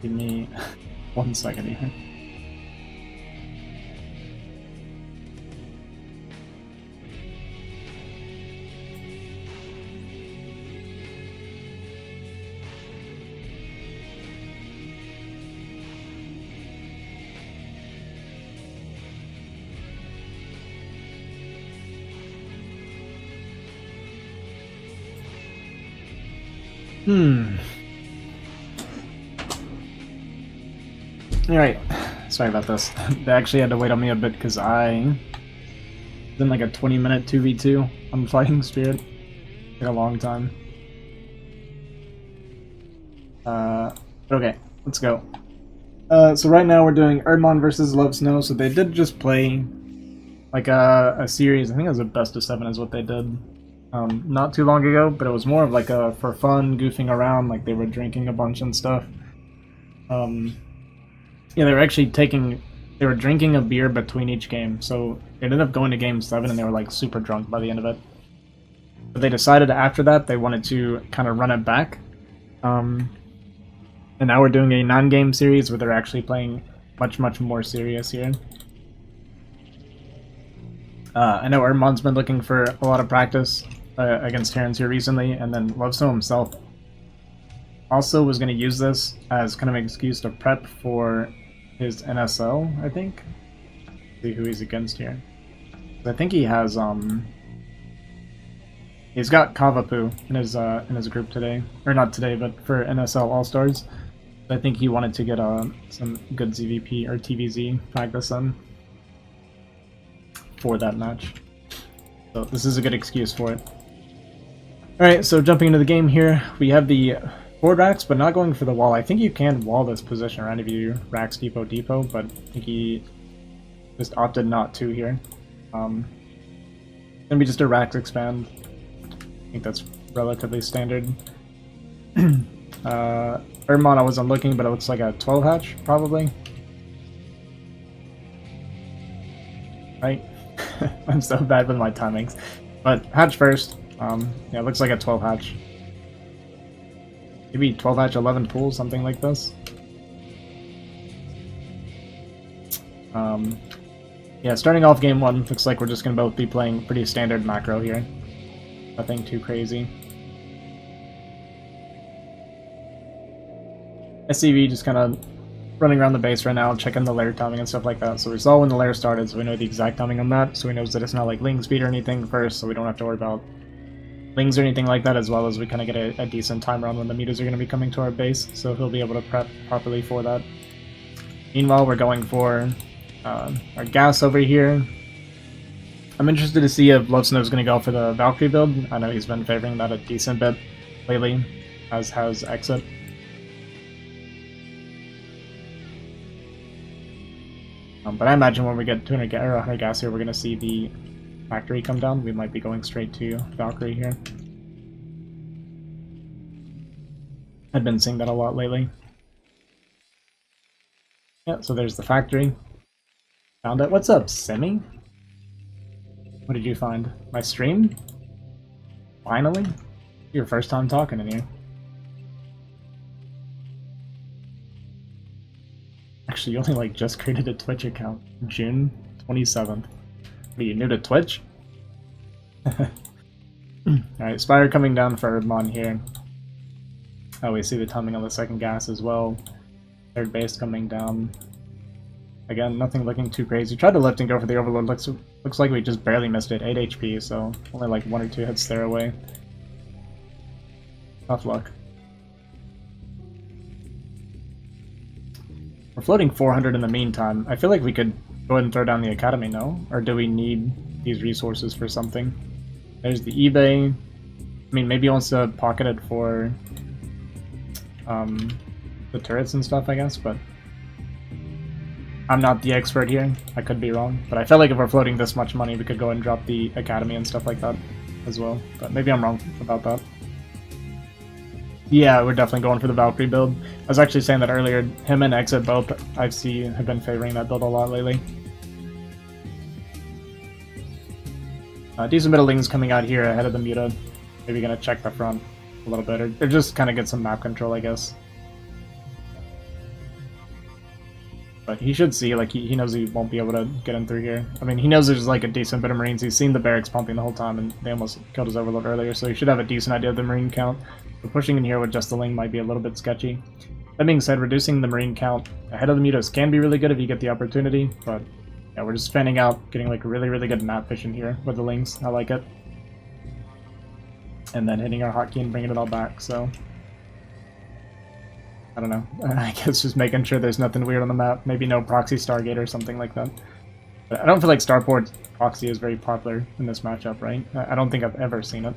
Give me 1 second here. Alright, sorry about this. They actually had to wait on me a bit because I was in like a 20-minute 2v2 on Fighting Spirit. Took a long time. Okay, let's go. So right now we're doing Herbmon versus Lovesnow. So they did just play like a series. I think it was a best of 7 is what they did. Not too long ago, but it was more of like a for fun, goofing around, like they were drinking a bunch and stuff. Yeah, they were actually they were drinking a beer between each game, so they ended up going to game 7 and they were like super drunk by the end of it. But they decided after that they wanted to kind of run it back. And now we're doing a 9-game series where they're actually playing much more serious here. I know Herbmon's been looking for a lot of practice against Terrans here recently, and then Lovesnow himself also was going to use this as kind of an excuse to prep for his NSL, I think. Let's see who he's against here. I think he has he's got Kavapu in his group today, or not today, but for NSL All Stars. I think he wanted to get some good ZVP or TVZ practice in for that match. So this is a good excuse for it. Alright, so jumping into the game here, we have the forward racks, but not going for the wall. I think you can wall this position around if you racks depot, but I think he just opted not to here. Gonna be just a racks expand. I think that's relatively standard. Herbmon I wasn't looking, but it looks like a 12 hatch, probably. Right? I'm so bad with my timings. But hatch first. Yeah, it looks like a 12 hatch. Maybe 12 hatch, 11 pool, something like this. Yeah, starting off game 1, looks like we're just going to both be playing pretty standard macro here. Nothing too crazy. SCV just kind of running around the base right now, checking the lair timing and stuff like that. So we saw when the lair started, so we know the exact timing on that. So we know that it's not like Ling speed or anything first, so we don't have to worry about Lings or anything like that, as well as we kind of get a decent timer on when the meters are going to be coming to our base, so he'll be able to prep properly for that. Meanwhile, we're going for our gas over here. I'm interested to see if Lovesnow's going to go for the Valkyrie build. I know he's been favoring that a decent bit lately, as has Exit. But I imagine when we get 200 or 100 gas here, we're going to see the factory come down. We might be going straight to Valkyrie here. I've been seeing that a lot lately. Yeah, so there's the factory. Found it. What's up, Semi? What did you find? My stream? Finally? Your first time talking in here. Actually, you only like just created a Twitch account. June 27th. Are you new to Twitch? Alright, Spire coming down for Herbmon here. Oh, we see the timing on the second gas as well. Third base coming down. Again, nothing looking too crazy. Tried to lift and go for the Overlord. Looks like we just barely missed it. 8 HP, so only like 1 or 2 hits there away. Tough luck. We're floating 400 in the meantime. I feel like we could go ahead and throw down the Academy, no? Or do we need these resources for something? There's the eBay. I mean, maybe he wants to pocket it for the turrets and stuff, I guess, but I'm not the expert here. I could be wrong. But I felt like if we're floating this much money, we could go ahead and drop the Academy and stuff like that as well. But maybe I'm wrong about that. Yeah, we're definitely going for the Valkyrie build. I was actually saying that earlier. Him and Exit both, I see, have been favoring that build a lot lately. Decent bit of Lings coming out here ahead of the Muta. Maybe gonna check the front a little bit, or just kind of get some map control, I guess. But he should see, like, he knows he won't be able to get in through here. I mean, he knows there's, like, a decent bit of Marines. He's seen the barracks pumping the whole time, and they almost killed his Overlord earlier, so he should have a decent idea of the Marine count. But pushing in here with just the Ling might be a little bit sketchy. That being said, reducing the Marine count ahead of the mutas can be really good if you get the opportunity, but yeah, we're just fanning out, getting, like, really, really good map vision here with the Lings. I like it. And then hitting our hotkey and bringing it all back, so... I don't know. I guess just making sure there's nothing weird on the map. Maybe no proxy Stargate or something like that. But I don't feel like Starport proxy is very popular in this matchup, right? I don't think I've ever seen it.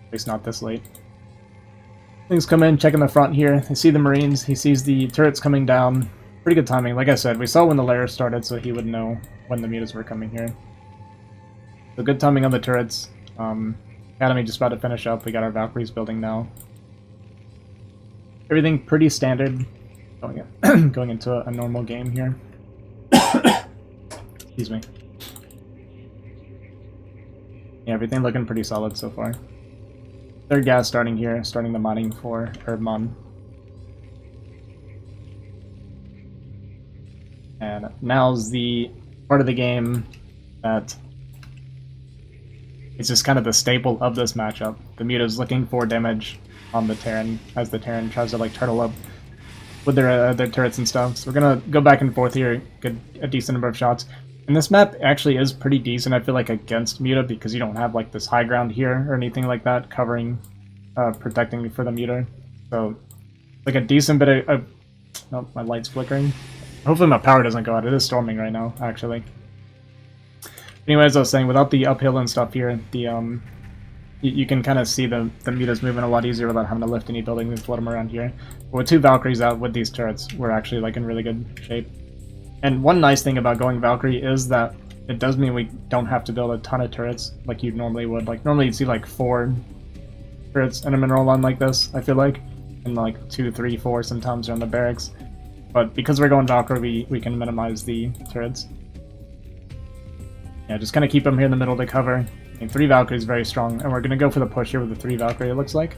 At least not this late. Things come in, checking the front here. He see the Marines. He sees the turrets coming down. Pretty good timing. Like I said, we saw when the lair started, so he would know when the mutas were coming here. So good timing on the turrets. Academy just about to finish up. We got our Valkyries building now. Everything pretty standard going into a normal game here. Excuse me. Yeah, everything looking pretty solid so far. Third gas starting here, starting the mining for Herbmon. And now's the part of the game that is just kind of the staple of this matchup. The muta's looking for damage on the Terran as the Terran tries to like turtle up with their turrets and stuff. So we're gonna go back and forth here, get a decent number of shots. And this map actually is pretty decent, I feel like, against muta because you don't have like this high ground here or anything like that covering, protecting for the muta. So like a decent bit of oh, my light's flickering. Hopefully my power doesn't go out. It is storming right now, actually. Anyways, as I was saying, without the uphill and stuff here, the you can kind of see the mutas moving a lot easier without having to lift any buildings and float them around here. But with two Valkyries out with these turrets, we're actually like in really good shape. And one nice thing about going Valkyrie is that it does mean we don't have to build a ton of turrets like you normally would. Like normally you'd see like 4 turrets in a mineral line like this, I feel like, and like 2, 3, 4 sometimes around the barracks. But because we're going Valkyrie, we can minimize the turrets. Yeah, just kind of keep them here in the middle to cover. I mean, 3 Valkyrie is very strong, and we're going to go for the push here with the 3 Valkyrie, it looks like.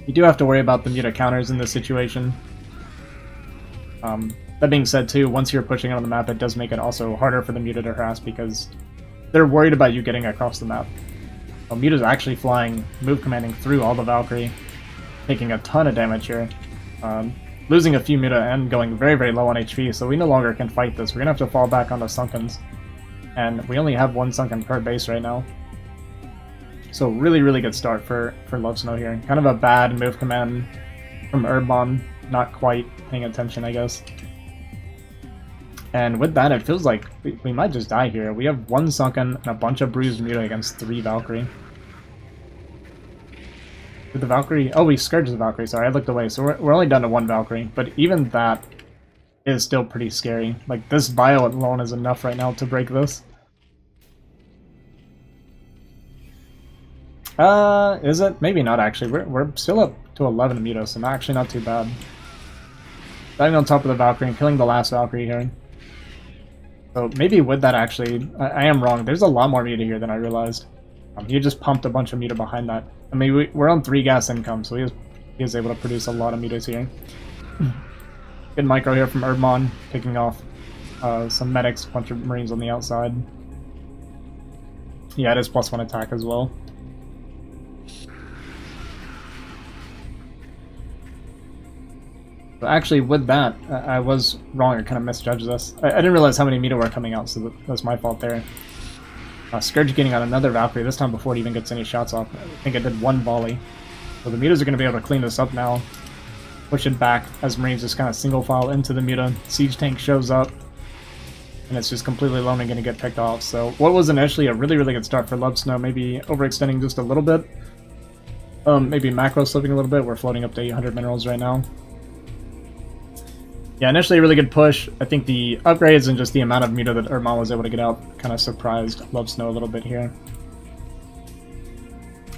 You do have to worry about the muta counters in this situation. That being said, too, once you're pushing on the map, it does make it also harder for the muta to harass because they're worried about you getting across the map. Well, muta's actually flying, move commanding through all the Valkyrie, taking a ton of damage here. Losing a few muta and going very, very low on HP, so we no longer can fight this. We're going to have to fall back onto Sunkens. And we only have 1 Sunken per base right now. So really, really good start for Lovesnow here. Kind of a bad move command from Herbmon. Not quite paying attention, I guess. And with that, it feels like we might just die here. We have 1 Sunken and a bunch of bruised muta against 3 Valkyrie. Did the Valkyrie... Oh, we scourged the Valkyrie. Sorry, I looked away. So we're only down to 1 Valkyrie. But even that is still pretty scary. Like, this bio alone is enough right now to break this. Is it? Maybe not, actually. We're still up to 11 muta, so actually not too bad. Diving on top of the Valkyrie and killing the last Valkyrie here. So maybe with that, actually, I am wrong. There's a lot more muta here than I realized. He just pumped a bunch of muta behind that. I mean, we're on 3 gas income, so he was able to produce a lot of mutas here. Good micro here from Herbmon, picking off some medics, a bunch of Marines on the outside. Yeah, it is +1 attack as well. But actually, with that, I was wrong. I kind of misjudged this. I didn't realize how many muta were coming out, so that's my fault there. Scourge getting on another Valkyrie, this time before it even gets any shots off. I think it did 1 volley. So the mutas are going to be able to clean this up now. Push it back as Marines just kind of single file into the muta. Siege tank shows up, and it's just completely alone and going to get picked off. So what was initially a really, really good start for Lovesnow, maybe overextending just a little bit. Maybe macro slipping a little bit. We're floating up to 800 minerals right now. Yeah, initially a really good push. I think the upgrades and just the amount of muta that Herbmon was able to get out kind of surprised Lovesnow a little bit here.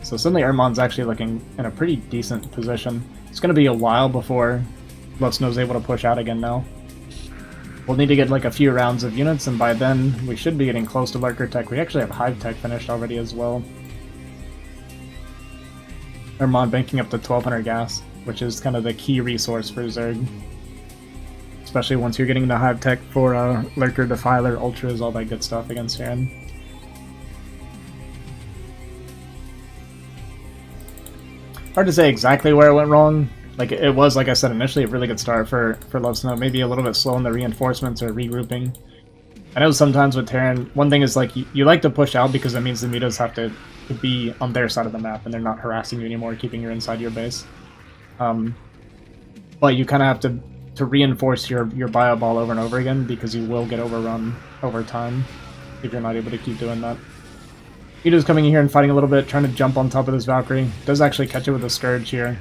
So suddenly Herbmon's actually looking in a pretty decent position. It's going to be a while before Lovesnow's able to push out again now. We'll need to get like a few rounds of units, and by then we should be getting close to Lurker Tech. We actually have Hive Tech finished already as well. Herbmon banking up to 1200 gas, which is kind of the key resource for Zerg. Especially once you're getting the hive tech for Lurker, Defiler, Ultras, all that good stuff against Terran. Hard to say exactly where it went wrong. Like, it was, like I said initially, a really good start for Lovesnow. Maybe a little bit slow in the reinforcements or regrouping. I know sometimes with Terran, one thing is like you like to push out because it means the mutas have to be on their side of the map and they're not harassing you anymore, keeping you inside your base. But you kind of have to reinforce your bio ball over and over again because you will get overrun over time if you're not able to keep doing that. Muto's coming in here and fighting a little bit, trying to jump on top of this Valkyrie. Does actually catch it with a Scourge here.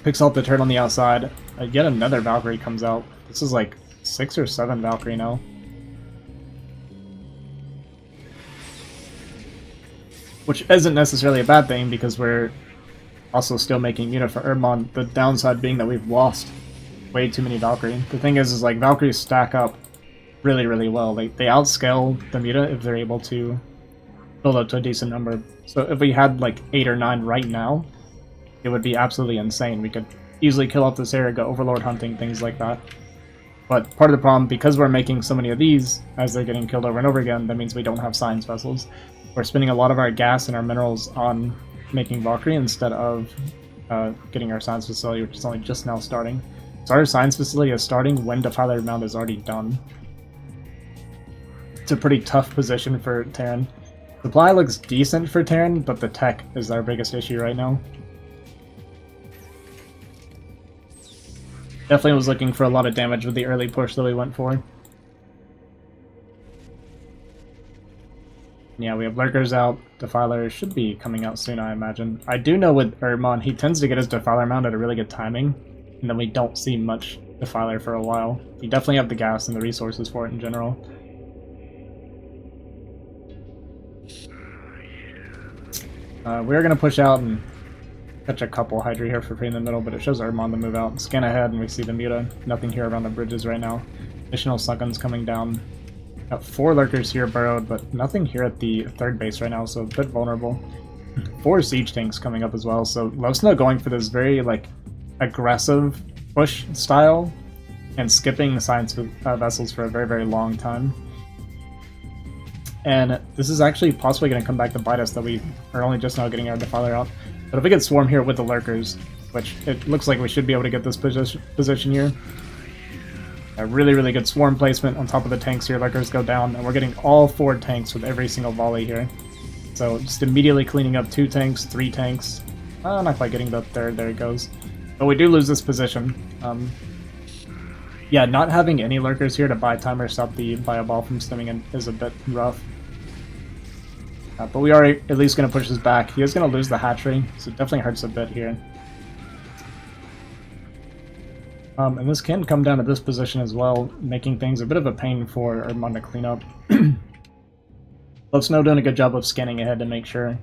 Picks out the turret on the outside. Yet another Valkyrie comes out. This is like 6 or 7 Valkyrie now. Which isn't necessarily a bad thing because we're also still making Muta for Herbmon. The downside being that we've lost way too many Valkyrie. The thing is like Valkyries stack up really, really well. They outscale the Muta if they're able to build up to a decent number. So if we had like 8 or 9 right now, it would be absolutely insane. We could easily kill off this area, go Overlord hunting, things like that. But part of the problem, because we're making so many of these as they're getting killed over and over again, that means we don't have science vessels. We're spending a lot of our gas and our minerals on making Valkyrie instead of getting our science facility, which is only just now starting. So our science facility is starting when Defiler Mount is already done. It's a pretty tough position for Terran. Supply looks decent for Terran, but the tech is our biggest issue right now. Definitely was looking for a lot of damage with the early push that we went for. Yeah, we have Lurkers out. Defiler should be coming out soon, I imagine. I do know with Herbmon, he tends to get his Defiler mount at a really good timing, and then we don't see much Defiler for a while. We definitely have the gas and the resources for it in general. We're going to push out and catch a couple Hydra here for free in the middle, but it shows Herbmon to move out. Scan ahead and we see the Muta. Nothing here around the bridges right now. Additional Sunguns coming down. Got 4 Lurkers here burrowed, but nothing here at the third base right now, so a bit vulnerable. 4 siege tanks coming up as well, so Lovesnow going for this very like aggressive push style and skipping science vessels for a very, very long time. And this is actually possibly going to come back to bite us that we are only just now getting our Defiler out. But if we get Swarm here with the Lurkers, which it looks like we should be able to get this position here. A really, really good Swarm placement on top of the tanks here. Lurkers go down, and we're getting all 4 tanks with every single volley here. So just immediately cleaning up 2 tanks, 3 tanks. Not quite getting the third, there it goes. But we do lose this position. Yeah, not having any Lurkers here to buy time or stop the bio ball from stimming in is a bit rough. But we are at least going to push this back. He is going to lose the hatchery, so it definitely hurts a bit here. And this can come down to this position as well, making things a bit of a pain for Herbmon to clean up. Lovesnow doing a good job of scanning ahead to make sure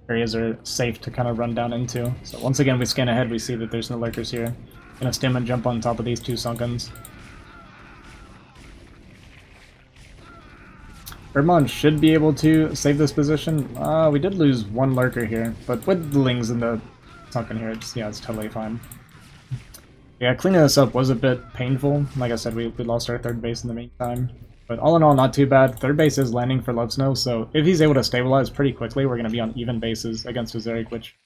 areas are safe to kind of run down into. So once again, we scan ahead, we see that there's no Lurkers here. Gonna stim and jump on top of these 2 Sunguns. Herbmon should be able to save this position. We did lose 1 Lurker here, but with the Lings and the Sunken here, it's totally fine. Yeah, cleaning this up was a bit painful. Like I said, we lost our third base in the meantime. But all in all, not too bad. Third base is landing for Lovesnow, so if he's able to stabilize pretty quickly, we're going to be on even bases against Viserys, which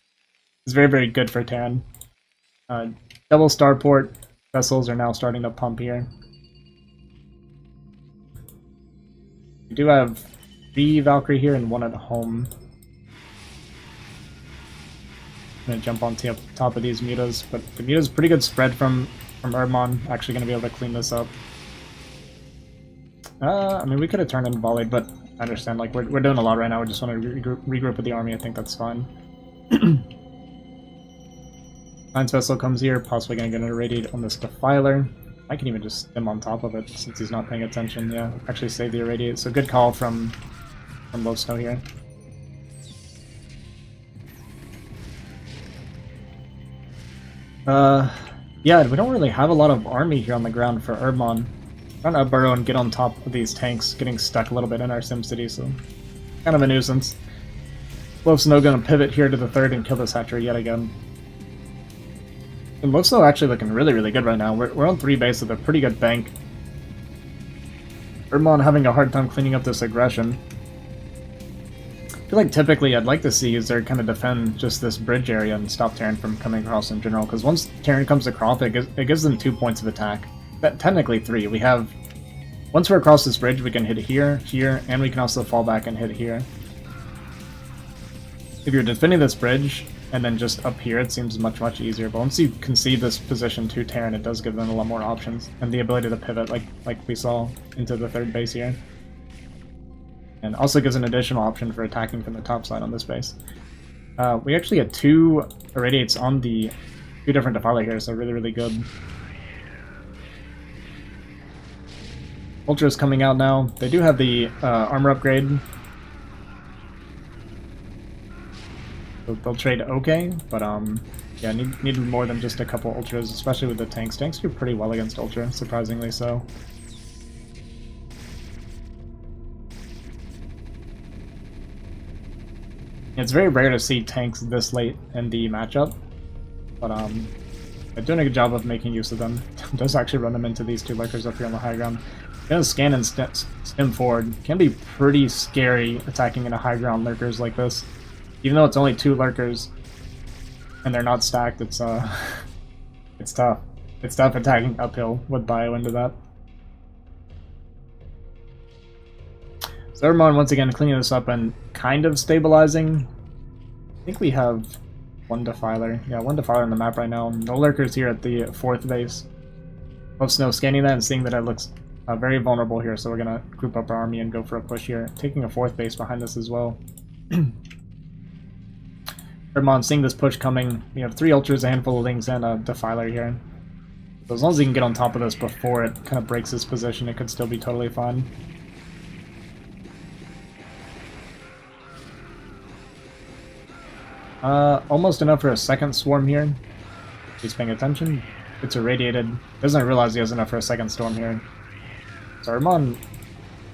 is very, very good for Terran. Double starport vessels are now starting to pump here. We do have 3 Valkyrie here and 1 at home. I'm going to jump on top of these Mutas, but the Muta's pretty good spread from Herbmon. Actually going to be able to clean this up. I mean, we could have turned and volleyed, but I understand, like, we're doing a lot right now. We just want to regroup with the army. I think that's fine. Science Vessel comes here, possibly going to get irradiated on this Defiler. I can even just stim on top of it since he's not paying attention. Yeah, actually save the irradiate. So good call from Lovesnow here. Yeah, we don't really have a lot of army here on the ground for Herbmon. Trying to burrow and get on top of these tanks, getting stuck a little bit in our SimCity, so kind of a nuisance. Lovesnow gonna pivot here to the third and kill this hatchery yet again. And Lovesnow actually looking really, really good right now. We're on 3 base with a pretty good bank. Herbmon having a hard time cleaning up this aggression. I feel like typically I'd like to see Zerg kind of defend just this bridge area and stop Terran from coming across in general, because once Terran comes across, it gives them 2 points of attack. Technically 3. We have... Once we're across this bridge, we can hit here, here, and we can also fall back and hit here. If you're defending this bridge, and then just up here, it seems much, much easier. But once you concede this position to Terran, it does give them a lot more options. And the ability to pivot, like we saw, into the 3rd base here. And also gives an additional option for attacking from the top side on this base. We actually had 2 irradiates on the 2 different defiler here, so really, really good. Ultra's coming out now. They do have the armor upgrade. So they'll trade okay, but yeah, need more than just a couple Ultras, especially with the tanks. Tanks do pretty well against Ultra, surprisingly so. It's very rare to see tanks this late in the matchup, but they're doing a good job of making use of them. Does actually run them into these 2 lurkers up here on the high ground. Gonna scan and stem forward. Can be pretty scary attacking into high ground lurkers like this. Even though it's only 2 lurkers and they're not stacked, it's it's tough. It's tough attacking uphill with bio into that. So Herbmon once again cleaning this up and kind of stabilizing. I think we have 1 defiler. Yeah, 1 defiler on the map right now. No lurkers here at the 4th base. Lovesnow scanning that and seeing that it looks very vulnerable here, so we're gonna group up our army and go for a push here. Taking a 4th base behind this as well. Herbmon seeing this push coming. We have 3 ultras, a handful of lings, and a defiler here. So as long as he can get on top of this before it kind of breaks his position, it could still be totally fine. Almost enough for a 2nd swarm here. He's paying attention. It's irradiated. Doesn't realize he has enough for a 2nd storm here. So Herbmon,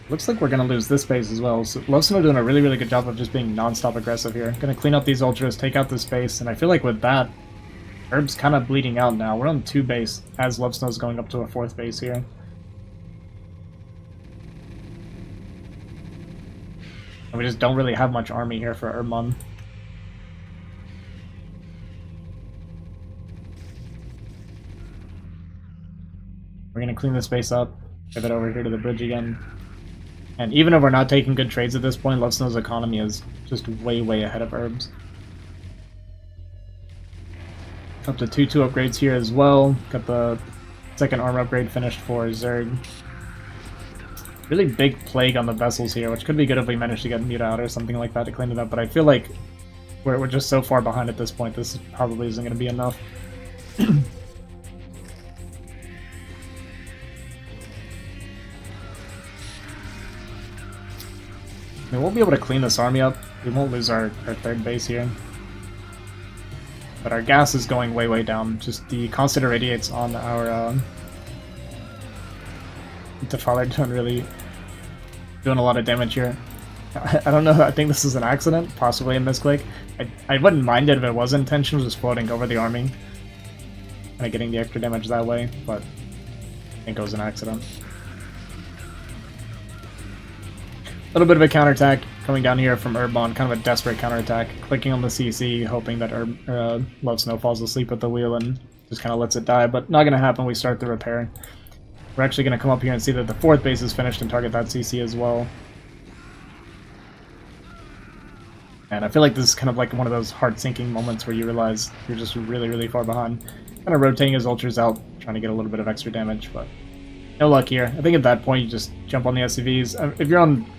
looks like we're going to lose this base as well. So Lovesnow doing a really, really good job of just being non-stop aggressive here. Going to clean up these ultras, take out this base, and I feel like with that, Herb's kind of bleeding out now. We're on 2 base as Lovesnow's going up to a 4th base here. And we just don't really have much army here for Herbmon. We're going to clean this base up, pivot over here to the bridge again. And even if we're not taking good trades at this point, Lovesnow's economy is just way, way ahead of Herb's. Up to 2-2 upgrades here as well. Got the 2nd armor upgrade finished for Zerg. Really big plague on the vessels here, which could be good if we manage to get Muta out or something like that to clean it up, but I feel like we're just so far behind at this point, this probably isn't going to be enough. We won't be able to clean this army up. We won't lose our 3rd base here. But our gas is going way, way down. Just the constant irradiates on our defiler doing a lot of damage here. I don't know, I think this is an accident, possibly a misclick. I wouldn't mind it if it was intentional, just floating over the army. Kind of getting the extra damage that way, but I think it was an accident. A little bit of a counterattack coming down here from Herbmon, kind of a desperate counterattack. Clicking on the CC, hoping that Lovesnow falls asleep at the wheel and just kind of lets it die, but not going to happen. We start the repair. We're actually going to come up here and see that the 4th base is finished and target that CC as well. And I feel like this is kind of like one of those heart-sinking moments where you realize you're just really, really far behind. Kind of rotating his ultras out, trying to get a little bit of extra damage, but no luck here. I think at that point you just jump on the SCVs. If you're on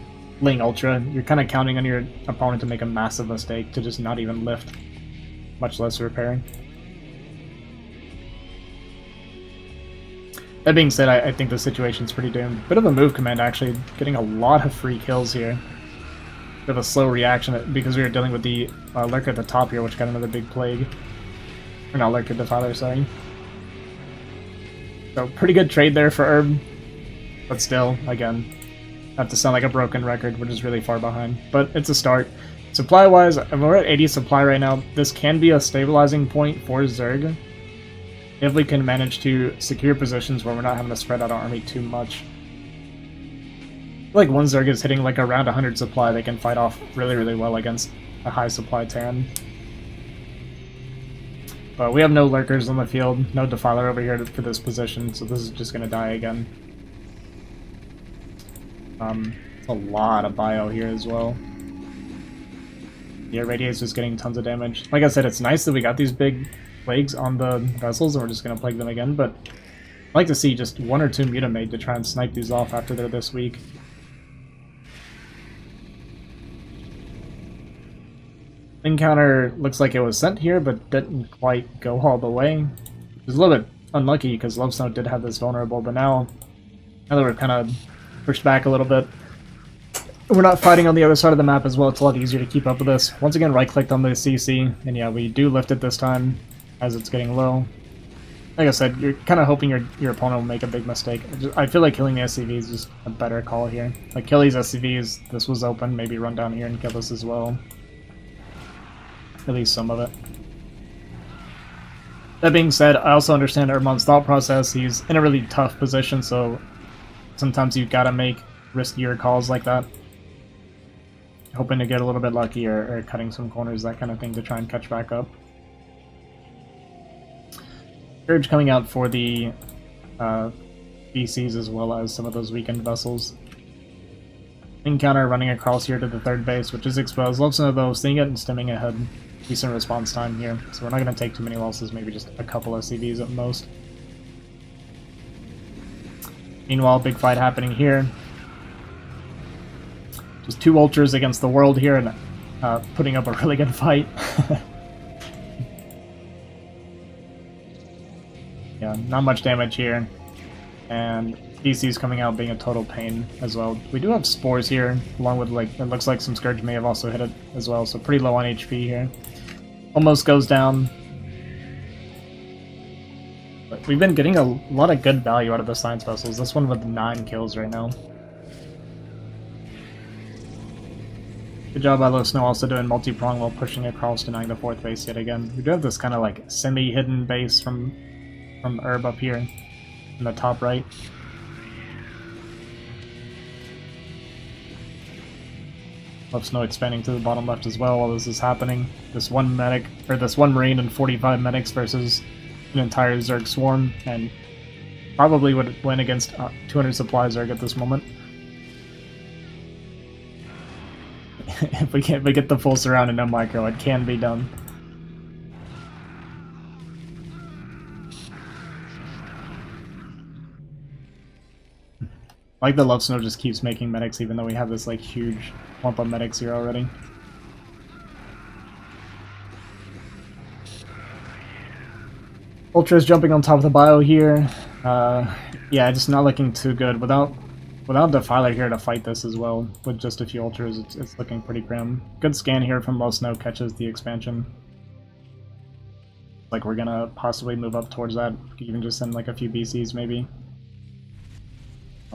Ling Ultra, you're kind of counting on your opponent to make a massive mistake, to just not even lift, much less repairing. That being said, I think the situation's pretty doomed. Bit of a move command, actually, getting a lot of free kills here. Bit of a slow reaction because we were dealing with the lurker at the top here, which got another big plague. Or not lurker, defiler, sorry. So pretty good trade there for Herb, but still, again, not to sound like a broken record, we're just really far behind. But it's a start. Supply-wise, we're at 80 supply right now. This can be a stabilizing point for Zerg. if we can manage to secure positions where we're not having to spread out our army too much. Like one Zerg is hitting like around 100 supply, they can fight off really well against a high supply Terran. But we have no lurkers on the field, no Defiler over here for this position, so this is just going to die again. It's a lot of bio here as well. The Irradiate's just getting tons of damage. Like I said, it's nice that we got these big plagues on the vessels, and we're just going to plague them again, but I'd like to see just 1 or 2 Mutamate to try and snipe these off after they're this weak. Encounter looks like it was sent here, but didn't quite go all the way. It was a little bit unlucky because Lovesnow did have this vulnerable, but now that we're kind of pushed back a little bit, we're not fighting on the other side of the map as well. It's a lot easier to keep up with this. Once again, right-clicked on the CC, and yeah, we do lift it this time as it's getting low. Like I said, you're kind of hoping your opponent will make a big mistake. I feel like killing the SCV is just a better call here. Like, kill these SCVs, this was open, maybe run down here and kill this as well. At least some of it. That being said, I also understand Herbmon's thought process. He's in a really tough position, so sometimes you've got to make riskier calls like that. Hoping to get a little bit lucky or cutting some corners, that kind of thing, to try and catch back up. Surge coming out for the BCs as well as some of those weakened vessels. Encounter running across here to the 3rd base, which is exposed. Lovesnow though, seeing it and stemming ahead. Decent response time here, so we're not going to take too many losses, maybe just a couple SCVs at most. Meanwhile, big fight happening here. Just 2 Ultras against the world here, and putting up a really good fight. Yeah, not much damage here. And DC's coming out being a total pain as well. We do have Spores here, along with, like, it looks like some Scourge may have also hit it as well, so pretty low on HP here. Almost goes down. But we've been getting a lot of good value out of the Science Vessels. This one with 9 kills right now. Good job by Lovesnow also doing multi-prong while pushing across, denying the 4th base yet again. We do have this kind of like semi-hidden base from Herb up here in the top right. Lovesnow expanding to the bottom left as well while this is happening. This one medic, or this one Marine and 45 medics versus an entire Zerg swarm, and probably would win against 200 supply Zerg at this moment. If we get the full surround and no micro, it can be done. Like the Lovesnow just keeps making medics even though we have this like huge clump of medics here already. Ultra's jumping on top of the bio here. Yeah, just not looking too good. Without Defiler here to fight this as well, with just a few Ultras, it's looking pretty grim. Good scan here from Lovesnow, catches the expansion. Like we're gonna possibly move up towards that. Even just send like a few BCs maybe.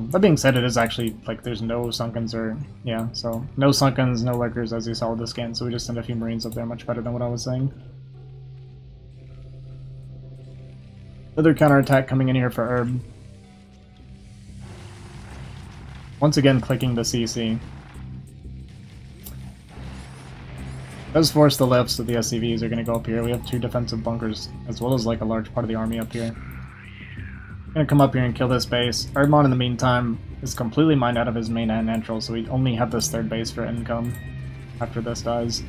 That being said, it is actually, like, there's no Sunkens or, yeah, so no Sunkens, no Lurkers as you saw with the scan, so we just send a few Marines up there, much better than what I was saying. Another counterattack coming in here for Herb. Once again, clicking the CC. Does force the lifts, so the SCVs are going to go up here. We have 2 defensive bunkers, as well as, like, a large part of the army up here. Gonna come up here and kill this base. Herbmon, in the meantime, is completely mined out of his main and natural, so we only have this 3rd base for income after this dies.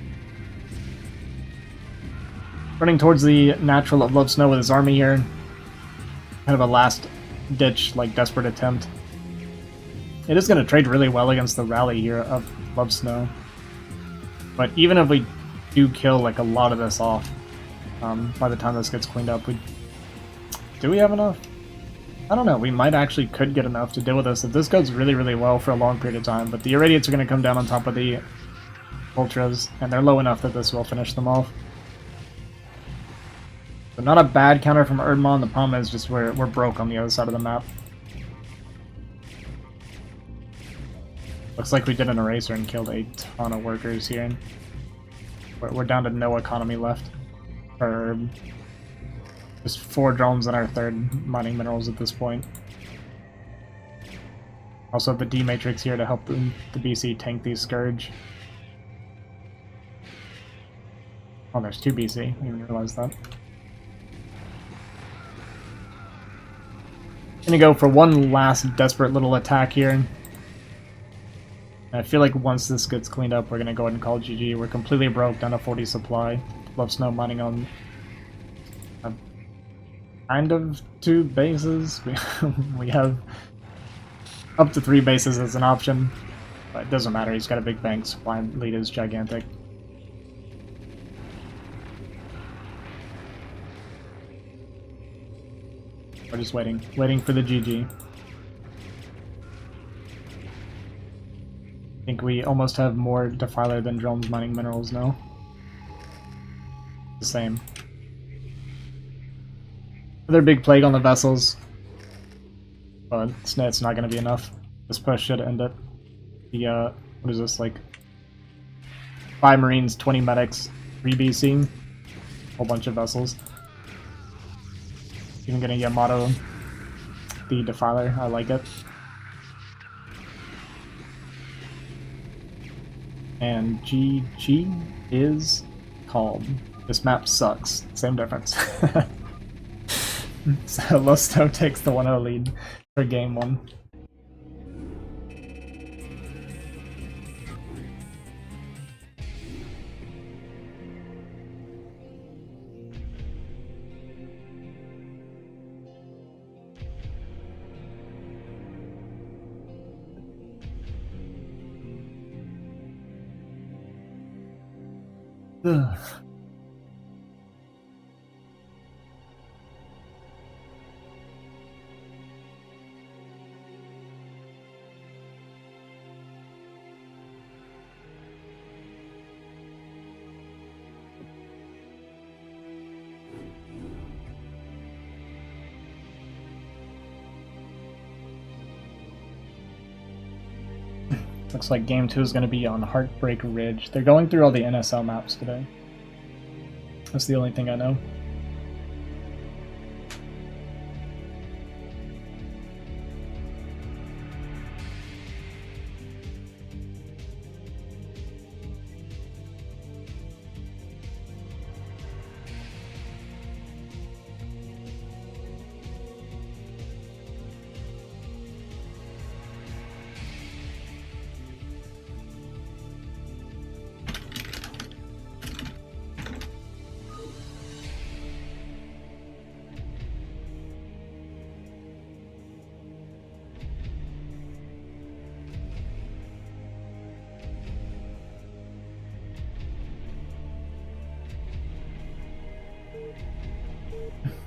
Running towards the natural of Lovesnow with his army here. Kind of a last-ditch, like, desperate attempt. It is gonna trade really well against the rally here of Lovesnow. But even if we do kill, like, a lot of this off, by the time this gets cleaned up, do we have enough? I don't know, we might actually could get enough to deal with this if this goes really well for a long period of time, but the Irradiates are going to come down on top of the Ultras, and they're low enough that this will finish them off. So not a bad counter from Herbmon, the problem is just we're broke on the other side of the map. Looks like we did an eraser and killed a ton of workers here. We're down to no economy left for Herb. Just 4 drones and our 3rd mining minerals at this point. Also the D-Matrix here to help the BC tank these Scourge. Oh, there's 2 BC. I didn't even realize that. Gonna go for one last desperate little attack here. And I feel like once this gets cleaned up, we're gonna go ahead and call GG. We're completely broke, down to 40 supply. Lovesnow mining on kind of 2 bases. We have up to 3 bases as an option, but it doesn't matter. He's got a big bank. Supply lead is gigantic. We're just waiting for the GG. I think we almost have more Defiler than drones mining minerals now. The same. Another big plague on the vessels, but it's not going to be enough. This push should end it. The what is this, like 5 Marines, 20 medics, 3 BC, whole bunch of vessels. Even gonna Yamato the Defiler, I like it. And GG is called. This map sucks. Same difference. So Lovesnow takes the 1-0 lead for game 1. Ugh. Looks like game 2 is going to be on Heartbreak Ridge. They're going through all the NSL maps today. That's the only thing I know.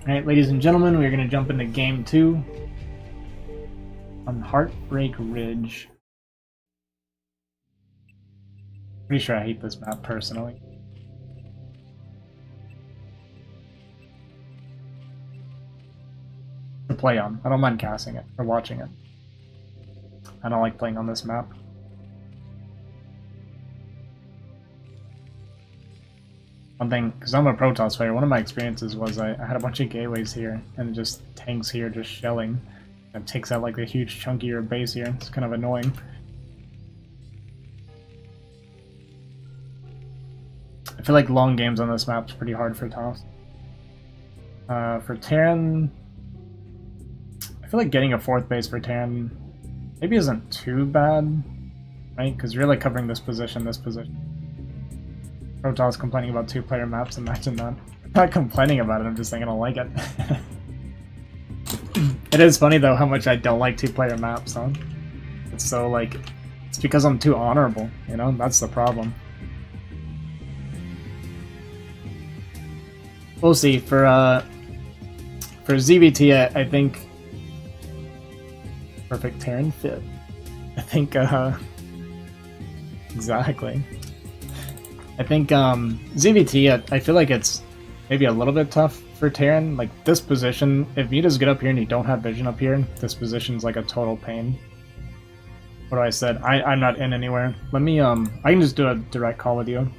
Alright, ladies and gentlemen, we're going to jump into game 2 on Heartbreak Ridge. Pretty sure I hate this map personally. To play on. I don't mind casting it or watching it. I don't like playing on this map. One thing, because I'm a Protoss player, one of my experiences was I had a bunch of gateways here, and just tanks here just shelling. It takes out like a huge chunk of your base here. It's kind of annoying. I feel like long games on this map's pretty hard for Toss. For Terran, I feel like getting a 4th base for Terran maybe isn't too bad, right? Because you're like covering this position, Protoss complaining about 2-player maps, imagine that. I'm not complaining about it, I'm just saying I don't like it. It is funny though how much I don't like 2-player maps, huh? It's so like, it's because I'm too honorable, you know? That's the problem. We'll see. For ZVT, I think perfect Terran fit. I think exactly. I think ZVT, I feel like it's maybe a little bit tough for Terran. Like this position, if you just get up here and you don't have vision up here, this position's like a total pain. What do I said? I'm not in anywhere. Let me I can just do a direct call with you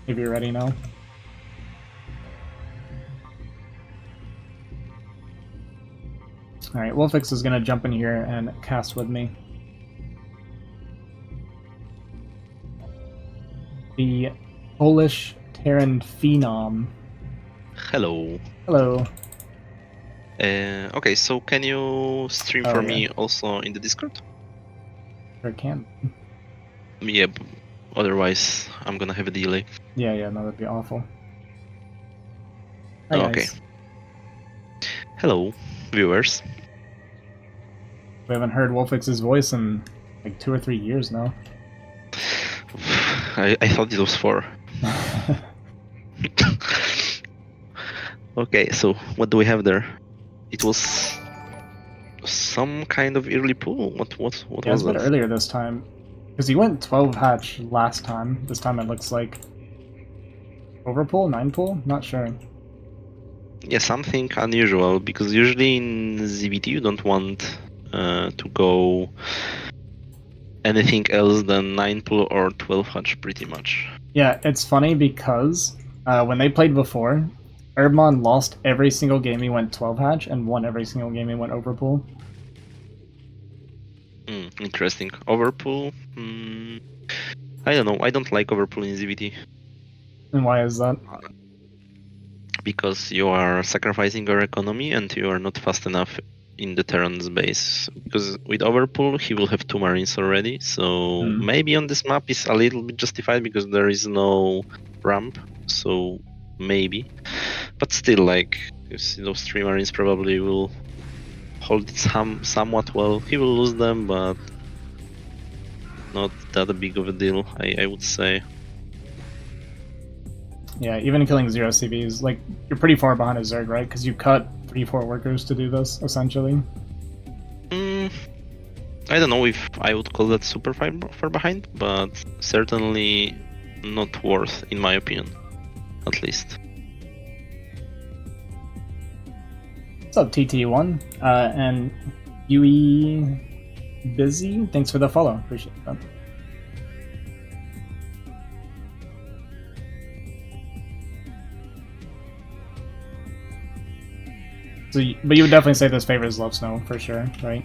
if you're ready now. Alright, Wolfix is gonna jump in here and cast with me. The Polish Terran Phenom. Hello. Hello. Okay, so can you stream for me also in the Discord? Sure can. Yeah, otherwise I'm gonna have a delay. Yeah, no, that'd be awful. Hi, Okay. guys. Hello, viewers. We haven't heard Wolfix's voice in like 2 or 3 years now. I thought it was 4. Okay, so what do we have there? It was some kind of early pull. What was Yeah, it's a bit that? earlier this time. Because he went 12 hatch last time. This time it looks like overpull, 9 pull? Not sure. Yeah, something unusual, because usually in ZVT you don't want to go anything else than 9 pull or 12 hatch pretty much. Yeah, it's funny because when they played before, Herbmon lost every single game he went 12 hatch and won every single game he went overpull. Interesting. Overpull? I don't know. I don't like overpull in ZVT. And why is that? Because you are sacrificing your economy and you are not fast enough in the Terran's base. Because with overpull, he will have 2 marines already. So maybe on this map is a little bit justified because there is no ramp. So maybe. But still, like, you see those 3 marines probably will hold it somewhat well. He will lose them, but not that big of a deal, I would say. Yeah, even killing 0 CVs, like, you're pretty far behind a Zerg, right? Because you cut 3-4 workers to do this, essentially. I don't know if I would call that super far behind, but certainly not worth, in my opinion, at least. What's up, TT1? And UE Busy? Thanks for the follow. Appreciate that. So, but you would definitely say this favors Lovesnow for sure, right?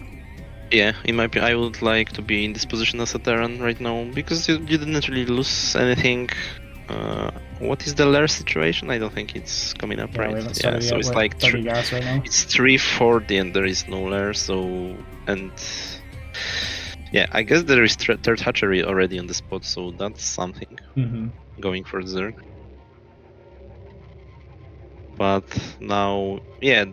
Yeah, in my opinion, I would like to be in this position as a Terran right now because you didn't really lose anything. What is the lair situation? I don't think it's coming up, right? Yeah, so it's like gas right now. It's 340 and there is no lair. So yeah, I guess there is third hatchery already on the spot, so that's something. Going for Zerg. But now, yeah,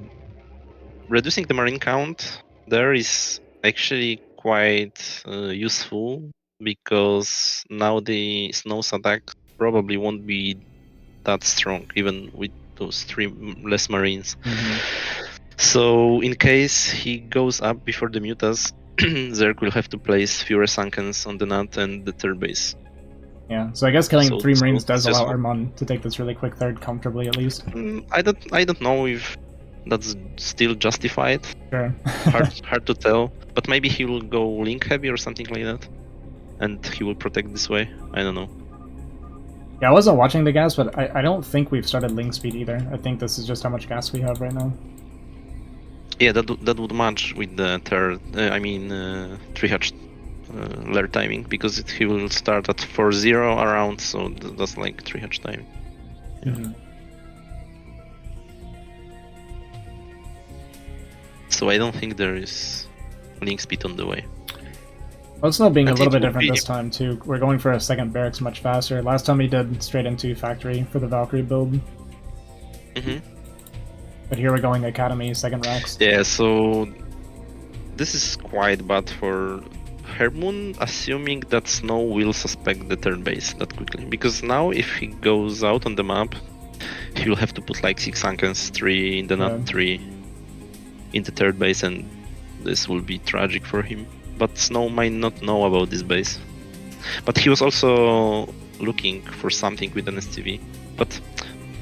reducing the marine count there is actually quite useful because now the Snow's attack probably won't be that strong, even with those 3 less marines. So in case he goes up before the mutas, Zerg will have to place fewer Sunkens on the nut and the third base. Yeah, so I guess killing 3 marines does allow Herbmon to take this really quick third comfortably, at least. I don't know if that's still justified. Sure. hard to tell, but maybe he will go link heavy or something like that, and he will protect this way. I don't know. Yeah, I wasn't watching the gas, but I don't think we've started link speed either. I think this is just how much gas we have right now. Yeah, that would match with the third. 3 hatch lair timing, because he will start at 4-0 around, so that's like 3 hatch time. Yeah. So I don't think there is link speed on the way. Well, it's not being a little bit different this time too. We're going for a second barracks much faster. Last time we did straight into factory for the Valkyrie build. But here we're going academy, second racks. Yeah, so this is quite bad for Herbmon, assuming that Snow will suspect the third base that quickly. Because now if he goes out on the map, he will have to put like 6 Sunkens, 3 in the nut, 3 in the third base, and this will be tragic for him. But Snow might not know about this base. But he was also looking for something with an STV. But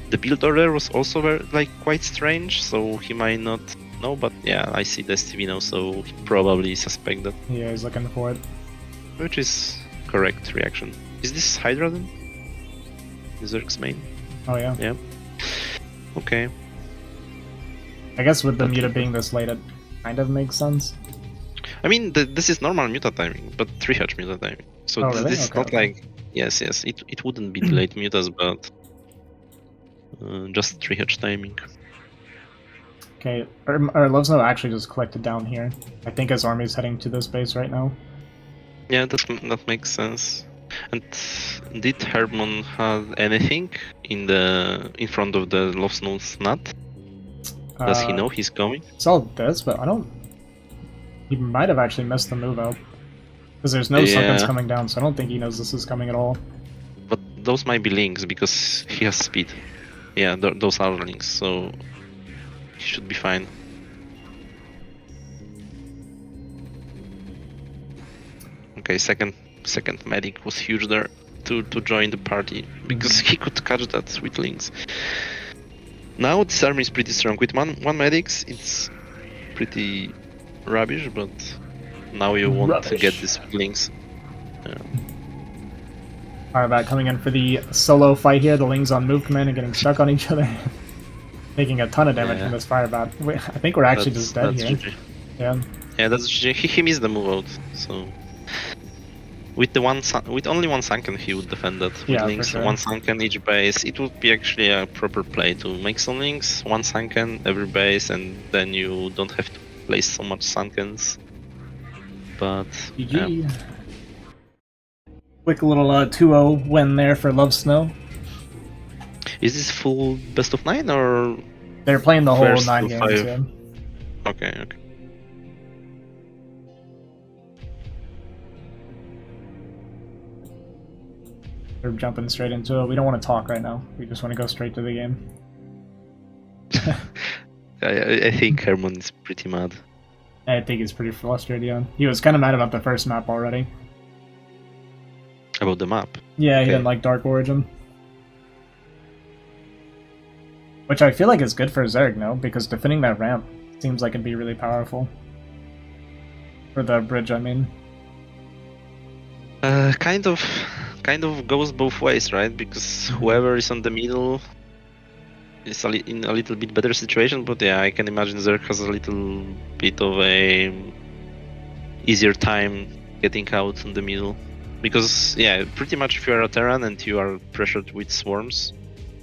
the build order was also quite strange, so he might not know. But yeah, I see the STV now, so he probably suspect that. Yeah, he's looking for it. Which is correct reaction. Is this Hydra then? Is Zerg's main? Oh yeah. Yeah. Okay. I guess with the muta being this late, kind of makes sense. I mean, this is normal muta timing, but 3-hatch muta timing. So Oh, really? this is Okay, not okay. like... Yes, it wouldn't be delayed mutas, but just 3-hatch timing. Okay, or Lovesnow actually just collected down here. I think his army's heading to this base right now. Yeah, that makes sense. And did Herbmon have anything in front of the Lovesnow's nut? Does he know he's coming? Saw this, but I don't... He might have actually missed the move out. Because there's no sunkens Yeah, coming down, so I don't think he knows this is coming at all. but those might be links because he has speed. Yeah, those are links, so he should be fine. Okay, second medic was huge there to join the party because he could catch that with links. Now this army is pretty strong. With one medics, it's pretty rubbish, but now you want to get this with links. Firebat coming in for the solo fight here. The Lings on move command and getting stuck on each other. Taking a ton of damage from this Firebat. I think we're actually just dead here. GG. Yeah. Yeah, that's GG. He missed the move out, so... With only one sunken, he would defend that. With links, for sure. one sunken each base, it would be actually a proper play to make some links, one sunken every base, and then you don't have to place so much sunkens. But GG. yeah. Quick little 2-0 win there for Lovesnow. Is this full best of 9 or? They're playing the whole first 9 to games. 5? Yeah. Okay. They're jumping straight into it. We don't want to talk right now. We just want to go straight to the game. I think Herbmon is pretty mad. I think he's pretty frustrated. Yeah. He was kind of mad about the first map already. About the map? Yeah, he didn't like Dark Origin. Which I feel like is good for Zerg, no? Because defending that ramp seems like it'd be really powerful. For the bridge, I mean. Kind of goes both ways, right? Because whoever is on the middle is in a little bit better situation, but yeah, I can imagine Zerg has a little bit of a easier time getting out in the middle. Because yeah, pretty much if you are a Terran and you are pressured with swarms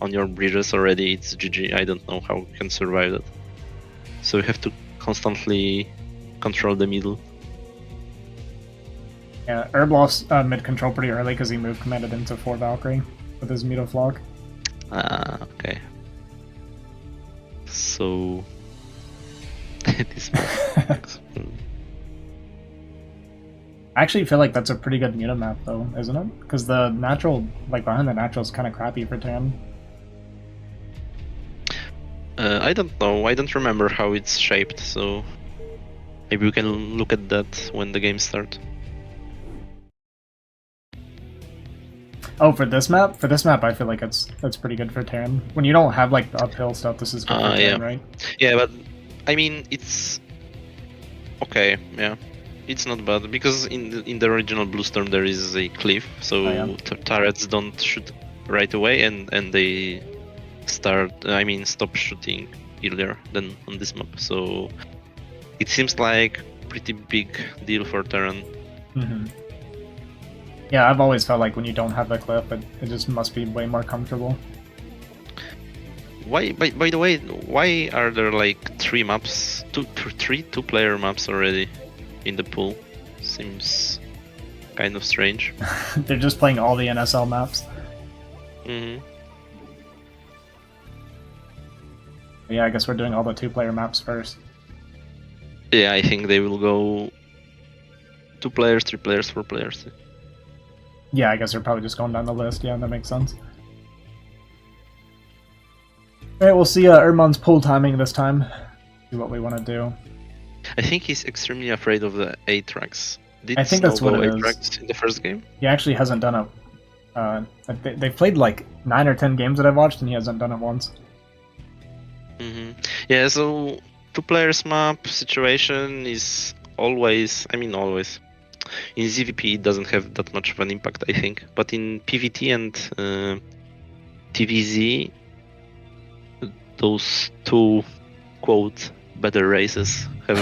on your bridges already, it's GG. I don't know how you can survive that. So you have to constantly control the middle. Yeah, Herb lost mid control pretty early because he moved commanded into 4 Valkyrie with his Mutaflog. Okay. So this map. I actually feel like that's a pretty good Muta map though, isn't it? Because the natural, like behind the natural is kind of crappy for Terran. I don't know. I don't remember how it's shaped, so maybe we can look at that when the game starts. Oh, for this map? For this map, I feel like that's pretty good for Terran. When you don't have like the uphill stuff, this is good for Terran, right? Yeah, but I mean, it's okay. Yeah, it's not bad because in the original Blue Storm there is a cliff, so turrets don't shoot right away, and they stop shooting earlier than on this map. So it seems like pretty big deal for Terran. Mm-hmm. Yeah, I've always felt like when you don't have the cliff, it just must be way more comfortable. Why? By the way, why are there like 3 maps, two-player maps already in the pool? Seems kind of strange. They're just playing all the NSL maps. Mm-hmm. Yeah, I guess we're doing all the 2-player maps first. Yeah, I think they will go 2 players, 3 players, 4 players. Yeah, I guess they're probably just going down the list. Yeah, that makes sense. Alright, we'll see Herbmon's pull timing this time. See what we want to do. I think he's extremely afraid of the A-tracks. I think that's what it is. A-tracks in the first game? He actually hasn't done it. They've played like 9 or 10 games that I've watched, and he hasn't done it once. Mm-hmm. Yeah, so 2 players map situation is always, always. In ZVP it doesn't have that much of an impact, I think, but in PvT and TVZ, those 2 quote better races, have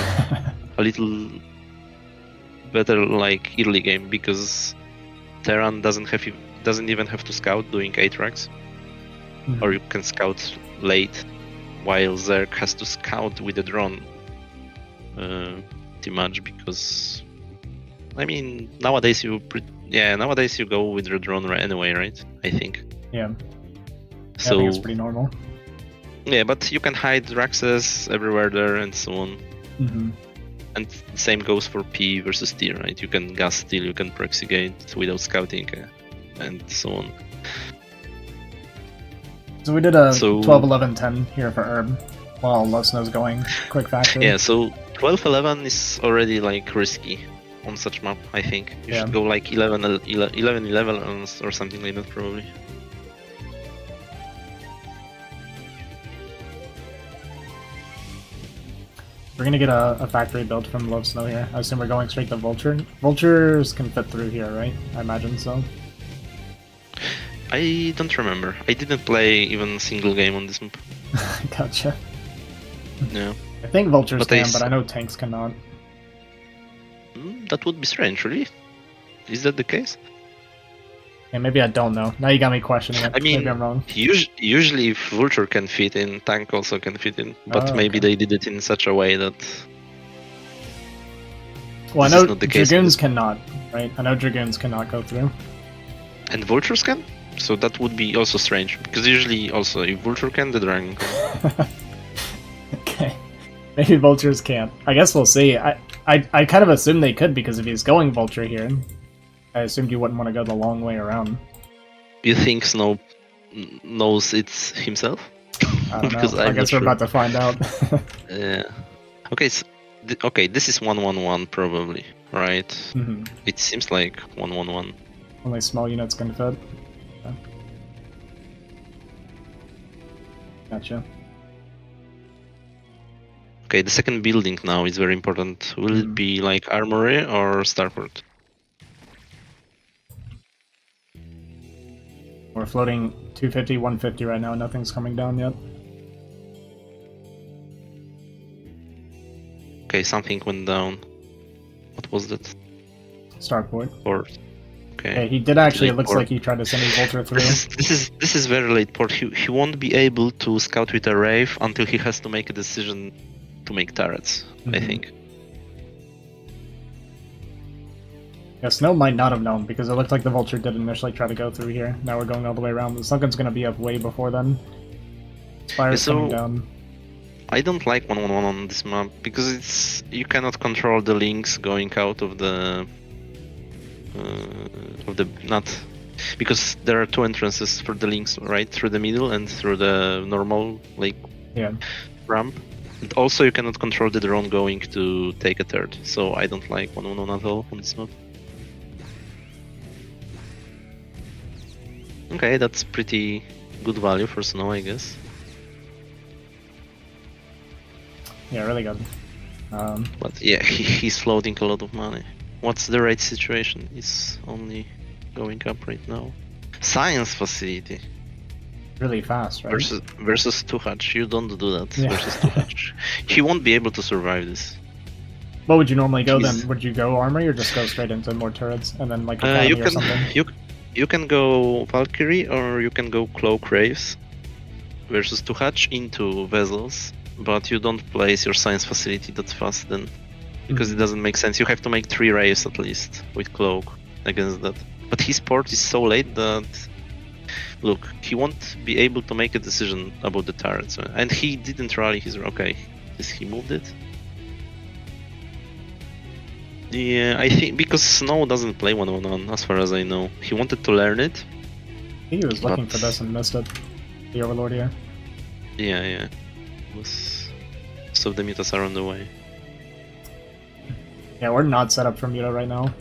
a little better like early game, because Terran doesn't even have to scout doing Aatrax, or you can scout late, while Zerg has to scout with the drone too much, because I mean nowadays you go with the drone anyway, right? I think. Yeah. So I think it's pretty normal. Yeah, but you can hide Raxes everywhere there and so on. And same goes for P versus T, right? You can gas steal, you can proxygate without scouting, and so on. So we did a 12, 11, 10 here for Herb, while Lovesnow's going quick factory. Yeah, so 12, 11 is already like risky on such map, I think. You should go like 11, 11 or something like that, probably. We're gonna get a factory built from Lovesnow here. I assume we're going straight to Vulture. Vultures can fit through here, right? I imagine so. I don't remember. I didn't play even a single game on this map. Gotcha. Yeah. I think Vultures can, but I know tanks cannot. That would be strange, really? Is that the case? Yeah, maybe I don't know. Now you got me questioning it. I mean, maybe I'm wrong. Usually if Vulture can fit in, tank also can fit in. But maybe they did it in such a way that... Well, I know Dragoons cannot, right? I know Dragoons cannot go through. And Vultures can? So that would be also strange. Because usually also, if Vulture can, the Dragon can. Okay. Maybe Vultures can't. I guess we'll see. I kind of assumed they could, because if he's going Vulture here, I assumed you wouldn't want to go the long way around. You think Snow knows it's himself? I don't know. I guess we're about to find out. Yeah. Okay, so, this is 1-1-1 probably, right? It seems like 1-1-1. Only small units can fit. Okay. Gotcha. Okay, the second building now is very important. Will it be like Armory or Starport? We're floating 250, 150 right now. Nothing's coming down yet. Okay, something went down. What was that? Starport. Port. Okay. Yeah, he did actually. It looks like he tried to send his Vulture through. This is very late port. He won't be able to scout with a Wraith until he has to make a decision to make turrets, I think. Yeah, Snow might not have known, because it looked like the Vulture did initially try to go through here. Now we're going all the way around. The Sunken's going to be up way before then. Spire's coming down. I don't like 1-1-1 on this map, because you cannot control the links going out of the... because there are two entrances for the links, right? Through the middle and through the normal, like, ramp. And also you cannot control the drone going to take a third, so I don't like 1-1-1 at all on this map. Okay, that's pretty good value for Snow, I guess. Yeah, really good. But yeah, he's floating a lot of money. What's the rate situation? It's only going up right now. Science facility. Really fast, right? Versus Tuhach. You don't do that versus Tuhach. He won't be able to survive this. What would you normally go then? Would you go armory or just go straight into more turrets and then like academy or something? You can go Valkyrie or you can go Cloak Wraiths versus Tuhach into Vessels, but you don't place your science facility that fast then, because it doesn't make sense. You have to make 3 Wraiths at least with Cloak against that. But his port is so late that, look, he won't be able to make a decision about the turrets, and he didn't rally his... Okay, he moved it? Yeah, I think because Snow doesn't play 1-1-1, as far as I know. He wanted to learn it. I think he was looking for this and missed it. The Overlord here. Yeah. So the mutas are on the way. Yeah, we're not set up for muta right now.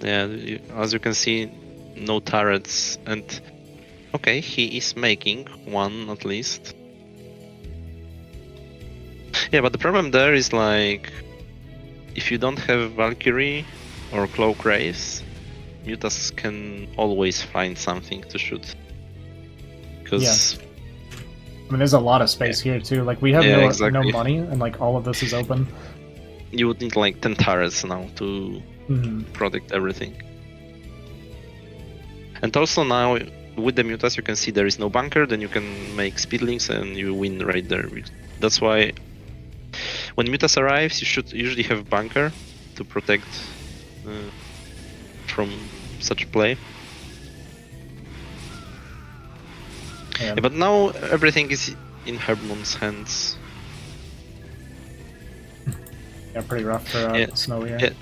Yeah, as you can see, no turrets, and... Okay, he is making one at least. Yeah, but the problem there is like... If you don't have Valkyrie or Cloak Wraiths, mutas can always find something to shoot. Because I mean, there's a lot of space here too. Like we have Yeah, no exactly. money, and like all of this is open. You would need like 10 turrets now to protect everything. And also now with the mutas you can see there is no bunker, then you can make speed links and you win right there. That's why when mutas arrives you should usually have bunker to protect from such play. Yeah. But now everything is in Herbmon's hands. Yeah, pretty rough for Snow here.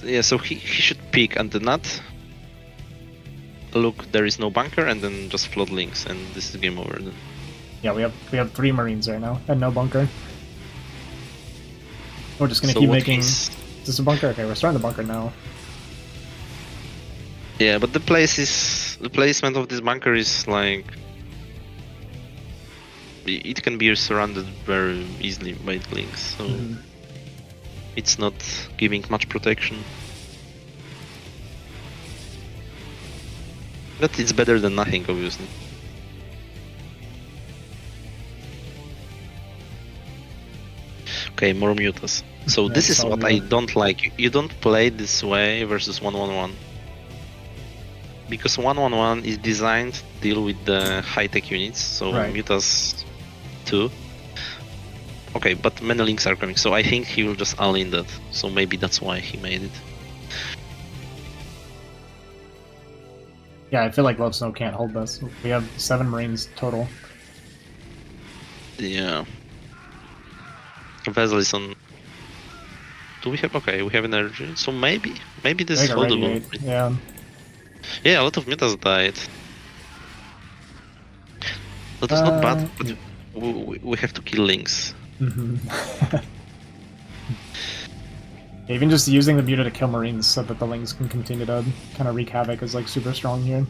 Yeah, so he should peek at the nut. Look, there is no bunker, and then just flood links, and this is game over then. Yeah, we have 3 Marines right now, and no bunker. We're just gonna keep making... Is this a bunker? Okay, we're starting the bunker now. Yeah, but the placement of this bunker is like... It can be surrounded very easily by links, so... It's not giving much protection. But it's better than nothing, obviously. Okay, more mutas. So this is what I don't like. You don't play this way versus 1-1-1. Because 1-1-1 is designed to deal with the high-tech units, so mutas too. Okay, but many links are coming, so I think he will just all-in that. So maybe that's why he made it. Yeah, I feel like Lovesnow can't hold this. We have 7 Marines total. Yeah. Vessel is on... Do we have... Okay, we have energy, so maybe this is holdable. Yeah. Yeah, a lot of mutas died. That is not bad, but we have to kill links. Even just using the muta to kill Marines so that the links can continue to kind of wreak havoc is like super strong here.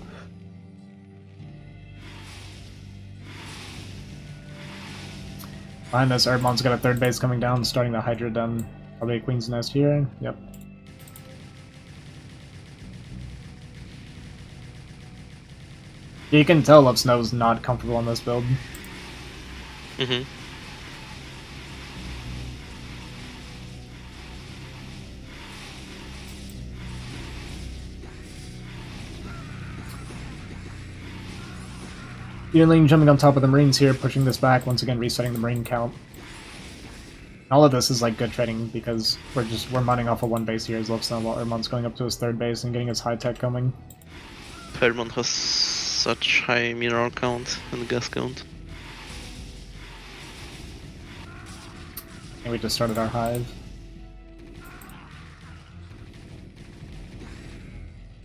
Behind this, Herbmon's got a 3rd base coming down, starting the Hydra Den. Probably a Queen's Nest here. Yep. You can tell Lovesnow's not comfortable on this build. Unling jumping on top of the Marines here, pushing this back, once again resetting the Marine count. All of this is like good trading because we're mining off of 1 base here as Lovesnow while Herbmon's going up to his 3rd base and getting his high tech coming. Herbmon has such high mineral count and gas count. And we just started our hive.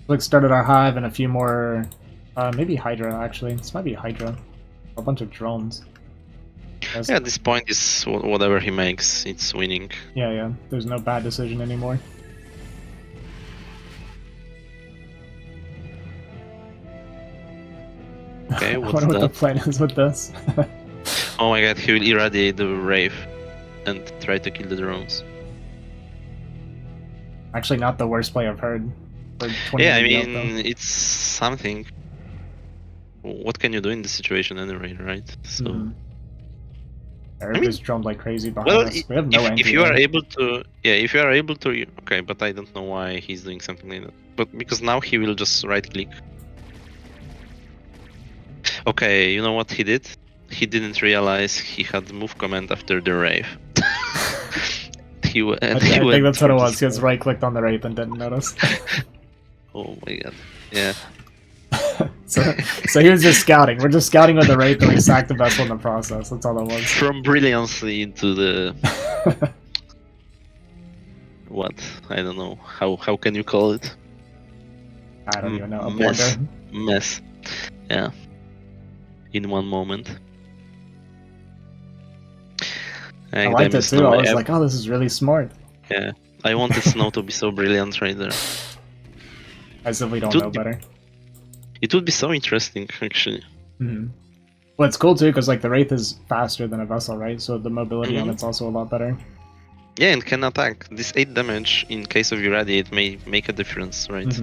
Like started our hive and a few more. Maybe Hydra, actually. This might be Hydra. A bunch of drones. Yeah, at this point, is whatever he makes, it's winning. Yeah. There's no bad decision anymore. Okay, I what's wonder what that? the plan is with this. Oh my god, he will irradiate the Wraith and try to kill the drones. Actually, not the worst play I've heard. Yeah, I mean, it's something. What can you do in this situation anyway, right? So. Everybody's droned like crazy behind us. We have no if you are able to, if you are able to, okay, but I don't know why he's doing something like that. But because now he will just right-click. Okay, you know what he did? He didn't realize he had move command after the Wraith. I think that's what it was. He just right-clicked on the Wraith and didn't notice. Oh my god. Yeah. so he was just scouting. We're just scouting with the Wraith and we sacked the vessel in the process. That's all it was. From brilliancy into the... what? I don't know. How can you call it? I don't even know. A blunder. Mess. Yeah. In one moment. I liked it too. I was like, oh, this is really smart. Yeah. I wanted Snow to be so brilliant right there. As if we don't know better. It would be so interesting, actually. Well, it's cool too, because like the Wraith is faster than a vessel, right? So the mobility on it's also a lot better. Yeah, and can attack. This 8 damage, in case of irradiate, may make a difference, right?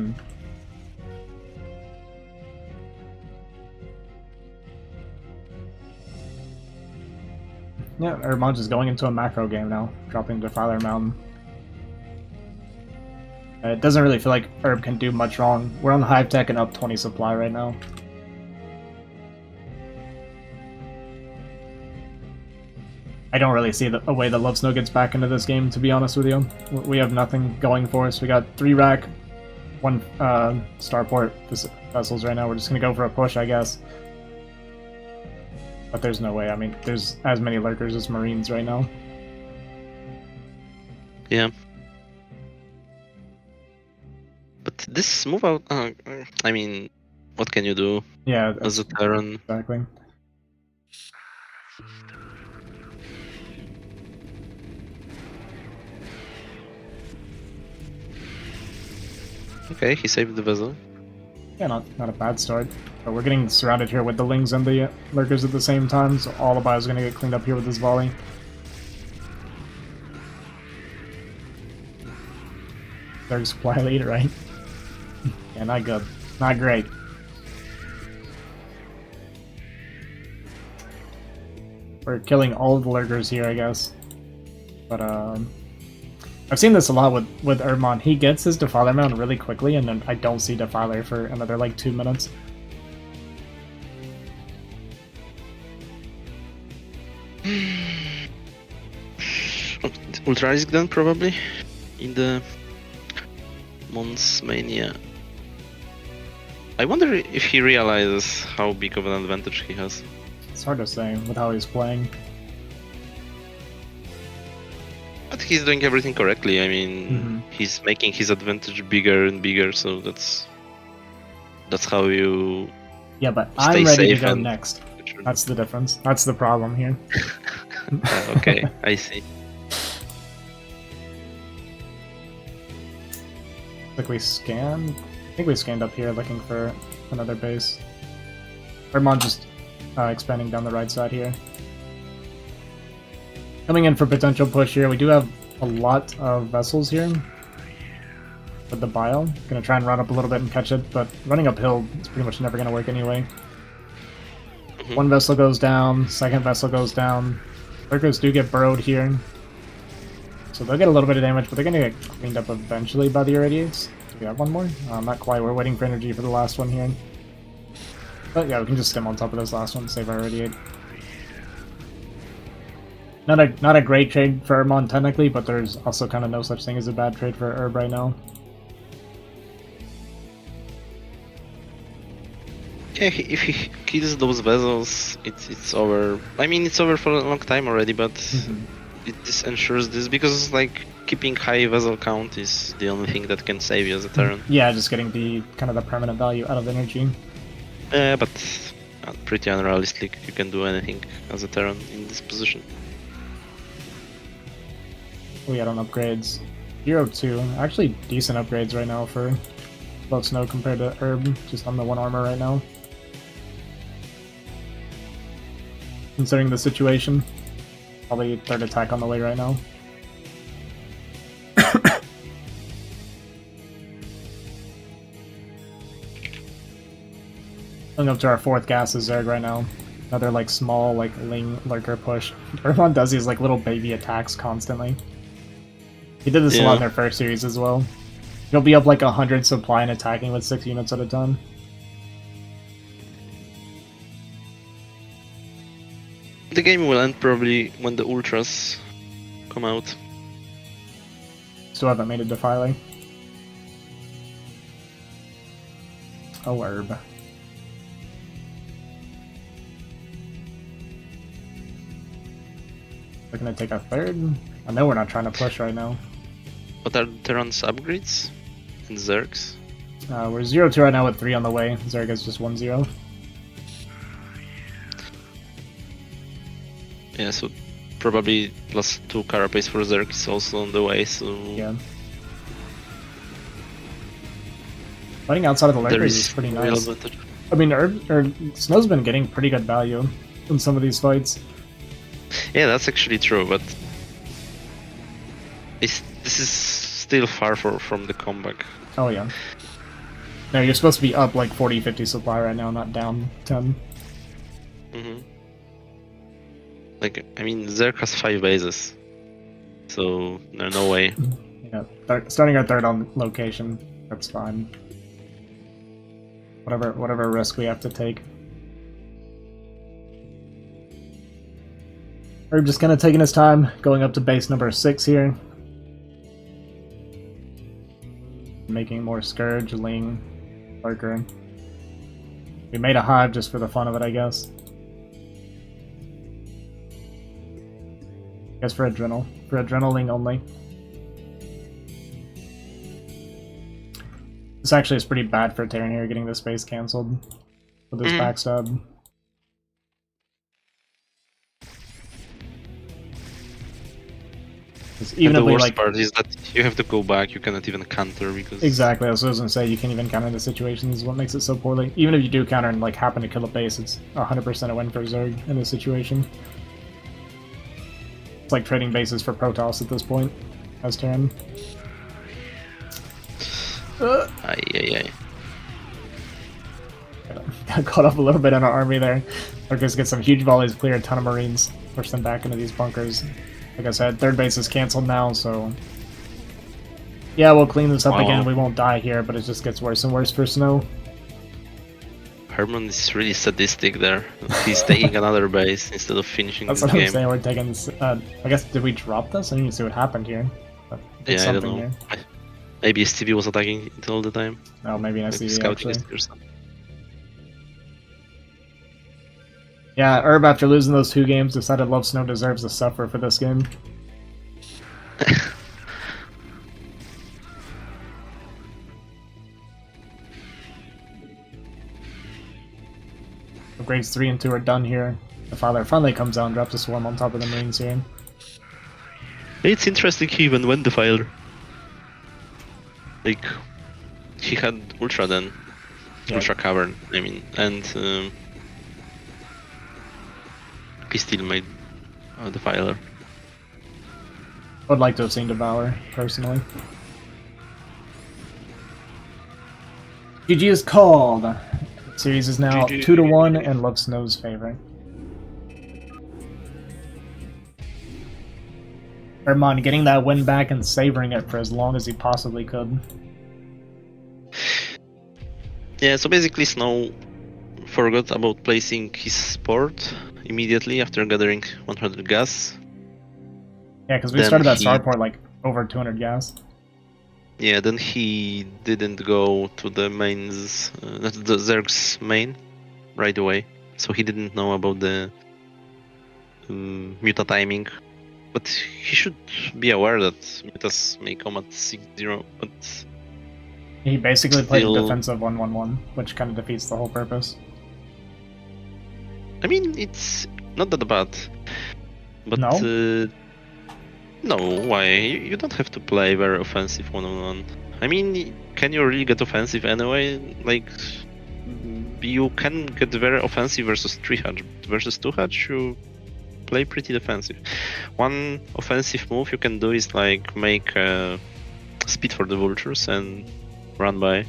Yeah, Herbmon just going into a macro game now, dropping Defiler Mountain. It doesn't really feel like Herb can do much wrong. We're on Hive Tech and up 20 supply right now. I don't really see a way that Lovesnow gets back into this game, to be honest with you. We have nothing going for us. We got 3 rack, 1 starport vessels right now. We're just going to go for a push, I guess. But there's no way. I mean, there's as many lurkers as Marines right now. Yeah. But this move out, I mean, what can you do? Yeah, as a Terran? Exactly. Okay, he saved the vessel. Yeah, not a bad start. But we're getting surrounded here with the Lings and the lurkers at the same time, so all the bios are going to get cleaned up here with this volley. Third supply lead, right? Yeah, not good. Not great. We're killing all of the lurkers here, I guess. But, I've seen this a lot with Herbmon. He gets his Defiler Mount really quickly, and then I don't see Defiler for another, like, 2 minutes. Ultra Risk then, probably? In the Mons Mania. I wonder if he realizes how big of an advantage he has. It's hard to say with how he's playing. But he's doing everything correctly. I mean, he's making his advantage bigger and bigger, so that's how you. Yeah, but I'm ready to go and... next. That's the difference. That's the problem here. Okay, I see. Like we scanned. I think we scanned up here looking for another base. Herbmon just expanding down the right side here. Coming in for potential push here. We do have a lot of vessels here with the bio. Gonna try and run up a little bit and catch it, but running uphill is pretty much never gonna work anyway. One vessel goes down, second vessel goes down. Lurkers do get burrowed here. So they'll get a little bit of damage, but they're gonna get cleaned up eventually by the irradiates. Do we have one more? Not quite. We're waiting for energy for the last one here. But yeah, we can just stim on top of this last one, save our irradiate. Not a great trade for Herbmon technically, but there's also kind of no such thing as a bad trade for Herb right now. Yeah, if he kills those vessels, it's over. I mean, it's over for a long time already, but this ensures this because like keeping high vessel count is the only thing that can save you as a Terran. Yeah, just getting the kind of the permanent value out of energy. But pretty unrealistic. You can do anything as a Terran in this position. We got on upgrades. 0-2. Actually decent upgrades right now for Lovesnow compared to Herb, just on the 1 armor right now. Considering the situation. Probably 3rd attack on the way right now. Going up to our 4th gas is Zerg right now. Another like small like Ling lurker push. Herbmon does these like little baby attacks constantly. He did this a lot in their first series as well. He'll be up like 100 supply and attacking with 6 units at a time. The game will end probably when the ultras come out. Still haven't made a Defiler. Oh, Herb. We're gonna take a 3rd. I know we're not trying to push right now. What are Terran's upgrades? And Zergs? We're 0-2 right now with 3 on the way. Zerg is just 1-0. Yeah, so probably +2 carapace for Zerg is also on the way, so... Yeah. Fighting outside of the lurkers is pretty nice. I mean, Snow's been getting pretty good value in some of these fights. Yeah, that's actually true, but... this is still far from the comeback. Oh yeah. No, you're supposed to be up like 40-50 supply right now, not down 10. Like, I mean, Zerg has 5 bases, so there's no way. Yeah, starting our third on location, that's fine. Whatever risk we have to take. Herb just kind of taking his time, going up to base number 6 here. Making more Scourge, Ling, Lurker. We made a hive just for the fun of it, I guess. I guess for adrenaline only. This actually is pretty bad for Terran here, getting this base cancelled with this backstab. Even and if the we worst like, part is that you have to go back, you cannot even counter because... exactly, I was gonna say, you can't even counter the situations, is what makes it so poorly. Even if you do counter and like happen to kill a base, it's 100% a win for Zerg in this situation. It's like trading bases for Protoss at this point, as Terran. Ay. Got caught up a little bit in our army there. Lurkers get some huge volleys, clear a ton of Marines, push them back into these bunkers. Like I said, third base is cancelled now, so... yeah, we'll clean this up again. We won't die here, but it just gets worse and worse for Snow. Herbmon is really sadistic there. He's taking another base instead of finishing That's this what game. I'm saying, we're taking this... I guess, did we drop this? I didn't even see what happened here. But Yeah, I don't know. Maybe Stevie was attacking it all the time. Oh, maybe an SCV, Scouting actually. or something. Yeah, Herb, after losing those 2 games, decided Lovesnow deserves to suffer for this game. Upgrades 3 and 2 are done here. The father finally comes out and drops a swarm on top of the Marines here. It's interesting he even went the fire. Like, he had Ultra then. Yeah. Ultra Cavern, I mean, and he still made the fire. I would like to have seen Devour, personally. GG is called! The series is now GG. 2-1 in Lovesnow's favor. Herbmon getting that win back and savoring it for as long as he possibly could. Yeah, so basically Snow forgot about placing his support immediately after gathering 100 gas. Yeah, because we Then started that he- starport like over 200 gas. Yeah, then he didn't go to the mains, that's the Zerg's main, right away. So he didn't know about the Muta timing. But he should be aware that Mutas may come at 6-0, but He basically played a Still- defensive 1-1-1, which kind of defeats the whole purpose. I mean, it's not that bad. But No? no, why? You don't have to play very offensive 1-on-1. I mean, can you really get offensive anyway? Like, you can get very offensive versus 3-hatch. Versus 2-hatch, you play pretty defensive. One offensive move you can do is like make speed for the vultures and run by.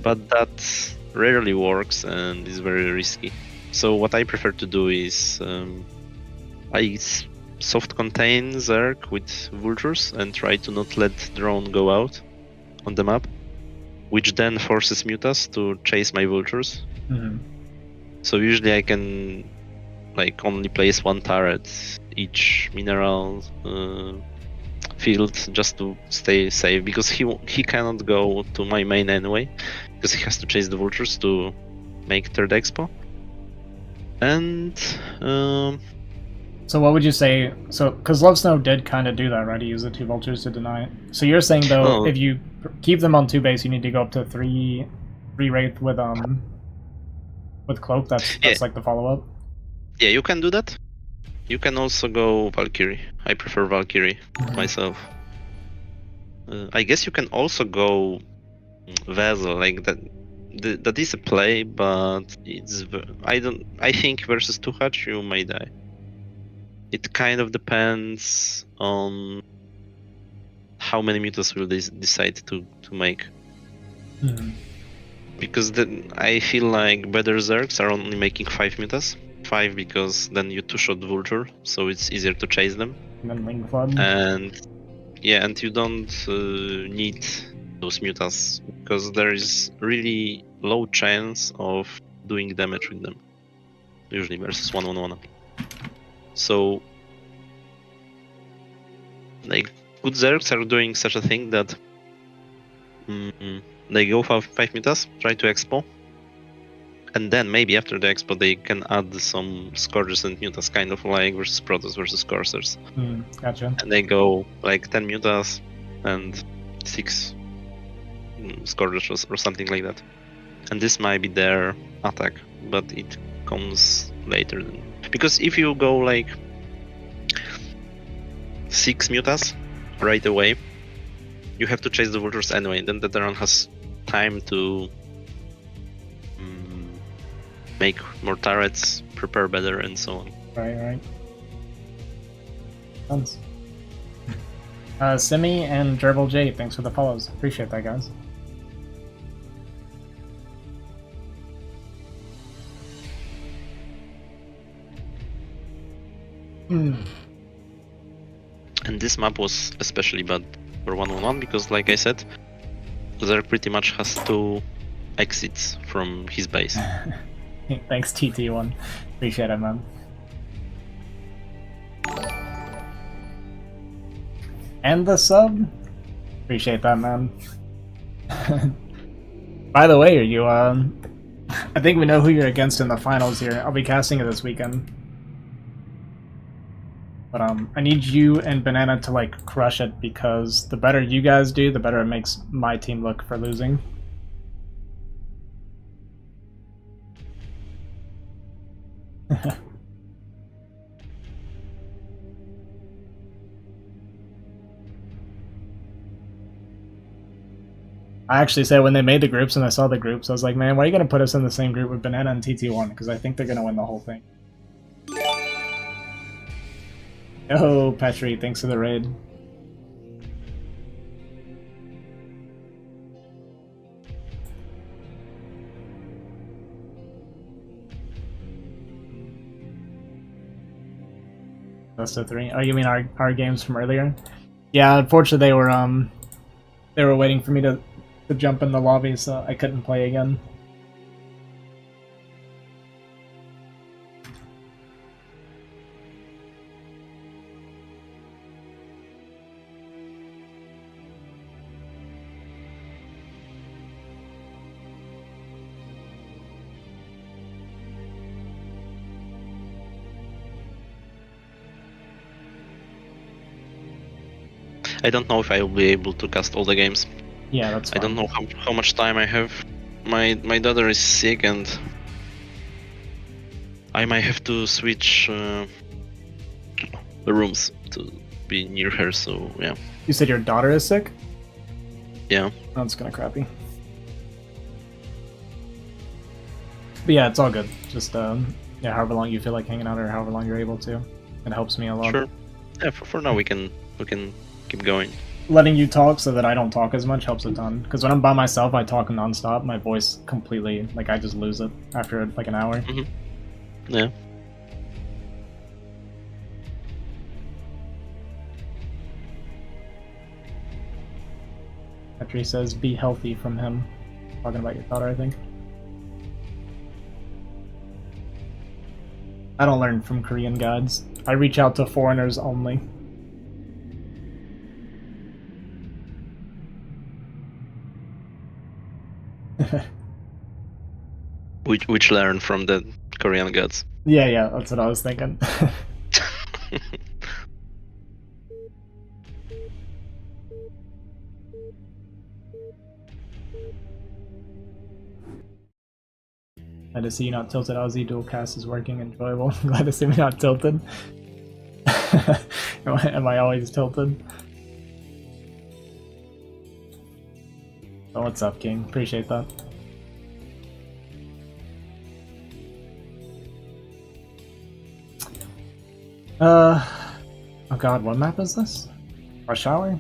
But that rarely works and is very risky. So what I prefer to do is I soft contain Zerg with vultures and try to not let drone go out on the map, which then forces Mutas to chase my vultures. So usually I can like only place 1 turret each mineral field just to stay safe, because he cannot go to my main anyway, because he has to chase the vultures to make 3rd expo. And So what would you say? So, because Lovesnow did kind of do that, right? He used the 2 vultures to deny it. So you're saying though, if you keep them on 2 base, you need to go up to 3 wraith with cloak. That's like the follow up. yeah, you can do that. You can also go Valkyrie. I prefer Valkyrie myself. I guess you can also go Vessel, like that. That is a play, but it's I think versus 2-hatch you may die. It kind of depends on how many mutas will they decide to make. Because then I feel like better Zergs are only making 5 mutas, 5 because then you 2-shot Vulture, so it's easier to chase them. And then Ling Flood. And yeah, and you don't need those mutas because there is really low chance of doing damage with them. Usually versus 1-1-1. So, like, good Zergs are doing such a thing that they go for 5 mutas, try to expo, and then maybe after the expo they can add some Scourges and mutas, kind of like versus Protoss versus Corsairs. Gotcha. And they go like 10 mutas and 6 Scourges or something like that. And this might be their attack, but it comes later. Because if you go like 6 mutas right away, you have to chase the Vultures anyway. Then the Terran has time to make more turrets, prepare better, and so on. Right. Tons. Simi and Gerbil J, thanks for the follows. Appreciate that, guys. And this map was especially bad for 1-1-1 because, like I said, Zerg pretty much has 2 exits from his base. Thanks, TT1. Appreciate it, man. And the sub? Appreciate that, man. By the way, are you, I think we know who you're against in the finals here. I'll be casting it this weekend. But, I need you and Banana to, like, crush it, because the better you guys do, the better it makes my team look for losing. I actually said when they made the groups and I saw the groups, I was like, man, why are you going to put us in the same group with Banana and TT1? Because I think they're going to win the whole thing. Yo, Petri, thanks for the raid. Best of 3. Oh, you mean our games from earlier? Yeah, unfortunately they were waiting for me to jump in the lobby, so I couldn't play again. I don't know if I will be able to cast all the games. Yeah, that's fine. I don't know how much time I have. My daughter is sick and I might have to switch the rooms to be near her, so yeah. You said your daughter is sick? Yeah. That's kinda crappy. But yeah, it's all good. Just yeah, however long you feel like hanging out or however long you're able to. It helps me a lot. Sure. Yeah, for now we can keep going. Letting you talk so that I don't talk as much helps a ton. Because when I'm by myself, I talk nonstop. My voice completely, like, I just lose it after like an hour. Yeah. Petri says, be healthy from him. Talking about your daughter, I think. I don't learn from Korean guides. I reach out to foreigners only. Which learn from the Korean gods. Yeah, that's what I was thinking. Glad to see you not tilted. Aussie dual cast is working, enjoyable. Glad to see me not tilted. Am I always tilted? Oh, what's up, King? Appreciate that. Oh god, what map is this? Rush Hour?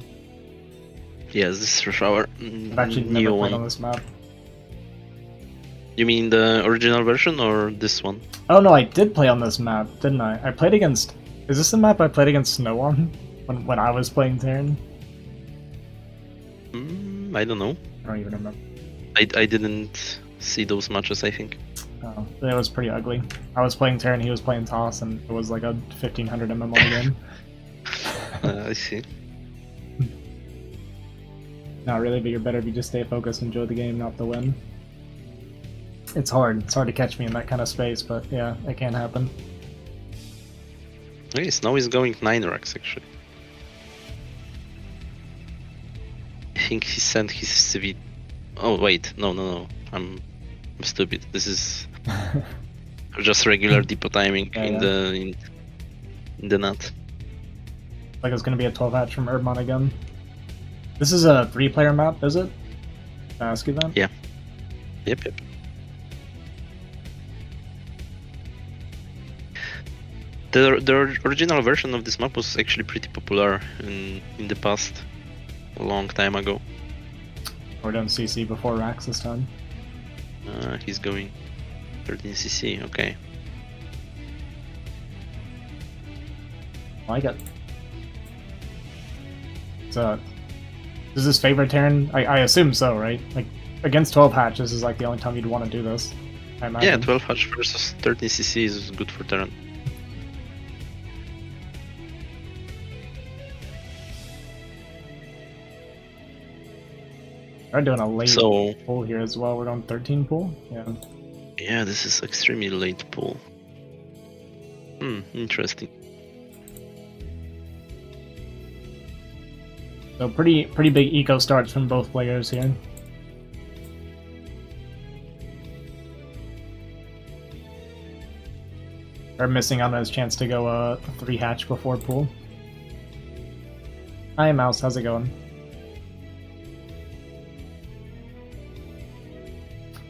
Yes, this is Rush Hour. I've actually never played on this map. You mean the original version or this one? Oh no, I did play on this map, didn't I? I played against... Is this the map I played against Snow on? When I was playing Terran? I don't know. I don't even remember. I didn't see those matches, I think. Oh, it was pretty ugly. I was playing Terran, he was playing Toss, and it was like a 1500 MMR game. I see. Not really, but you're better if you just stay focused, enjoy the game, not the win. It's hard. It's hard to catch me in that kind of space, but yeah, it can happen. Okay, Snow is going 9 racks actually. I think he sent his CV. Oh wait, no. I'm stupid. This is just regular depot timing in the nut. Like it's gonna be a 12 hatch from Herbmon again. This is a 3-player map, is it? Can I ask you that? Yeah. Yep. The original version of this map was actually pretty popular in the past, a long time ago. We're doing CC before racks this time. He's going 13cc, okay. I like it. So, is this favorite Terran? I assume so, right? Like, against 12 hatch, this is like the only time you'd want to do this, I imagine. Yeah, 12 hatch versus 13cc is good for Terran. We're doing a late pull here as well. We're on 13 pull. Yeah, this is extremely late pull. Interesting. So pretty big eco starts from both players here. Are missing on his chance to go 3 hatch before pull. Hi Mouse, how's it going?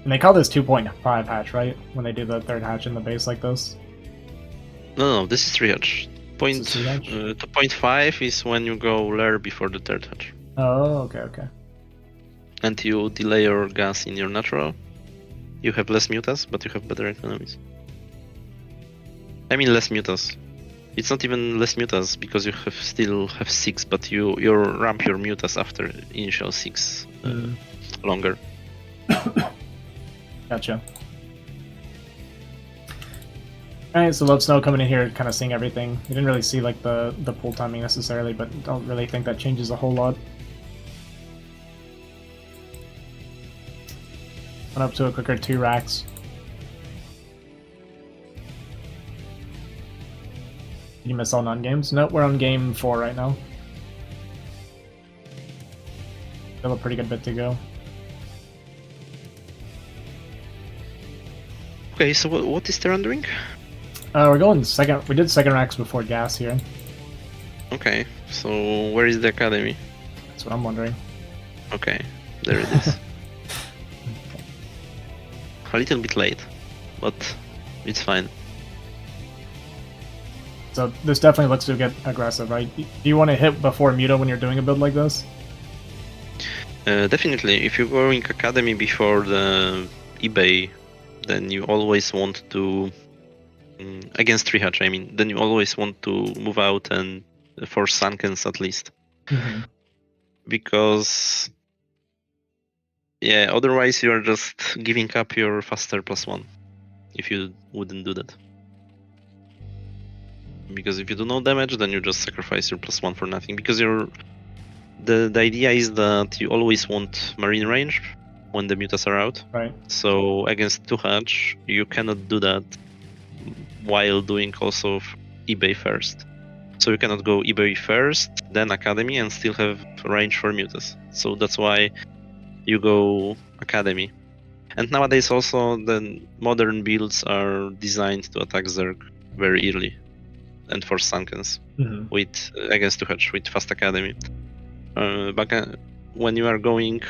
And they call this 2.5 hatch, right? When they do the 3rd hatch in the base like this? No, this is 3 hatch. 2.5 is when you go lair before the 3rd hatch. Oh, okay. And you delay your gas in your natural. You have less mutas, but you have better economies. I mean less mutas. It's not even less mutas because you still have 6, but you ramp your mutas after initial 6 longer. Gotcha. Alright, so Lovesnow coming in here, kind of seeing everything. You didn't really see like the pull timing necessarily, but don't really think that changes a whole lot. Went up to a quicker 2 racks. Did you miss all non-games? Nope, we're on game 4 right now. Still a pretty good bit to go. Okay, so what is Terran doing? We're going second. We did 2nd racks before gas here. Okay, so where is the academy? That's what I'm wondering. Okay, there it is. A little bit late, but it's fine. So this definitely looks to get aggressive, right? Do you want to hit before Muta when you're doing a build like this? Definitely, if you're going academy before the eBay, then you always want to against 3 hatch, I mean, then you always want to move out and force Sunkens at least. Because yeah, otherwise you are just giving up your faster +1 if you wouldn't do that. Because if you do no damage, then you just sacrifice your +1 for nothing. Because the idea is that you always want marine range when the mutas are out. Right. So against 2 hatch, you cannot do that while doing also eBay first. So you cannot go eBay first, then academy, and still have range for mutas. So that's why you go academy. And nowadays also the modern builds are designed to attack Zerg very early and force Sunkens with against 2 hatch with fast academy. But when you are going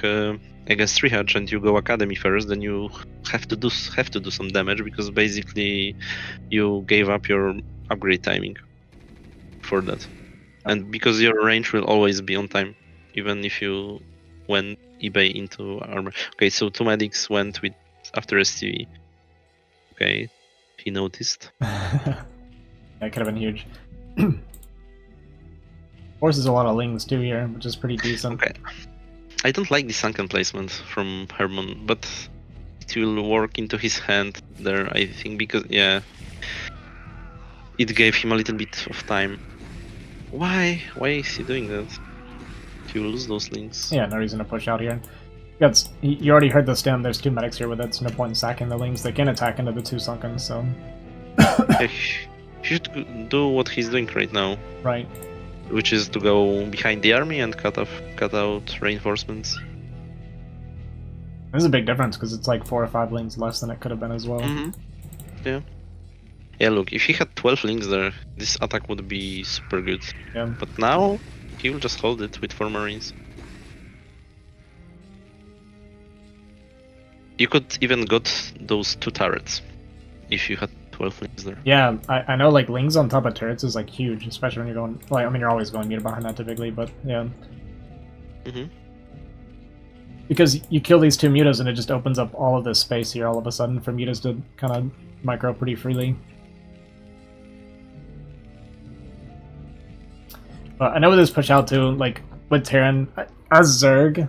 against 3 hatch and you go academy first, then you have to do some damage because basically you gave up your upgrade timing for that, and because your range will always be on time, even if you went eBay into armor. Okay, so 2 medics went with after STV. Okay, he noticed. That could have been huge. Forces a lot of lings too here, which is pretty decent. Okay. I don't like the sunken placement from Herbmon, but it will work into his hand there, I think, because, yeah, it gave him a little bit of time. Why? Why is he doing that? He will lose those links. Yeah, no reason to push out here. You already heard the stem, there's 2 medics here with it, so no point in sacking the lings. They can attack into the 2 sunken, so... Yeah, he should do what he's doing right now. Right. Which is to go behind the army and cut out reinforcements. This is a big difference, because it's like 4 or 5 lings less than it could have been as well. Yeah. Yeah, look, if he had 12 links there, this attack would be super good. Yeah. But now, he will just hold it with 4 marines. You could even got those 2 turrets, if you had 12 links there. Yeah, I know like lings on top of turrets is like huge, especially when you're going, like, I mean you're always going meter behind that typically, but yeah. Because you kill these 2 mutas and it just opens up all of this space here all of a sudden for mutas to kind of micro pretty freely. But I know with this push out too, like with Terran, as Zerg,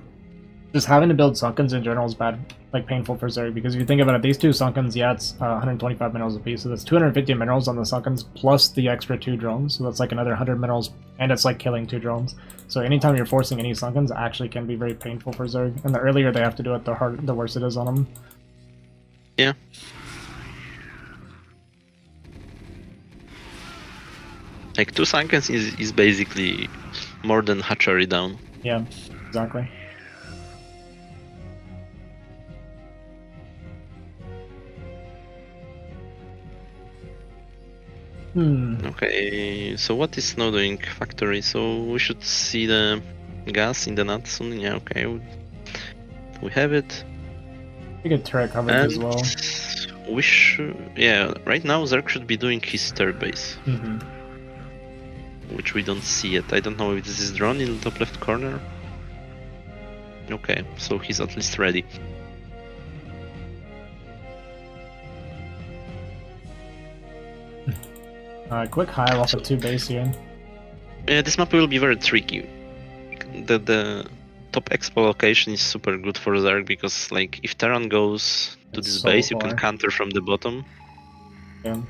just having to build sunkens in general is bad, like painful for Zerg, because if you think about it, these 2 sunkens, yeah, it's 125 minerals apiece, so that's 250 minerals on the sunkens, plus the extra 2 drones, so that's like another 100 minerals, and it's like killing 2 drones. So anytime you're forcing any sunkens, actually can be very painful for Zerg, and the earlier they have to do it, the worse it is on them. Yeah. Like 2 sunkens is basically more than hatchery down. Yeah, exactly. Okay, so what is Snow doing? Factory, so we should see the gas in the nut soon. Yeah, okay. We have it. We get turret coverage as well. We should... Yeah, right now Zerg should be doing his third base. Which we don't see yet. I don't know if this is drawn in the top left corner. Okay, so he's at least ready. Quick hive off of 2 base here. Yeah, this map will be very tricky. The top expo location is super good for Zerg because, like, if Terran goes to this base, you can counter from the bottom. Yeah.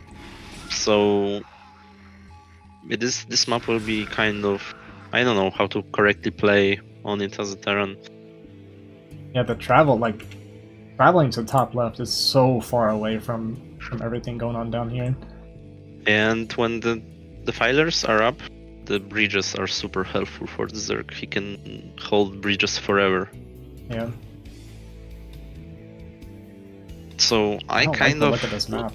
So yeah, this map will be kind of... I don't know how to correctly play on it as a Terran. Yeah, the traveling to top left is so far away from everything going on down here. And when the filers are up, the bridges are super helpful for the Zerg. He can hold bridges forever. Yeah. So I kind of look at this map.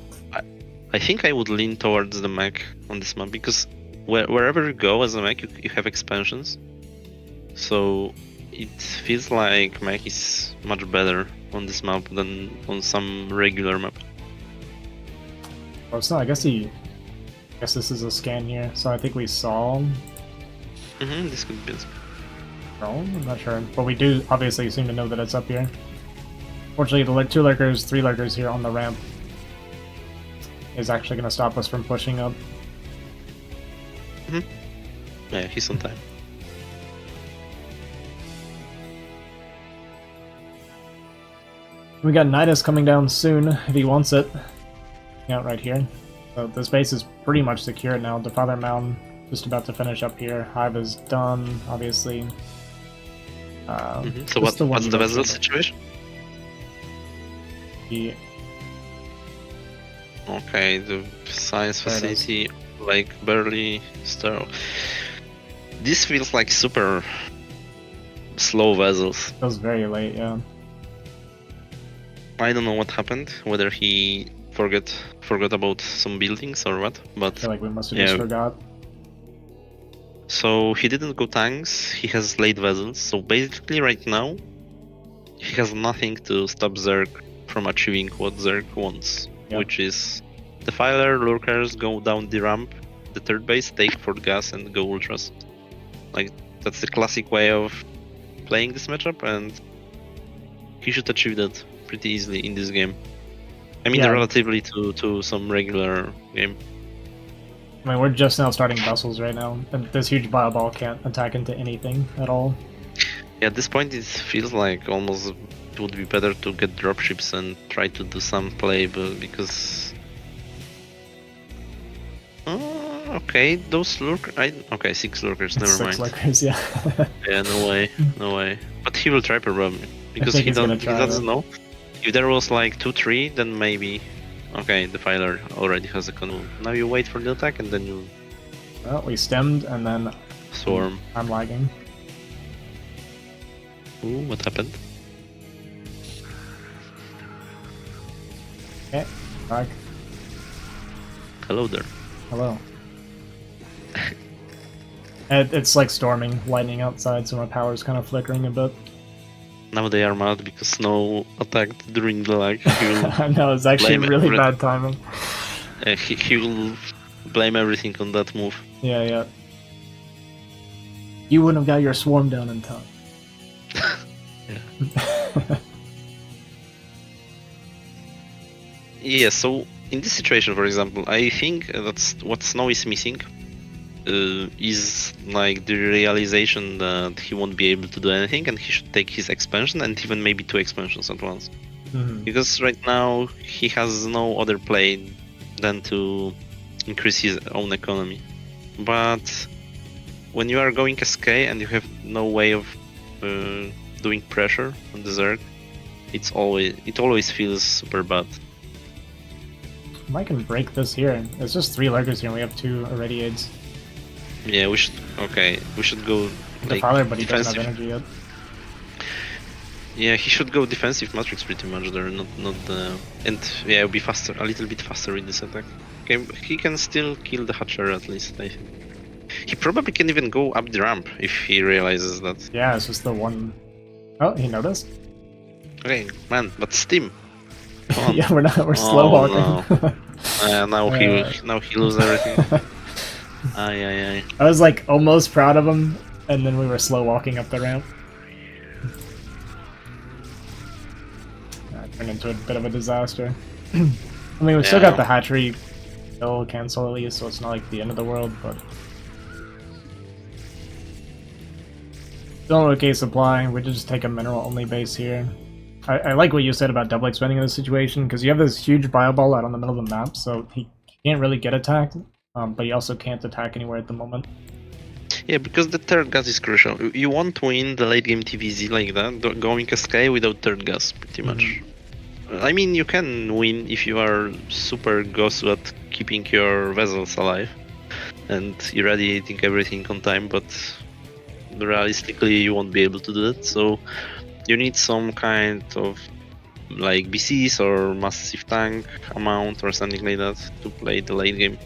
I think I would lean towards the mech on this map because wherever you go as a mech, you have expansions. So it feels like mech is much better on this map than on some regular map. Oh, so I guess this is a scan here, so I think we saw... This could be... No, I'm not sure. But we do obviously seem to know that it's up here. Fortunately, the 2 lurkers, 3 lurkers here on the ramp is actually going to stop us from pushing up. Yeah, he's on time. We got Nidus coming down soon, if he wants it. Yeah, right here. So this base is pretty much secure now. The Father Mountain just about to finish up here. Hive is done, obviously. So what's the vessel situation? Okay, the science facility, like, barely sterile. This feels like super slow vessels. It was very late, yeah. I don't know what happened, whether he forgot about some buildings or what, but I feel like we must have just forgot. So he didn't go tanks, he has late vessels, so basically right now he has nothing to stop Zerg from achieving what Zerg wants, which is the filer lurkers go down the ramp, the third base, take Fort Gas and go ultras. Like, that's the classic way of playing this matchup, and he should achieve that pretty easily in this game. I mean, Yeah. relatively to some regular game. I mean, we're just now starting vessels right now, and this huge bio ball can't attack into anything at all. Yeah, at this point it feels like almost it would be better to get dropships and try to do some play, but because okay, those okay, 6 lurkers, never Six mind. lurkers, yeah. Yeah, no way. But he will try probably because think he he's gonna doesn't try, know. If there was like 2-3, then maybe. Okay, the filer already has a canoe. Now you wait for the attack and then you Well, we stemmed, and then swarm. I'm lagging. Ooh, what happened? Okay, back. Hello there. Hello. It's like storming, lightning outside, so my power's kind of flickering a bit. Now they are mad because Snow attacked during the lag. He will, I know, it's actually blame really bad timing. he will blame everything on that move. Yeah. You wouldn't have got your swarm down in time. Yeah, so in this situation, for example, I think that's what Snow is missing. Is like the realization that he won't be able to do anything and he should take his expansion and even maybe 2 expansions at once. Because right now he has no other play than to increase his own economy. But when you are going SK and you have no way of doing pressure on the Zerg, it always feels super bad. I can break this here. It's just 3 lurkers here and we have 2 irradiates. Yeah, we should go like Defiler, but he doesn't defensive. have energy yet. Yeah, he should go defensive matrix pretty much there, not and yeah, be faster, a little bit faster with this attack. Okay, he can still kill the Hatcher at least, I think. He probably can even go up the ramp if he realizes that. Yeah, it's just the one... Oh, he noticed? Okay, man, but Steam. Come on. Yeah, we're slow walking. No. Now he loses everything. Aye. I was like almost proud of him, and then we were slow walking up the ramp. That turned into a bit of a disaster. I mean, we still got the hatchery still cancel at least, so it's not like the end of the world, but... Still an okay supply, we just take a mineral-only base here. I like what you said about double expanding in this situation, because you have this huge bio ball out on the middle of the map, so he can't really get attacked, but he also can't attack anywhere at the moment. Yeah, because the third gas is crucial. You won't win the late game TVZ like that, going SK without third gas, pretty much. I mean, you can win if you are super gosu at keeping your vessels alive and irradiating everything on time, but realistically you won't be able to do that, so you need some kind of like BCs or massive tank amount or something like that to play the late game.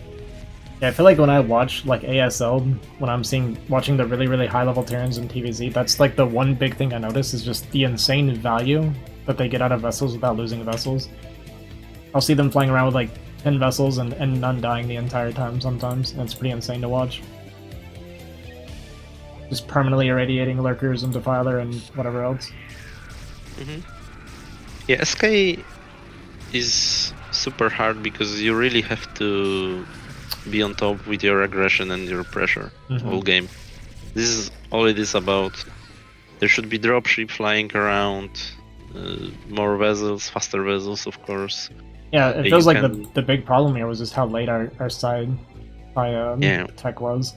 Yeah, I feel like when I watch like ASL, when I'm watching the really high level Terrans in TVZ, that's like the one big thing I notice is just the insane value that they get out of vessels without losing vessels. I'll see them flying around with like 10 vessels and none dying the entire time sometimes, and it's pretty insane to watch. Just permanently irradiating lurkers and defiler and whatever else. Yeah, SK is super hard because you really have to be on top with your aggression and your pressure the whole game. This is all it is about. There should be dropship flying around, more vessels, faster vessels, of course. Yeah, it feels like the big problem here was just how late our side tech was.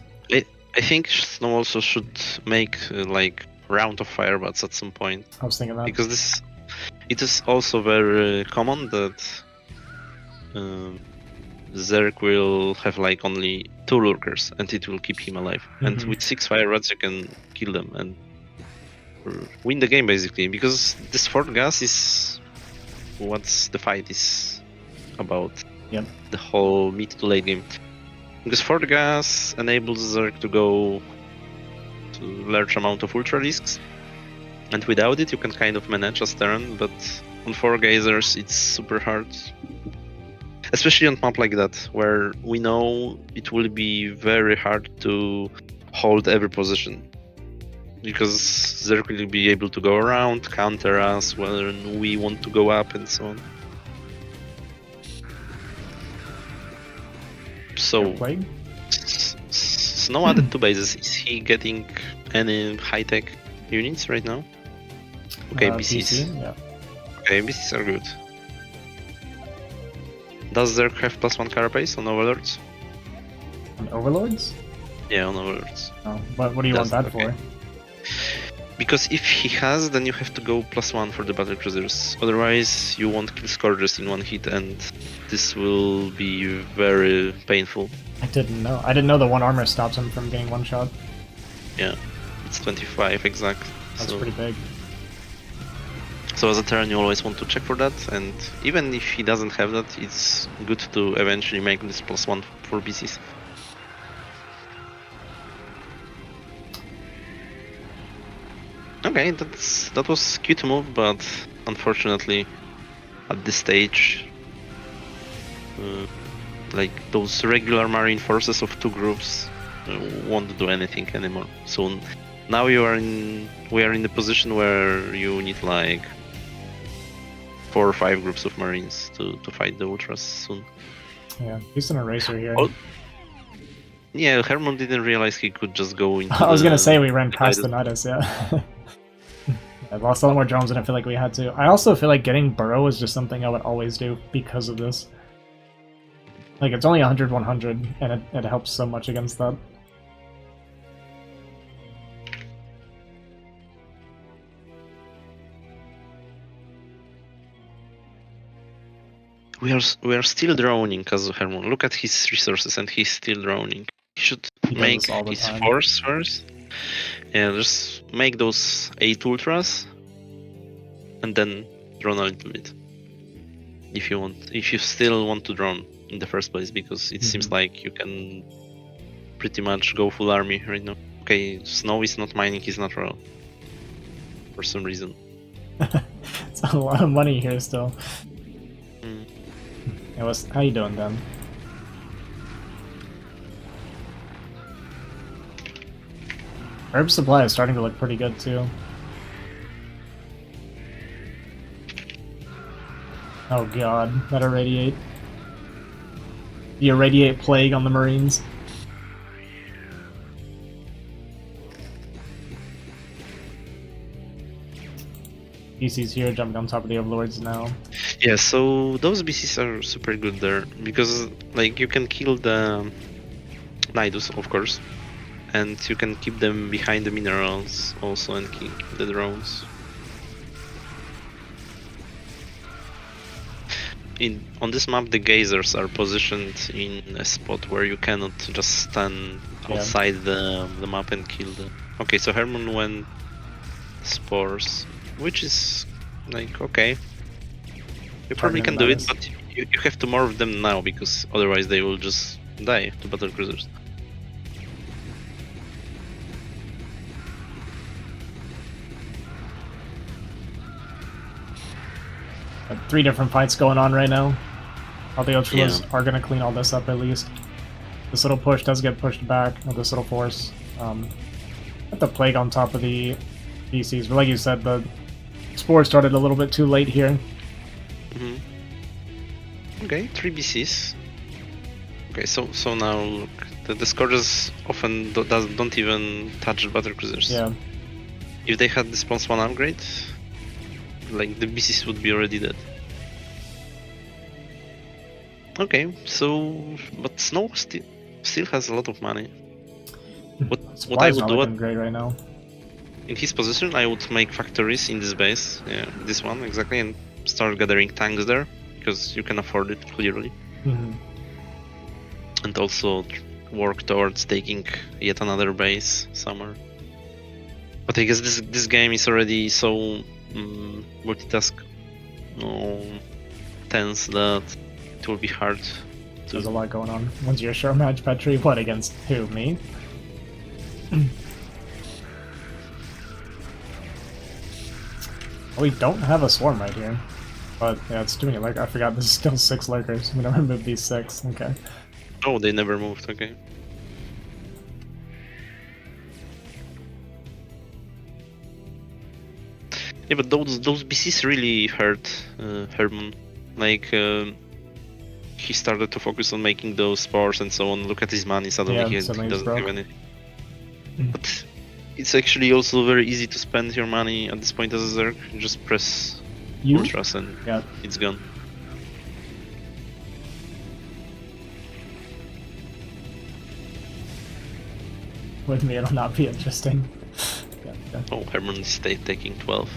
I think Snow also should make like round of firebats at some point. I was thinking that. Because it is also very common that Zerg will have like only 2 lurkers and it will keep him alive. And with 6 fire rats you can kill them and win the game basically, because this 4th gas is what the fight is about. Yep. The whole mid to late game. Because 4th gas enables Zerg to go to large amount of ultra risks, and without it you can kind of manage a turn, but on 4 geysers it's super hard. Especially on map like that, where we know it will be very hard to hold every position. because Zerg will be able to go around, counter us when we want to go up, and so on. So, Plague? Snow added 2 bases. Is he getting any high-tech units right now? Okay, BCs. BC, yeah. Okay, BCs are good. Does Zerg have +1 carapace on Overlords? On Overlords? Yeah, on Overlords. Oh, what do you want that for? Because if he has, then you have to go +1 for the battlecruisers. Otherwise, you won't kill Scourgers in one hit, and this will be very painful. I didn't know. I didn't know the 1 armor stops him from getting 1 shot. Yeah, it's 25 exact. That's so pretty big. So as a Terran, you always want to check for that, and even if he doesn't have that, it's good to eventually make this +1 for BCs. Okay, that was cute move, but unfortunately, at this stage, like those regular marine forces of 2 groups won't do anything anymore. So now we are in the position where you need like 4 or 5 groups of marines to fight the ultras soon. Yeah, he's an eraser here. Oh. Yeah, Herbmon didn't realize he could just go into I was gonna say we ran past the Nidus, yeah. I lost a lot more drones than I feel like we had to. I also feel like getting Burrow is just something I would always do because of this. Like, it's only 100-100, and it helps so much against that. We are still droning, Kazu Herbmon. Look at his resources, and he's still droning. He should make his time. force first. Yeah, just make those 8 ultras, and then drone a little bit. If you still want to drone in the first place, because it seems like you can pretty much go full army right now. Okay, Snow is not mining his natural for some reason. It's a lot of money here still. How you doing, then? Herb supply is starting to look pretty good too. Oh god, that irradiate. The irradiate plague on the Marines. BC's here, jumping on top of the Overlords now. Yeah, so those BCs are super good there, because like you can kill the Nidus, of course, and you can keep them behind the minerals also and keep the drones. On this map, the geysers are positioned in a spot where you cannot just stand outside the map and kill them. Okay, so Herbmon went spores, which is like okay. You probably can do it, but you have to morph them now, because otherwise they will just die to battlecruisers. Like 3 different fights going on right now. All the Ultras are going to clean all this up at least. This little push does get pushed back with this little force. Got the plague on top of the BCs, but like you said, the spore started a little bit too late here. Okay, 3 BCs. Okay, so now look, the Scourgers often don't even touch battlecruisers. Yeah. If they had this +1 upgrade, like the BCs would be already dead. Okay, so but Snow still has a lot of money. What I would do great right now. In his position, I would make factories in this base, yeah, this one exactly, and start gathering tanks there, because you can afford it clearly. And also work towards taking yet another base somewhere. But I guess this game is already so multitask tense that it will be hard to... There's a lot going on. When's your show match, Petri? What, against who, me? We don't have a swarm right here. But yeah, it's doing it like I forgot there's still 6 lurkers. We never moved these 6. Okay. Oh, they never moved, okay. Yeah, but those BCs really hurt Herbmon. Like he started to focus on making those spores and so on. Look at his money, suddenly Yeah, he suddenly he's doesn't broke. have any. But it's actually also very easy to spend your money at this point as a Zerg. You just press Ultras and Yeah. it's gone. With me, it'll not be interesting. Yeah. Oh, Herbmon is taking 12.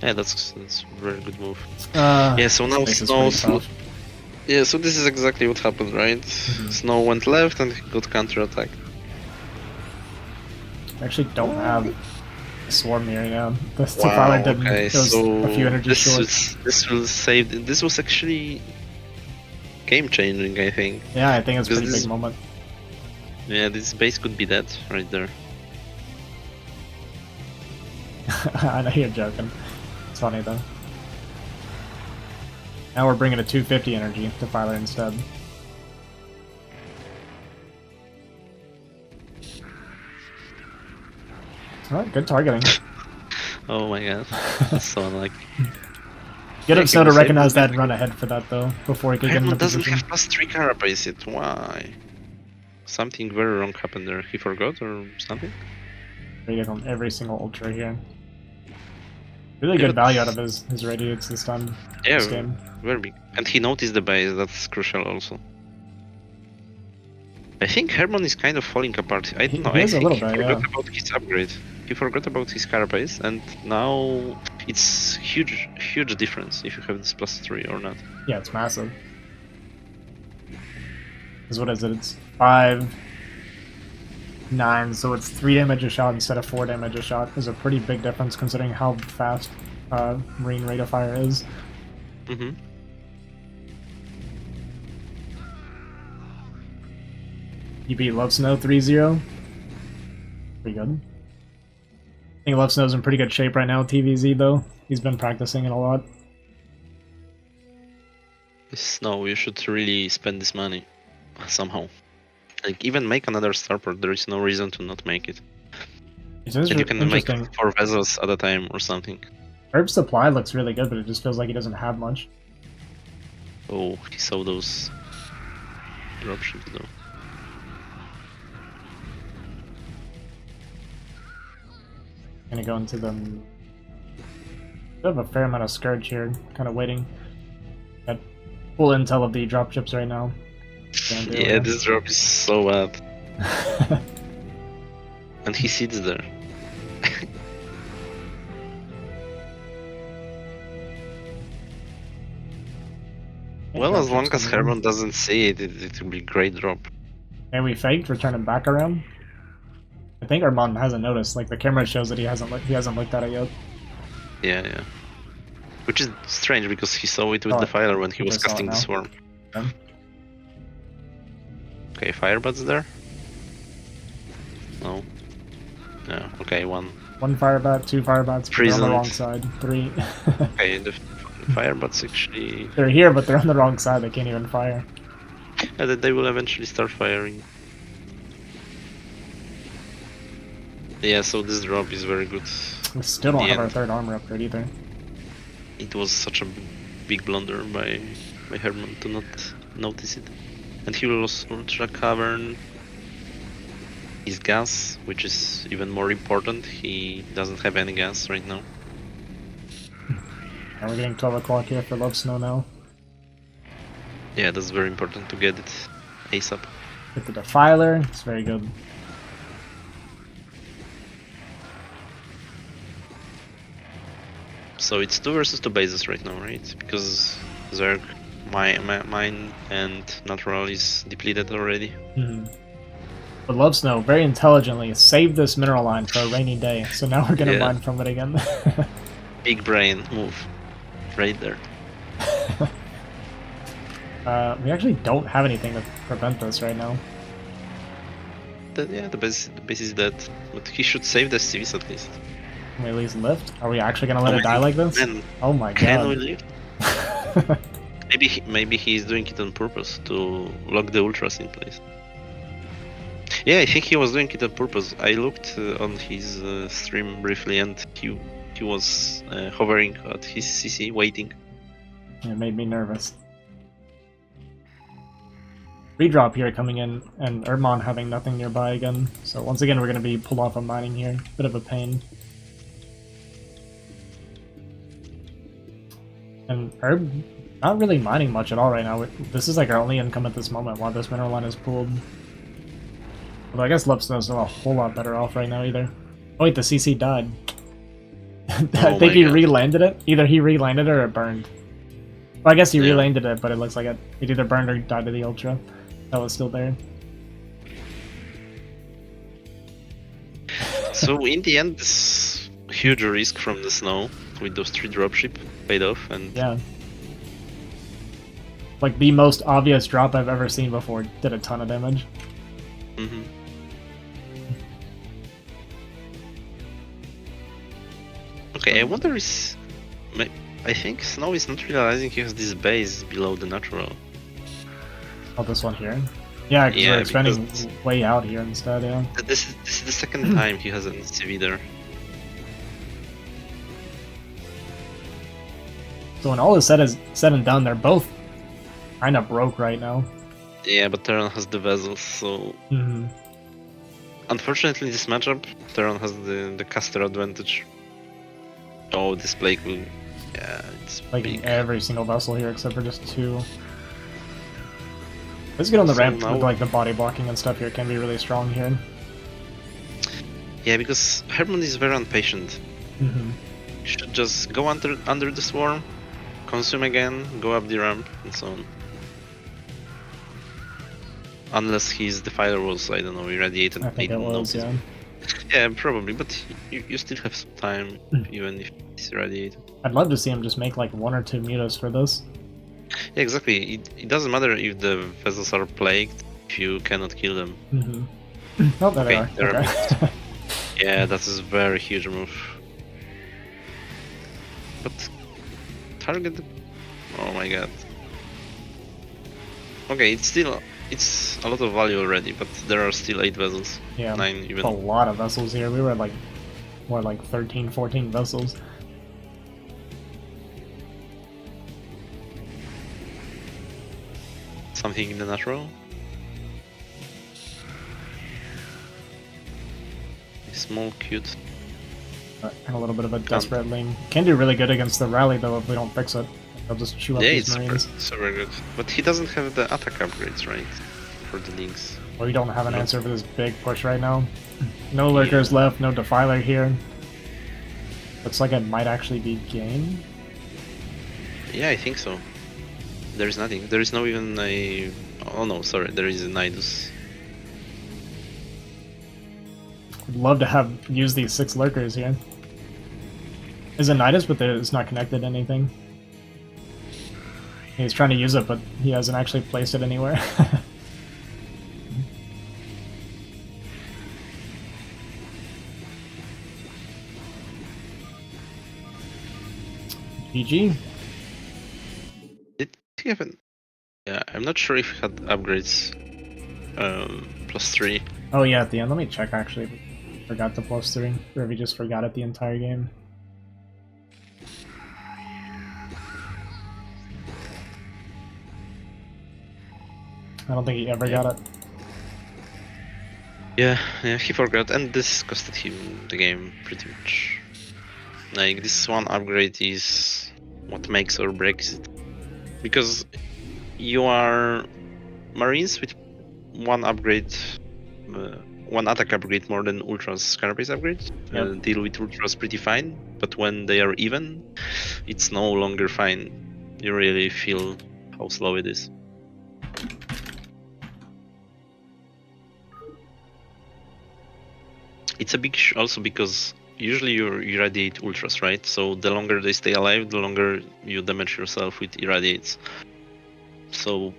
Yeah, that's a very good move. Yeah, so now Snow. Yeah, so this is exactly what happened, right? Snow went left and he got counterattacked. I actually don't have a swarm here now. The Wow, Defiler didn't. okay, It was so a few energies short. this will save. This was actually game changing, I think. Yeah, I think it's a Because pretty this- big moment. Yeah, this base could be dead right there. I know you're joking. It's funny though. Now we're bringing a 250 energy Defiler instead. Alright, good targeting. Oh my god, so unlucky. Get Yeah, up Snow he to was recognize able that to- and run ahead for that though, before he could get into Herbmon doesn't position. have +3 carapace yet. Why? Something very wrong happened there. He forgot or something? We get on every single ultra here. Really Yeah, good but- value out of his radiates this time. Yeah, This game. very big. And he noticed the base. That's crucial also. I think Herbmon is kind of falling apart. I don't know. He I is a think little he bit, forgot yeah. about his upgrade. He forgot about his carapace, and now it's huge difference if you have this +3 or not. Yeah, it's massive. Because what is it? It's 5, 9, so it's 3 damage a shot instead of 4 damage a shot. Is a pretty big difference considering how fast Marine rate of fire is. Mm-hmm. You beat Lovesnow 3-0. Pretty good. I think Lovesnow's in pretty good shape right now, TVZ though. He's been practicing it a lot. No, you should really spend this money somehow. Like even make another starport. There is no reason to not make it. It's And you can make interesting. 4 vessels at a time or something. Herb's supply looks really good, but it just feels like he doesn't have much. Oh, he saw those dropships though. Gonna go into them. We have a fair amount of Scourge here, kind of waiting. Got full intel of the dropships right now. Yeah, this drop is so bad. And he sits there. Well, as long as Herbmon doesn't see it, it will be a great drop. And we faked, return him back around. I think Herbmon hasn't noticed. Like the camera shows that he hasn't looked at it yet. Yeah. Which is strange because he saw it with Oh, the fire when he was I saw it casting the now. swarm. Yeah. Okay, firebuds there? No. Yeah, okay, 1. 1 firebat, 2 firebats. They're on the Prisoned. wrong side. 3. Okay, the firebuds actually... They're here, but they're on the wrong side. They can't even fire. Yeah, they will eventually start firing. Yeah, so this drop is very good. We still don't The have our end. 3rd armor upgrade either. It was such a big blunder by Herbmon to not notice it. And he lost Ultra Cavern. His gas, which is even more important. He doesn't have any gas right now. And we're getting 12 o'clock here for Lovesnow now. Yeah, that's very important to get it ASAP. Get the Defiler. It's very good. So it's 2 versus 2 bases right now, right? Because Zerg, mine and Natural is depleted already. But Lovesnow very intelligently saved this mineral line for a rainy day, so now we're gonna Yeah. mine from it again. Big brain move. Right there. We actually don't have anything to prevent this right now. Yeah, the base is dead. But he should save the cities at least. Can we at least lift? Are we actually gonna let Oh it die like this? Man, Oh my can we god. leave? Maybe he's doing it on purpose to lock the ultras in place. Yeah, I think he was doing it on purpose. I looked on his stream briefly, and he was hovering at his CC, waiting. It made me nervous. Redrop here coming in, and Herbmon having nothing nearby again. So once again, we're going to be pulled off of mining here. Bit of a pain. And Herb, not really mining much at all right now. This is like our only income at this moment while this mineral line is pulled. Although I guess Lovesnow's not a whole lot better off right now either. Oh wait, the CC died. I think he re-landed it. Either he re-landed it or it burned. Well, I guess he re-landed it, but it looks like it either burned or died to the Ultra. That was still there. So in the end, this huge risk from the snow with those 3 dropship paid off, and yeah, like the most obvious drop I've ever seen before did a ton of damage. Mm-hmm. Okay, I wonder is I think Snow is not realizing he has this base below the natural. Oh, this one here? Yeah, because we're expanding way out here instead, yeah. This is the second time he has an CV there. So when all is said and done, they're both kind of broke right now. Yeah, but Terran has the vessels, so... Unfortunately, this matchup, Terran has the caster advantage. Oh, this Blake will... Yeah, it's like big. Every single vessel here except for just 2. Let's get on the ramp with like the body blocking and stuff here. Can be really strong here. Yeah, because Herbmon is very impatient. You should just go under the swarm, consume again, go up the ramp, and so on. Unless his Defiler was, I don't know, irradiated. I think it was, yeah. Yeah, probably, but you still have some time, even if it's irradiated. I'd love to see him just make like 1 or 2 mutas for this. Yeah, exactly. It doesn't matter if the vessels are plagued, if you cannot kill them. Oh, there they are. Okay. Yeah, that is a very huge move. But target... Oh my god. Okay, it's a lot of value already, but there are still 8 vessels. Yeah, 9 even. A lot of vessels here. We were at like, what, like 13, 14 vessels. Something in the natural? Small, cute. And a little bit of a desperate lane. Can do really good against the rally though if we don't fix it. They'll just chew up these marines. Yeah, it's super good. But he doesn't have the attack upgrades, right? For the links. Well, we don't have an answer for this big push right now. No lurkers left, no defiler here. Looks like it might actually be game. Yeah, I think so. There's nothing. There is no even a... Oh no, sorry, there is a Nidus. Would love to have used these 6 lurkers here. Is a Nidus, but it's not connected to anything. He's trying to use it, but he hasn't actually placed it anywhere. GG. Did he have an... Yeah, I'm not sure if he had upgrades. +3. Oh yeah, at the end. Let me check actually. Forgot the +3. Or if he just forgot it the entire game. I don't think he ever got it. Yeah, he forgot, and this costed him the game pretty much. Like, this one upgrade is what makes or breaks it. Because you are Marines with 1 upgrade, 1 attack upgrade more than Ultra's Carapace upgrade. Deal with Ultras pretty fine, but when they are even, it's no longer fine. You really feel how slow it is. It's a big also because usually you irradiate ultras, right? So the longer they stay alive, the longer you damage yourself with irradiates. So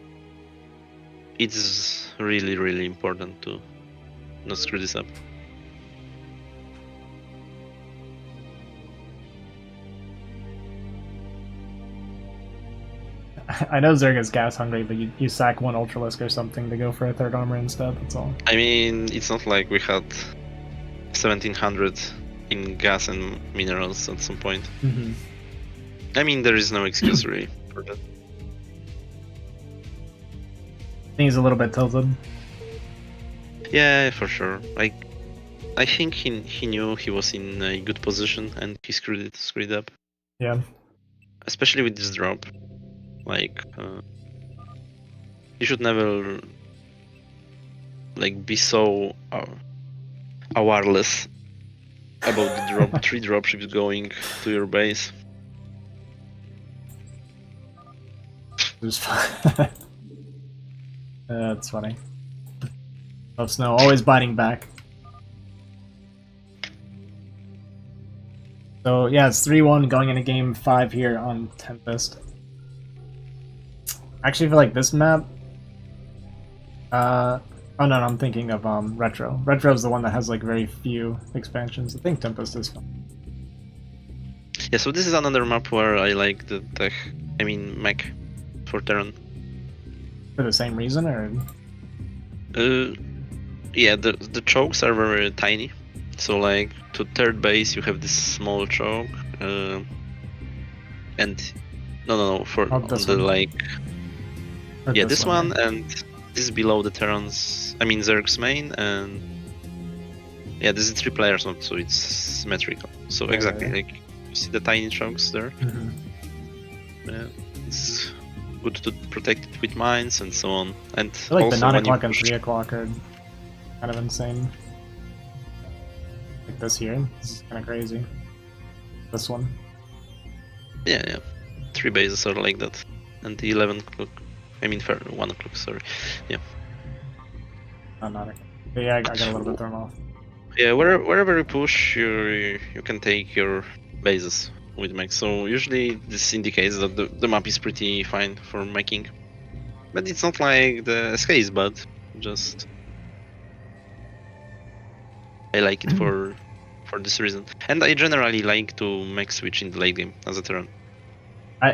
it's really, really important to not screw this up. I know Zerg is gas hungry, but you sack one Ultralisk or something to go for a third armor instead, that's all. I mean, it's not like we had 1700 in gas and minerals at some point. Mm-hmm. I mean, there is no excuse really for that. I think he's a little bit tilted. Yeah, for sure. I think he knew he was in a good position and he screwed up. Yeah. Especially with this drop. Like, you should never like be so awareless about the drop 3 dropships going to your base. It was fun. That's funny. Lovesnow always biting back. So yeah, it's 3-1 going into game 5 here on Tempest. I actually feel like this map. Oh no, I'm thinking of Retro. Retro is the one that has like very few expansions. I think Tempest is fun. Yeah, so this is another map where I like the tech. I mean mech for Terran. For the same reason, or? Yeah, the chokes are very tiny. So like to third base you have this small choke, and no for Oh, on this the one. like Or yeah this one and this is below the Terran's. I mean Zerg's main, and yeah this is 3 players mode, so it's symmetrical. So Yeah, exactly yeah. like you see the tiny chokes there. Mm-hmm. It's good to protect it with mines and so on. And I feel like also the 9 when you o'clock and push, 3 o'clock are kind of insane. Like this here. This is kind of crazy. This one. yeah 3 bases are like that, and the 11 o'clock. I mean 1 o'clock. Sorry. Yeah. Oh, not a... But yeah, I got a little bit thrown off. Yeah, wherever you push, you can take your bases with mech. So usually this indicates that the map is pretty fine for meching. But it's not like the SK is bad. Just I like it for this reason. And I generally like to mech switch in the late game as a Terran.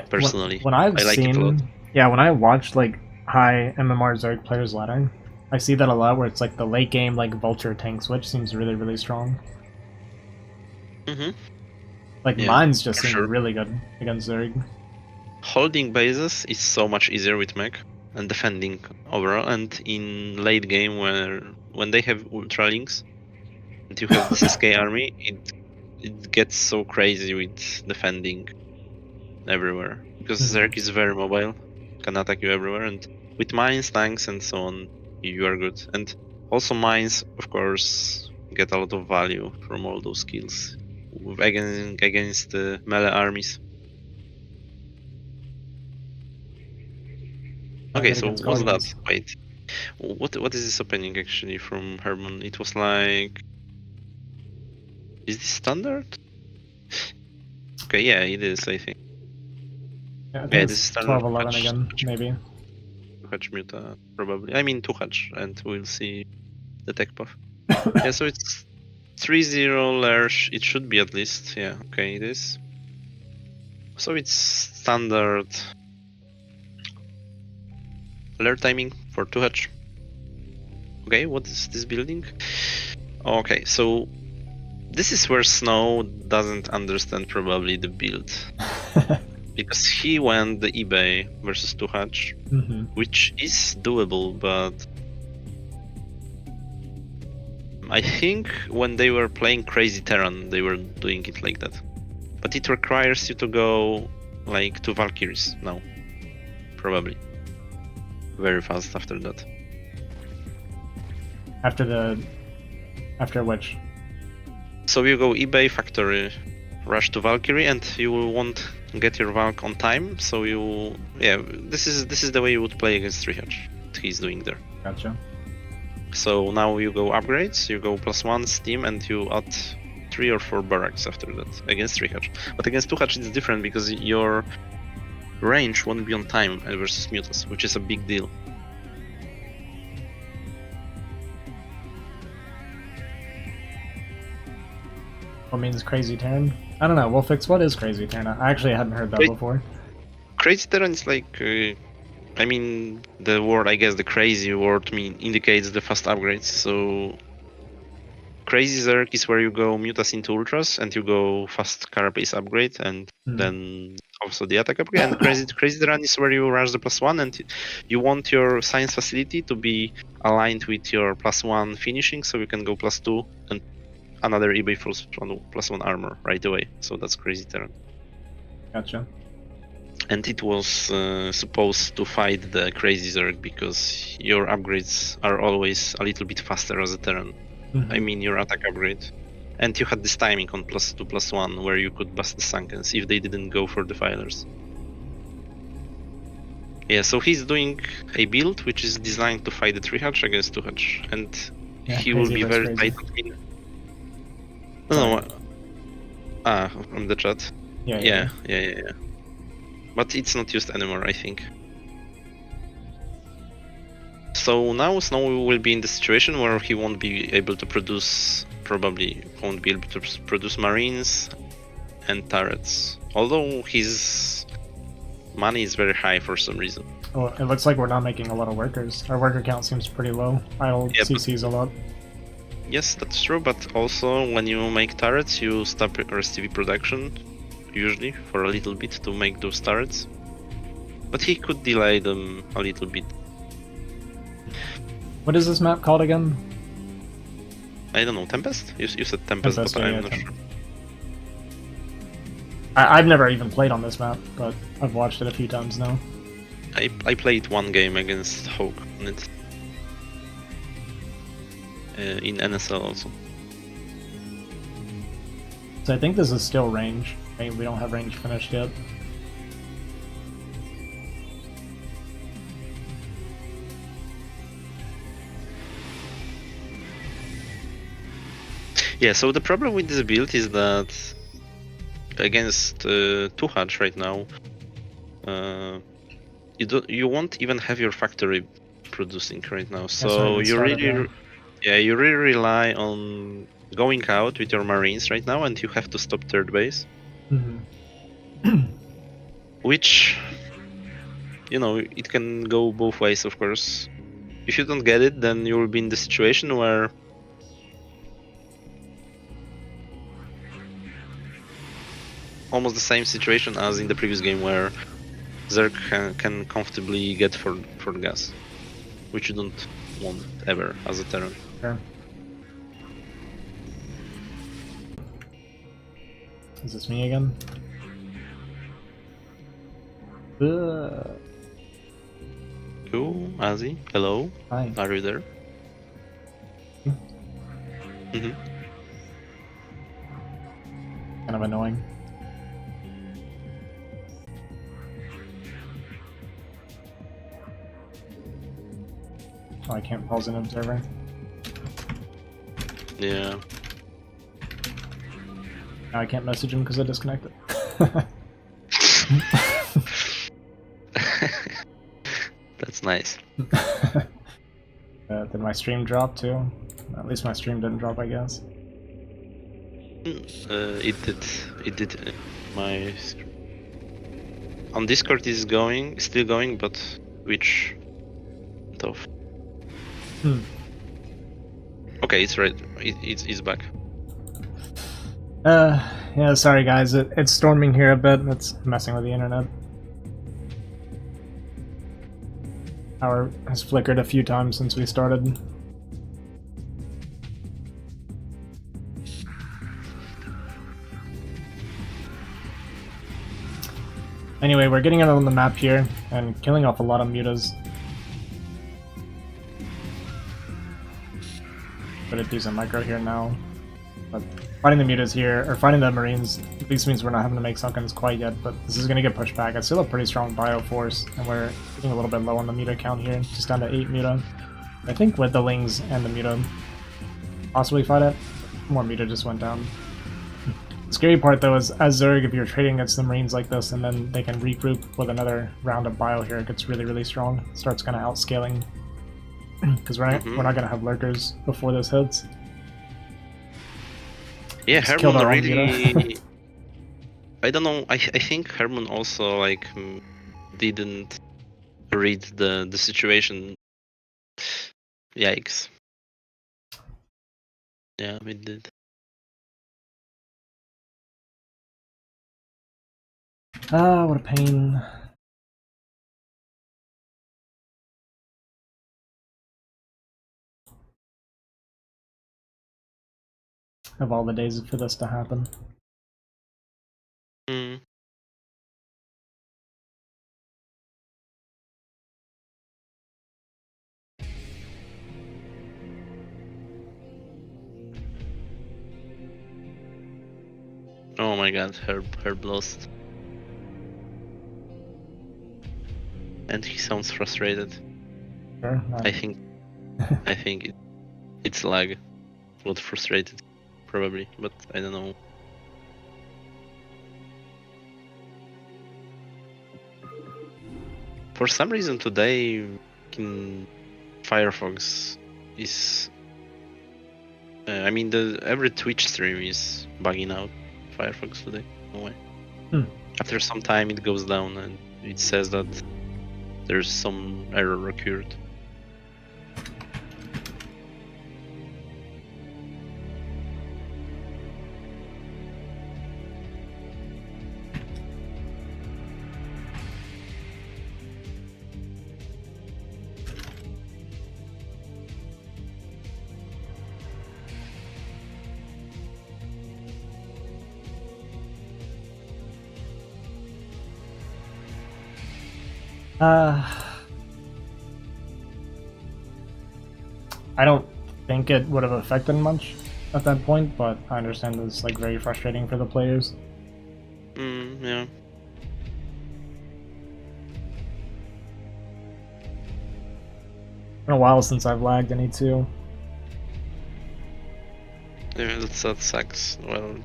Personally, when I've I like seen, it a lot. yeah, when I watch like high MMR Zerg players ladder, I see that a lot where it's like the late game like Vulture tank switch seems really strong. Mm-hmm. Like Yeah, mine's just for seem sure. really good against Zerg. Holding bases is so much easier with mech and defending overall. And in late game, when they have ultra links and you have this SK army, it gets so crazy with defending everywhere because Zerg is very mobile, can attack you everywhere, and with mines, tanks, and so on, you are good. And also mines, of course, get a lot of value from all those skills against the melee armies. Okay, so Against what's Guardians. that? Wait, what is this opening actually from Herbmon? It was like, is this standard? Okay, yeah, it is. I think. Yeah, I think Yeah, it's this is standard 12-11 again, maybe. Hatch Muta, probably. I mean 2 Hatch, and we'll see the tech buff. Yeah, so it's 3-0 Lerch. It should be at least. Yeah, okay, it is. So it's standard layer timing for 2 Hatch. Okay, what is this building? Okay, so this is where Snow doesn't understand probably the build. Because he went the eBay versus 2 Hatch, which is doable, but I think when they were playing Crazy Terran, they were doing it like that. But it requires you to go like to Valkyries now, probably. Very fast after that. After which? So you go eBay, factory, rush to Valkyrie, and you won't get your Valk on time. So you, yeah, this is the way you would play against 3 Hatch. What he's doing there. Gotcha. So now you go upgrades, you go +1 steam, and you add 3 or 4 barracks after that against 3 Hatch. But against 2 Hatch it's different because your range won't be on time versus Mutas, which is a big deal. What means Crazy Terran? I don't know. We'll fix what is Crazy Terran. I actually hadn't heard that Wait. before. Crazy Terran is like, I mean, the word, I guess the crazy word indicates the fast upgrades. So Crazy Zerg is where you go Mutas into Ultras and you go fast Carapace upgrade and then also the attack upgrade. And Crazy Terran is where you rush the +1 and you want your science facility to be aligned with your +1 finishing, so you can go +2 and another eBay +1 armor right away. So that's Crazy Terran. Gotcha. And it was supposed to fight the Crazy Zerg because your upgrades are always a little bit faster as a Terran. I mean your attack upgrade. And you had this timing on +2 +1 where you could bust the Sunkens if they didn't go for defilers. Yeah, so he's doing a build which is designed to fight the 3-hatch against 2-hatch, and he will be very tight on me. No, from the chat. Yeah. But it's not used anymore, I think. So now Snow will be in the situation where he won't be able to produce, probably won't be able to produce marines and turrets. Although his money is very high for some reason. Well, it looks like we're not making a lot of workers. Our worker count seems pretty low. Idle CCs a lot. Yes, that's true, but also when you make turrets, you stop RSTV production, usually, for a little bit to make those turrets. But he could delay them a little bit. What is this map called again? I don't know, Tempest? You said Tempest, but I'm not sure. I've never even played on this map, but I've watched it a few times now. I played one game against Hawk on it. In NSL also. So I think this is still range. I mean, we don't have range finished yet. Yeah, so the problem with this build is that against 2-hatch right now, you won't even have your factory producing right now. So you really rely on going out with your marines right now, and you have to stop third base. Which, you know, it can go both ways, of course. If you don't get it, then you will be in the situation where almost the same situation as in the previous game where Zerg can comfortably get for the gas, which you don't want ever as a Terran. Sure. Is this me again? Cool, Azzy, hello. Hi. Are you there? Kind of annoying. Oh, I can't pause an observer. Yeah. Now I can't message him because I disconnected. That's nice. Did my stream drop too? At least my stream didn't drop, I guess. It did. My on Discord is still going, but Twitch off. Okay, it's right. It's back. Yeah, sorry guys, it's storming here a bit. It's messing with the internet. Power has flickered a few times since we started. Anyway, we're getting it on the map here and killing off a lot of mutas. But it do some micro here now. But fighting the mutas here, or fighting the marines, at least means we're not having to make Sunkens quite yet, but this is going to get pushed back. It's still a pretty strong bio force, and we're getting a little bit low on the muta count here, just down to 8 muta. I think with the Lings and the muta, possibly fight it. More muta just went down. The scary part though is, as Zerg, if you're trading against the marines like this, and then they can regroup with another round of bio here, it gets really, really strong. It starts kind of outscaling, because we're not going to have lurkers before this hits. Yeah, Herbmon really... I don't know, I think Herbmon also, like, didn't read the situation. Yikes. Yeah, we did. Ah, what a pain. Of all the days for this to happen. Mm. Oh my god, Herb lost. And he sounds frustrated. Sure, I think it's lag. What frustrated, probably, but I don't know. For some reason today, in Firefox is. I mean, every Twitch stream is bugging out. Firefox today, no way. After some time, it goes down and it says that there's some error occurred. I don't think it would have affected much at that point, but I understand it's like very frustrating for the players. Yeah. Been a while since I've lagged any too. Yeah, that sucks. Well,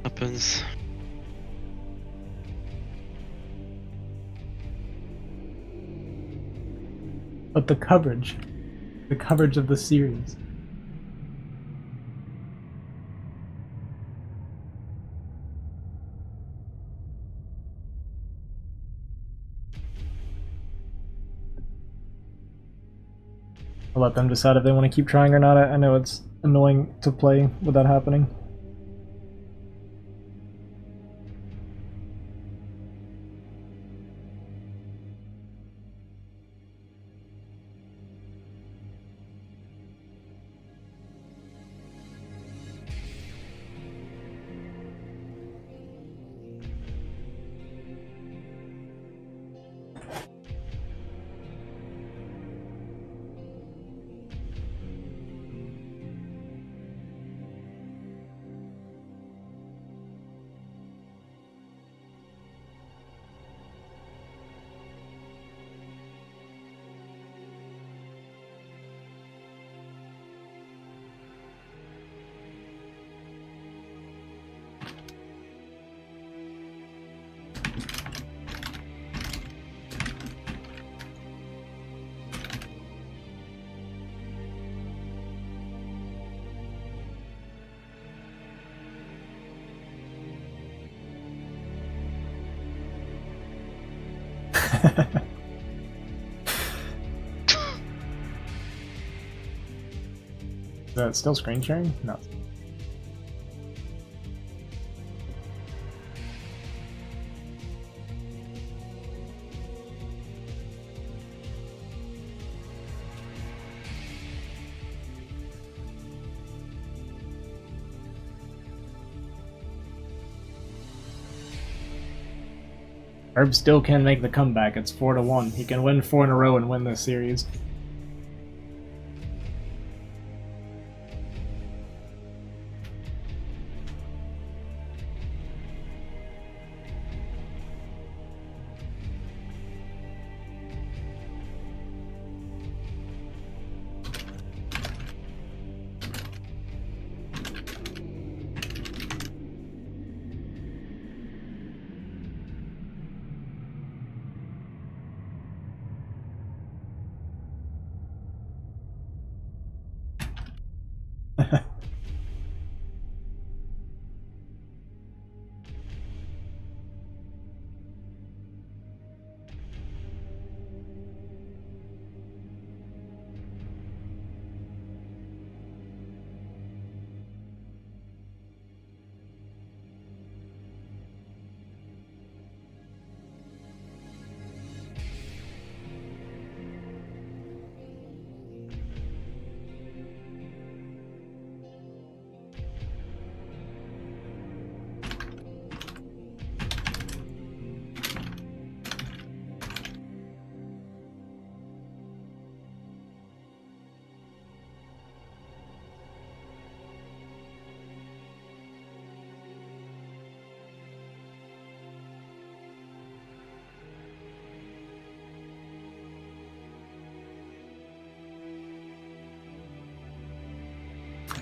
happens. But the coverage of the series. I'll let them decide if they want to keep trying or not. I know it's annoying to play with that happening. Is that still screen sharing? No. Herb still can make the comeback. It's 4-1. He can win 4 in a row and win this series.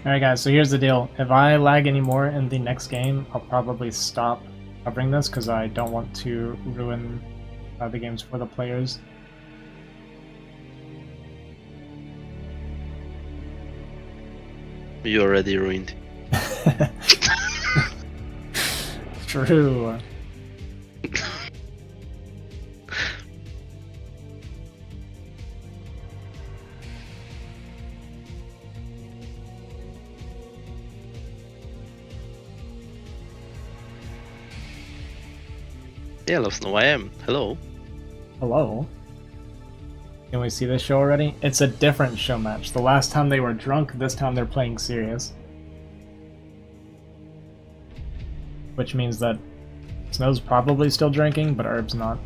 Alright guys, so here's the deal. If I lag anymore in the next game, I'll probably stop covering this because I don't want to ruin the games for the players. You already ruined. True. Yeah, Lovesnow7. Hello. Hello? Can we see this show already? It's a different show match. The last time they were drunk, this time they're playing serious. Which means that Snow's probably still drinking, but Herb's not.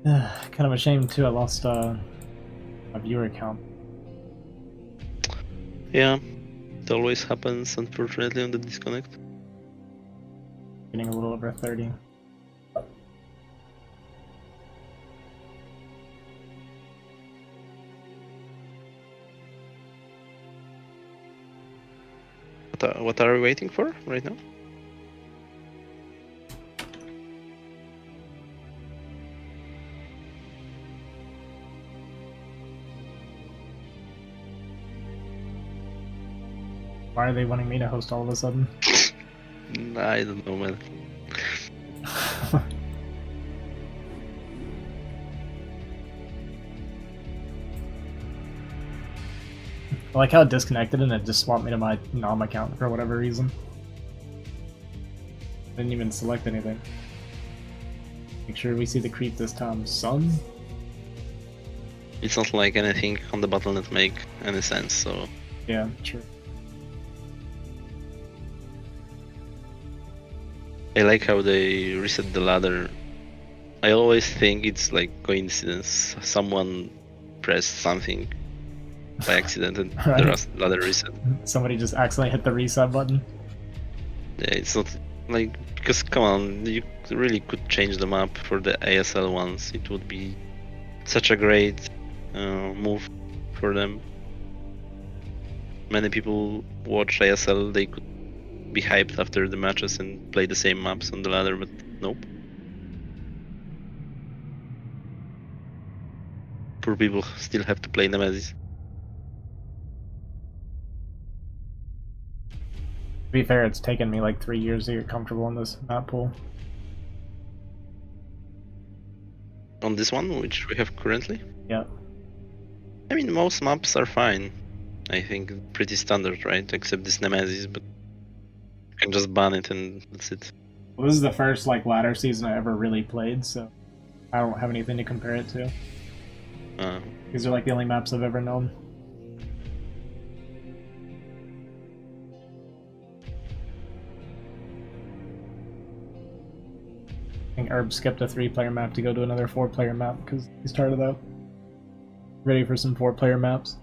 Kind of a shame too, I lost a viewer count. Yeah, it always happens, unfortunately, on the disconnect. Getting a little over 30. What are we waiting for right now? Why are they wanting me to host all of a sudden? I don't know, man. I like how it disconnected and it just swapped me to my Nom account for whatever reason. Didn't even select anything. Make sure we see the creep this time, son. It's not like anything on the Battle.net make any sense, so... Yeah, true. I like how they reset the ladder. I always think it's like coincidence. Someone pressed something by accident and Right. the ladder reset. Somebody just accidentally hit the reset button. Yeah, it's not like, because come on, you really could change the map for the ASL ones. It would be such a great move for them. Many people watch ASL, they could be hyped after the matches and play the same maps on the ladder, but nope. Poor people still have to play Nemesis. To be fair, it's taken me like 3 years to get comfortable in this map pool. On this one, which we have currently? Yeah. I mean, most maps are fine. I think pretty standard, right? Except this Nemesis, but you can just ban it and that's it. Well, this is the first like ladder season I ever really played, so I don't have anything to compare it to. These are like the only maps I've ever known. I think Herb skipped a 3-player map to go to another 4-player map because he started out ready for some 4-player maps.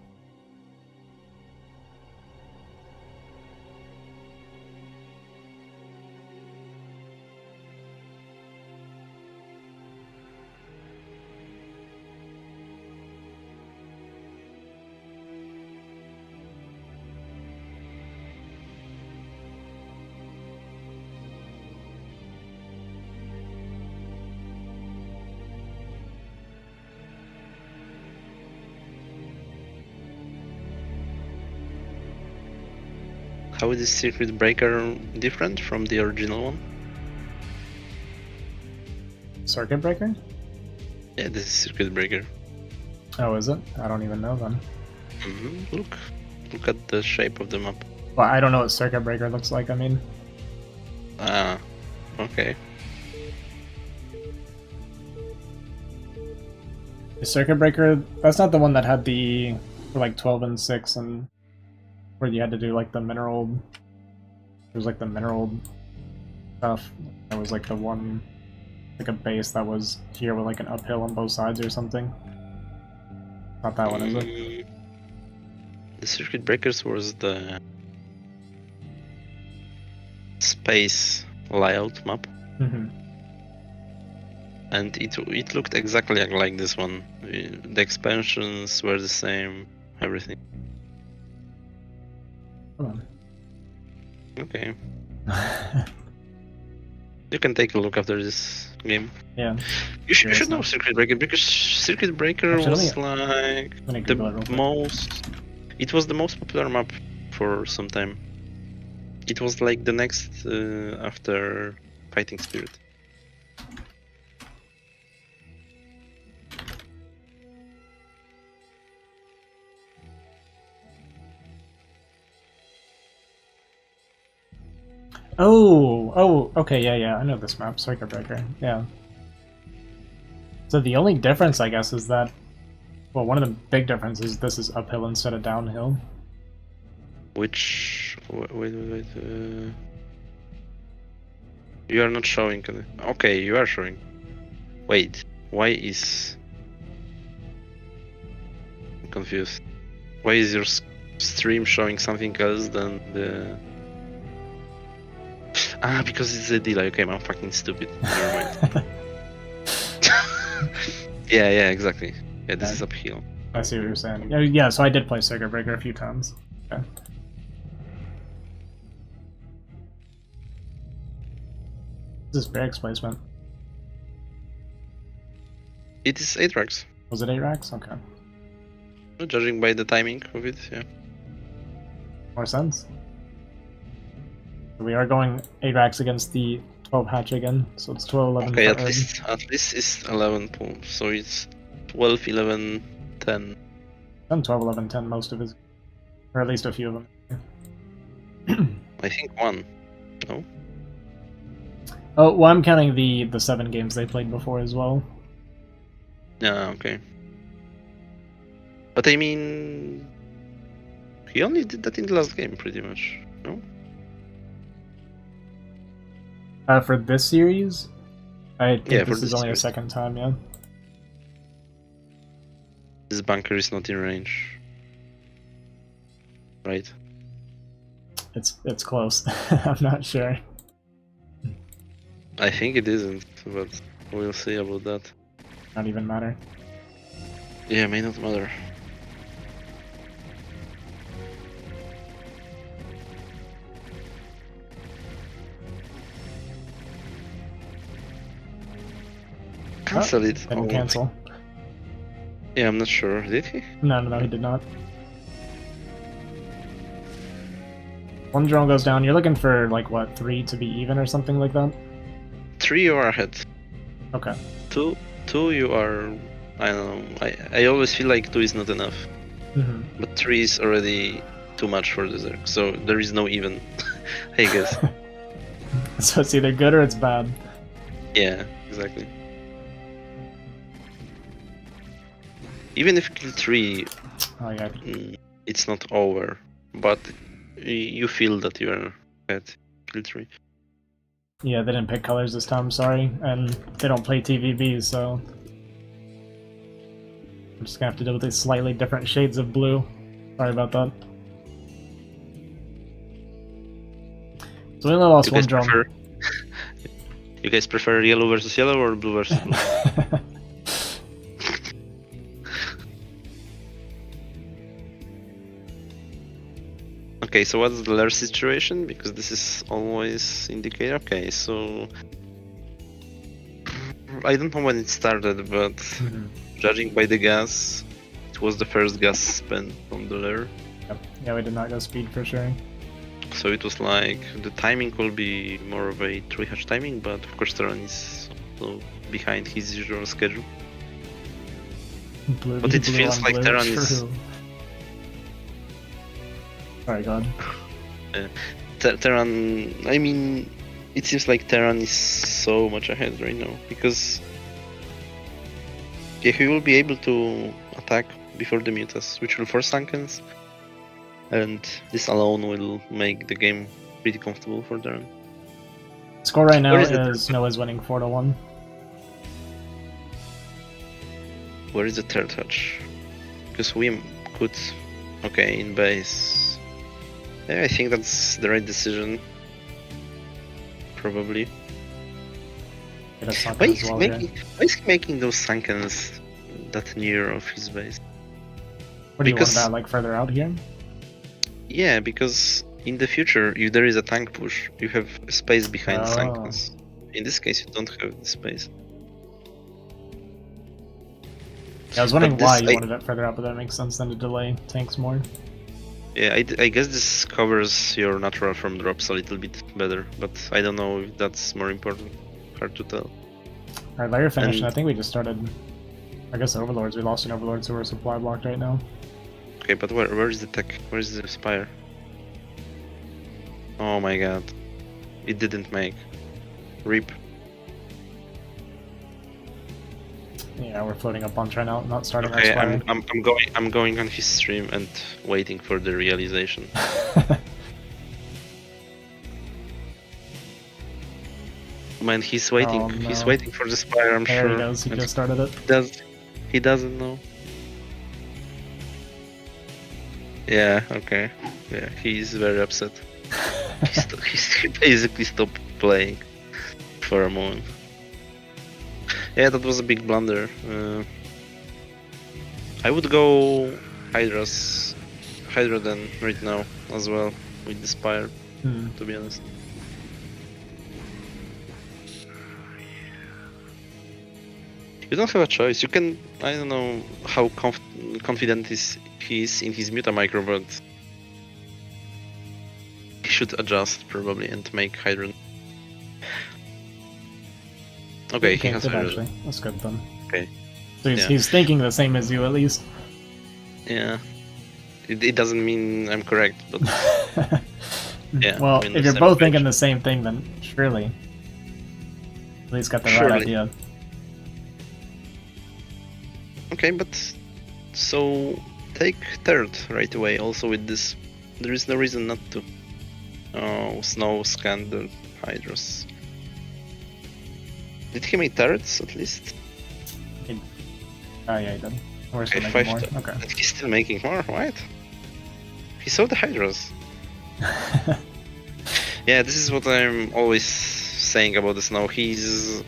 How is this circuit breaker different from the original one? Circuit breaker? Yeah, this is circuit breaker. Oh, is it? I don't even know then. Look at the shape of the map. Well, I don't know what circuit breaker looks like, I mean. Ah, okay. The circuit breaker, that's not the one that had the, for like 12 and 6 and where you had to do like the mineral, there was like the mineral stuff. There was like the one, like a base that was here with like an uphill on both sides or something. Not that one, is it? The circuit breakers was the space layout map. Mm-hmm. And it looked exactly like this one. The expansions were the same, everything. Hold on. Okay. You can take a look after this game. Yeah. You should know Circuit Breaker, because Circuit Breaker Actually, was like the most... It was the most popular map for some time. It was like the next after Fighting Spirit. Oh, okay, yeah, I know this map, Circuit Breaker, yeah. So the only difference, I guess, is that, well, one of the big differences is this is uphill instead of downhill. Which... Wait. You are not showing... Okay, you are showing. Wait, why is... I'm confused. Why is your stream showing something else than the... Ah, because it's a delay. Okay, I'm fucking stupid. Never mind. yeah, exactly. Yeah, this is uphill. I see what you're saying. Yeah, so I did play Circuit Breaker a few times. Okay. This is barracks placement. It is 8 racks. Was it 8 racks? Okay. Judging by the timing of it, yeah. More sense. We are going 8 racks against the 12 hatch again, so it's 12, 11. Okay, at least it's 11 pools, so it's 12, 11, 10. Done 12, 11, 10 most of his, or at least a few of them. I think 1. No? Oh, well, I'm counting the 7 games they played before as well. Yeah, okay. But I mean, he only did that in the last game, pretty much, no? For this series, I think this is only series. a second time, yeah. This bunker is not in range. Right? It's close. I'm not sure. I think it isn't, but we'll see about that. Not even matter. Yeah, may not matter. Cancel it. Didn't cancel. Yeah, I'm not sure. Did he? No, he did not. One drone goes down. You're looking for, like, what, 3 to be even or something like that? 3 you are ahead. Okay. 2 you are... I don't know. I always feel like 2 is not enough. Mm-hmm. But 3 is already too much for the Zerg, so there is no even, I guess. So it's either good or it's bad. Yeah, exactly. Even if kill 3, Oh yeah. it's not over, but you feel that you are at kill 3. Yeah, they didn't pick colors this time, sorry, and they don't play TVB, so I'm just gonna have to deal with these slightly different shades of blue. Sorry about that. So we only lost one drone. You guys prefer yellow versus yellow or blue versus blue? Okay, so what's the lair situation? Because this is always indicator. Okay, so I don't know when it started, but judging by the gas, it was the first gas spent from the lair. Yep. Yeah, we did not go speed for sure. So it was like the timing will be more of a 3-hatch timing, but of course Terran is also behind his usual schedule. Blue, But it blue feels on like blue, Terran true. is Sorry, God. Terran. I mean, it seems like Terran is so much ahead right now because yeah, he will be able to attack before the mutas, which will force Sankens, and this alone will make the game pretty comfortable for Terran. Score right now Where is is it? Noah's winning 4-1. Where is the third touch? Because we could, okay, in base. Yeah, I think that's the right decision. Probably. Get a Sunken Why as is, well he here. making, why is he making those Sankens that near of his base? What do you want because- that, like further out here? Yeah, because in the future, if there is a tank push, you have space behind Oh. Sankens. In this case, you don't have the space. Yeah, I was wondering But why this- you wanted it further out, but that makes sense then to delay tanks more. Yeah, I guess this covers your natural from drops a little bit better, but I don't know if that's more important. Hard to tell. Alright, layer finished, and I And- think we just started. I guess Overlords. We lost an Overlord, so we're supply blocked right now. Okay, but where is the tech? Where is the spire? Oh my god. It didn't make. RIP. Yeah, we're floating a bunch right now, not starting Okay, our I'm going on his stream and waiting for the realization. spire. Man, he's waiting. Oh, He's no. waiting for the spire, I'm There sure. he goes, he And just started it. he doesn't know. Yeah, okay. Yeah, he's very upset. He basically stopped playing for a moment. Yeah, that was a big blunder. I would go Hydra then right now as well with the Spire, to be honest. You don't have a choice. You can. I don't know how confident he is in his Muta micro, but he should adjust probably and make Hydra. Okay, he has good, Hydra. actually. That's good then. Okay. So Yeah. he's thinking the same as you at least. Yeah. It doesn't mean I'm correct, but yeah. Well, we're in the if you're same both page. thinking the same thing, then surely at least got the right Surely. idea. Okay, but so take third right away. Also with this, there is no reason not to. Oh, Snow scanned the Hydras. Did he make turrets at least? Oh yeah, he did. We're still Okay, making more. five Okay. And he's still making more, right? He saw the Hydras. Yeah, this is what I'm always saying about the Snow. He's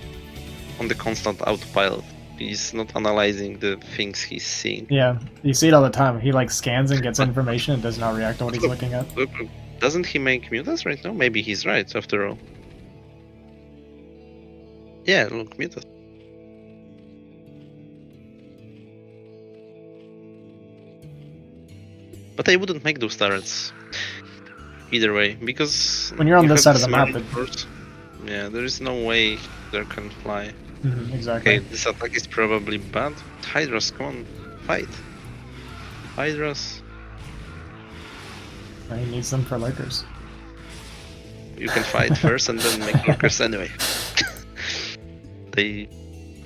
on the constant autopilot. He's not analyzing the things he's seeing. Yeah, you see it all the time. He like scans and gets information and does not react to what he's looking at. Look, doesn't he make mutas right now? Maybe he's right after all. Yeah, look, mutas. But I wouldn't make those turrets either way, because When you're on you this have side of the smart map, it- force. Yeah, there is no way there can fly. Exactly. Okay, this attack is probably bad. Hydras, come on, fight. Hydras. He needs them for lurkers. You can fight first and then make lurkers anyway. They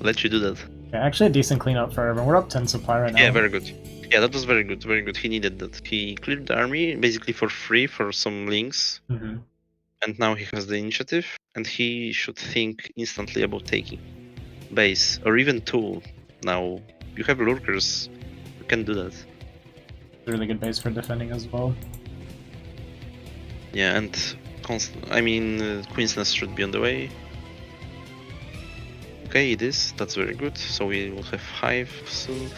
let you do that. Yeah, actually a decent cleanup for everyone. We're up 10 supply right now. Yeah, very good. Yeah, that was very good, very good. He needed that. He cleared the army basically for free for some links, Mhm. and now he has the initiative, and he should think instantly about taking base, or even tool. Now, you have lurkers, you can do that. Really good base for defending as well. Yeah, and Queen's Nest should be on the way. Okay, it is. That's very good. So we will have Hive soon.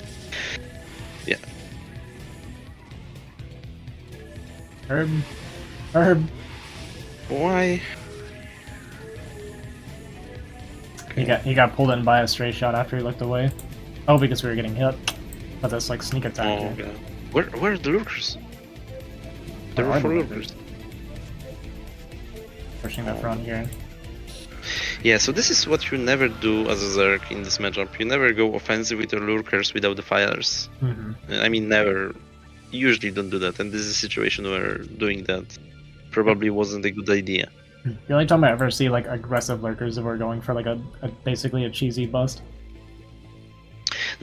Yeah. Herb. Why? He got pulled in by a stray shot after he looked away. Oh, because we were getting hit. But that's like sneak attack Oh here. god. Where are the lurkers? There Where were are 4 the lurkers. pushing the front here. Yeah, so this is what you never do as a Zerg in this matchup. You never go offensive with your lurkers without the fires. I mean, never. You usually don't do that, and this is a situation where doing that probably wasn't a good idea. The only time I ever see like aggressive lurkers if we're going for like a basically a cheesy bust.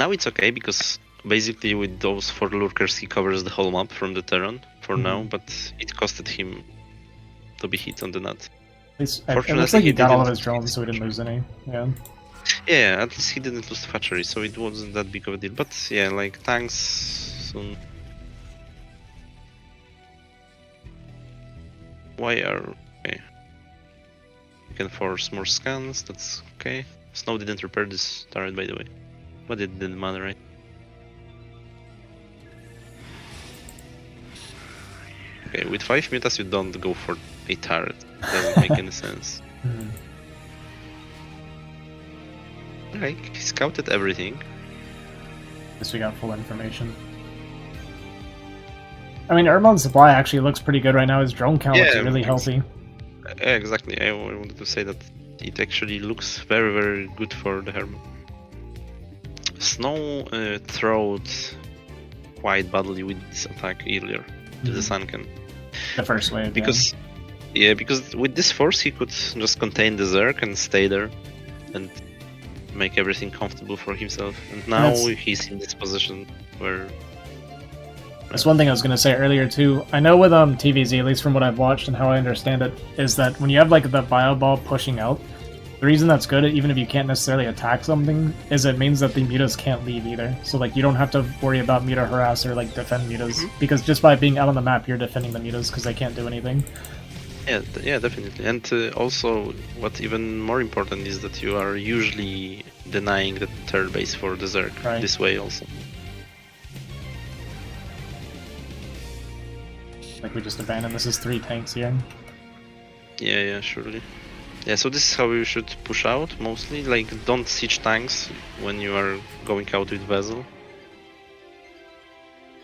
Now it's okay because basically with those 4 lurkers he covers the whole map from the Terran for now, but it costed him to be hit on the nut. It looks like he got all of his drones, so we didn't lose any. Yeah. Yeah, at least he didn't lose Hatchery, so it wasn't that big of a deal. But yeah, like tanks soon. Why are okay? You can force more scans. That's okay. Snow didn't repair this turret, by the way, but it didn't matter, right? Okay, with 5 mutas you don't go for a turret. Doesn't make any sense. Like, he scouted everything. Guess we got full information. I mean, Herbmon's supply actually looks pretty good right now. His drone count looks really healthy. Yeah, exactly. I wanted to say that it actually looks very, very good for the Herbmon. Snow throwed quite badly with this attack earlier to the Sunken. The first wave, because because with this force he could just contain the Zerg and stay there and make everything comfortable for himself. And now he's in this position where... That's one thing I was going to say earlier too. I know with TVZ, at least from what I've watched and how I understand it, is that when you have like the bio ball pushing out, the reason that's good, even if you can't necessarily attack something, is it means that the mutas can't leave either. So like you don't have to worry about muta harass or like defend mutas, because just by being out on the map, you're defending the mutas because they can't do anything. Yeah, definitely. And also, what even more important is that you are usually denying the third base for the Zerg this way also. Like we just abandoned. This is 3 tanks here. Yeah, surely. Yeah, so this is how you should push out mostly. Like, don't siege tanks when you are going out with Vessel,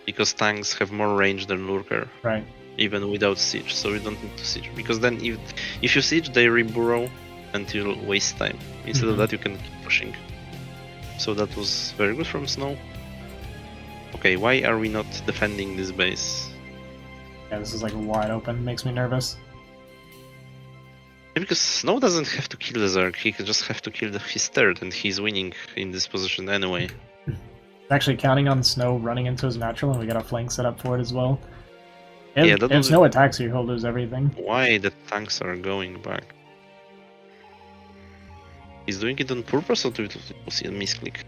because tanks have more range than Lurker. Right. Even without siege, so you don't need to siege. Because then if you siege, they reburrow and you'll waste time. Instead of that, you can keep pushing. So that was very good from Snow. Okay, why are we not defending this base? Yeah, this is like wide open. Makes me nervous. Yeah, because Snow doesn't have to kill the Zerg, he can just have to kill his third, and he's winning in this position anyway. Actually counting on Snow running into his natural, and we got a flank set up for it as well. If Snow attacks you, he'll lose everything. Why the tanks are going back? He's doing it on purpose, or was it a misclick?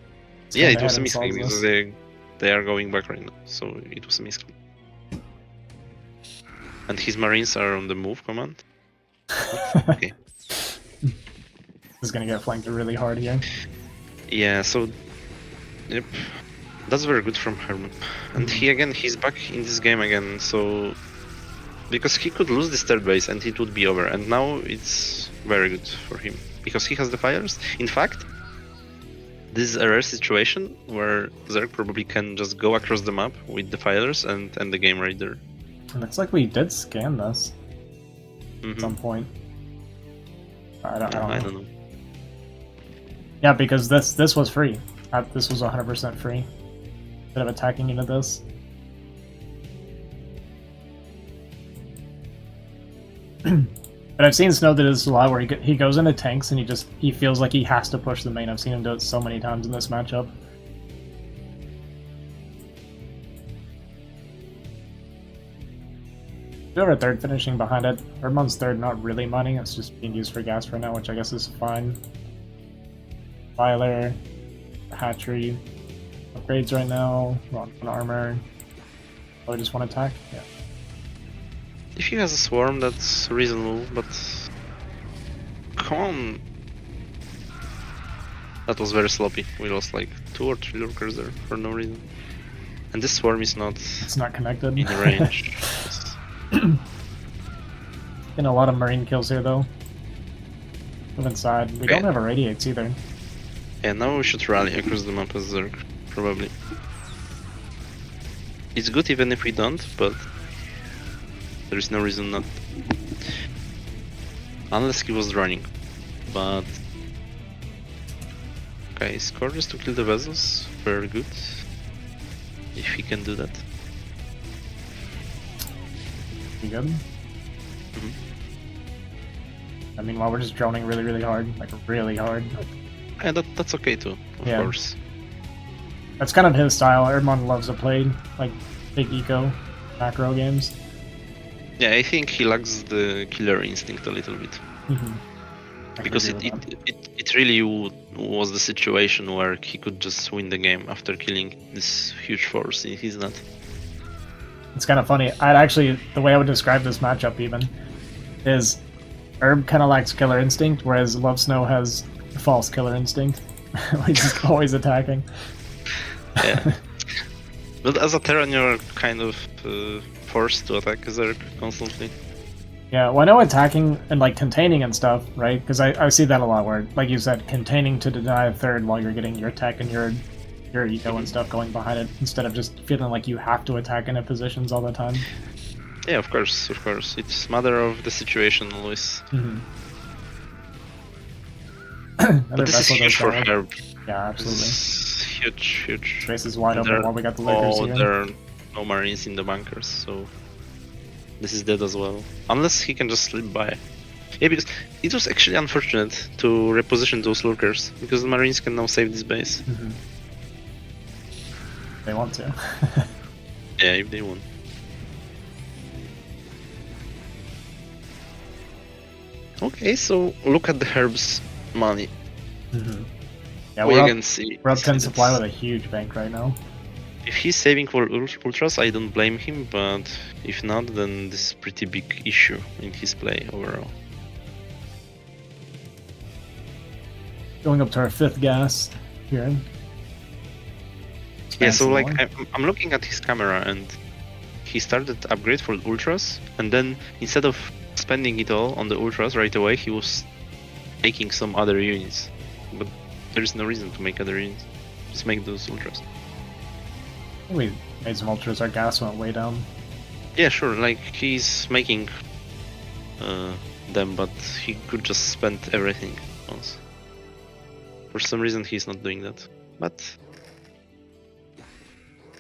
Yeah, it was a misclick because they are going back right now, so it was a misclick. And his marines are on the move command. Okay. This is gonna get flanked really hard here. Yeah, so yep. That's very good from Herbmon. And he's back in this game again, so... Because he could lose this third base and it would be over, and now it's very good for him. Because he has the fires. In fact, this is a rare situation where Zerg probably can just go across the map with the fires and end the game right there. It looks like we did scan this at some point. I don't know. Yeah, because this was free. This was 100% free. Instead of attacking into this. But I've seen Snow do this a lot, where he goes into tanks and he feels like he has to push the main. I've seen him do it so many times in this matchup. We have our third finishing behind it. Herbmon's third not really mining, it's just being used for gas right now, which I guess is fine. Filer, hatchery, upgrades right now, on armor. Oh, we just want to attack? Yeah. If he has a swarm, that's reasonable, but... Come on! That was very sloppy. We lost like 2 or 3 lurkers there for no reason. And this swarm is not... It's not connected. In range. Getting a lot of marine kills here though. Move inside. We don't have irradiates either. Yeah, now we should rally across the map as Zerg, probably. It's good even if we don't, but there is no reason not. Unless he was running. But... Okay, score is to kill the vessels. Very good. If he can do that. You good? I mean, while we're just droning really, really hard. Like, really hard. And that's okay too, of course. That's kind of his style. Herbmon loves to play, like, big eco macro games. Yeah, I think he lacks the killer instinct a little bit. Because it really was the situation where he could just win the game after killing this huge force. He's not. It's kind of funny. The way I would describe this matchup even is Herb kind of lacks killer instinct, whereas Lovesnow has false killer instinct. He's just always attacking. Yeah. But as a Terran, you're kind of forced to attack Zerg constantly. Yeah, well, I know attacking and like containing and stuff, right? Because I see that a lot where, like you said, containing to deny a third while you're getting your tech and your eco and stuff going behind it, instead of just feeling like you have to attack in positions all the time. Yeah, of course. It's a matter of the situation always. But this is huge for Herb. Yeah, absolutely. It's huge. Trace is wide open while we got the Lakers here. There are no Marines in the bunkers, so this is dead as well. Unless he can just slip by. Yeah, because it was actually unfortunate to reposition those lurkers, because the Marines can now save this base. They want to. Yeah, if they want. Okay, so look at the Herb's money. Yeah, we're up 10 supply with a huge bank right now. If he's saving for ultras, I don't blame him, but if not, then this is a pretty big issue in his play overall. Going up to our 5th gas here. Yeah, so like I'm looking at his camera and he started upgrade for ultras, and then instead of spending it all on the ultras right away, he was taking some other units. But there is no reason to make other units. Just make those ultras. We made some ultras, our gas went way down. Yeah, sure, like he's making them, but he could just spend everything once. For some reason he's not doing that. But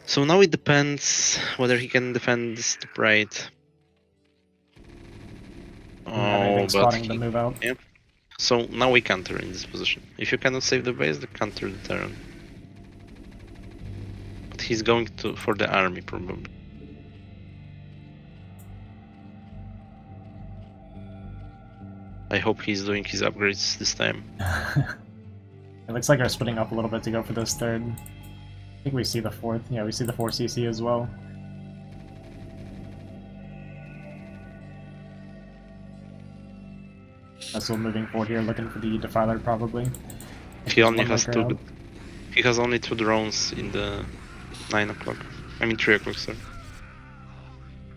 so now it depends whether he can defend this top right. Oh, but to move out. Yeah. So now we counter in this position. If you cannot save the base, then counter the Terran. But he's going for the army probably. I hope he's doing his upgrades this time. It looks like they're splitting up a little bit to go for this 3rd. I think we see the 4th. Yeah, we see the 4 CC as well. Vessel moving forward here, looking for the Defiler probably. He only has two. He has only 2 drones in the 9 o'clock. I mean 3 o'clock, sorry.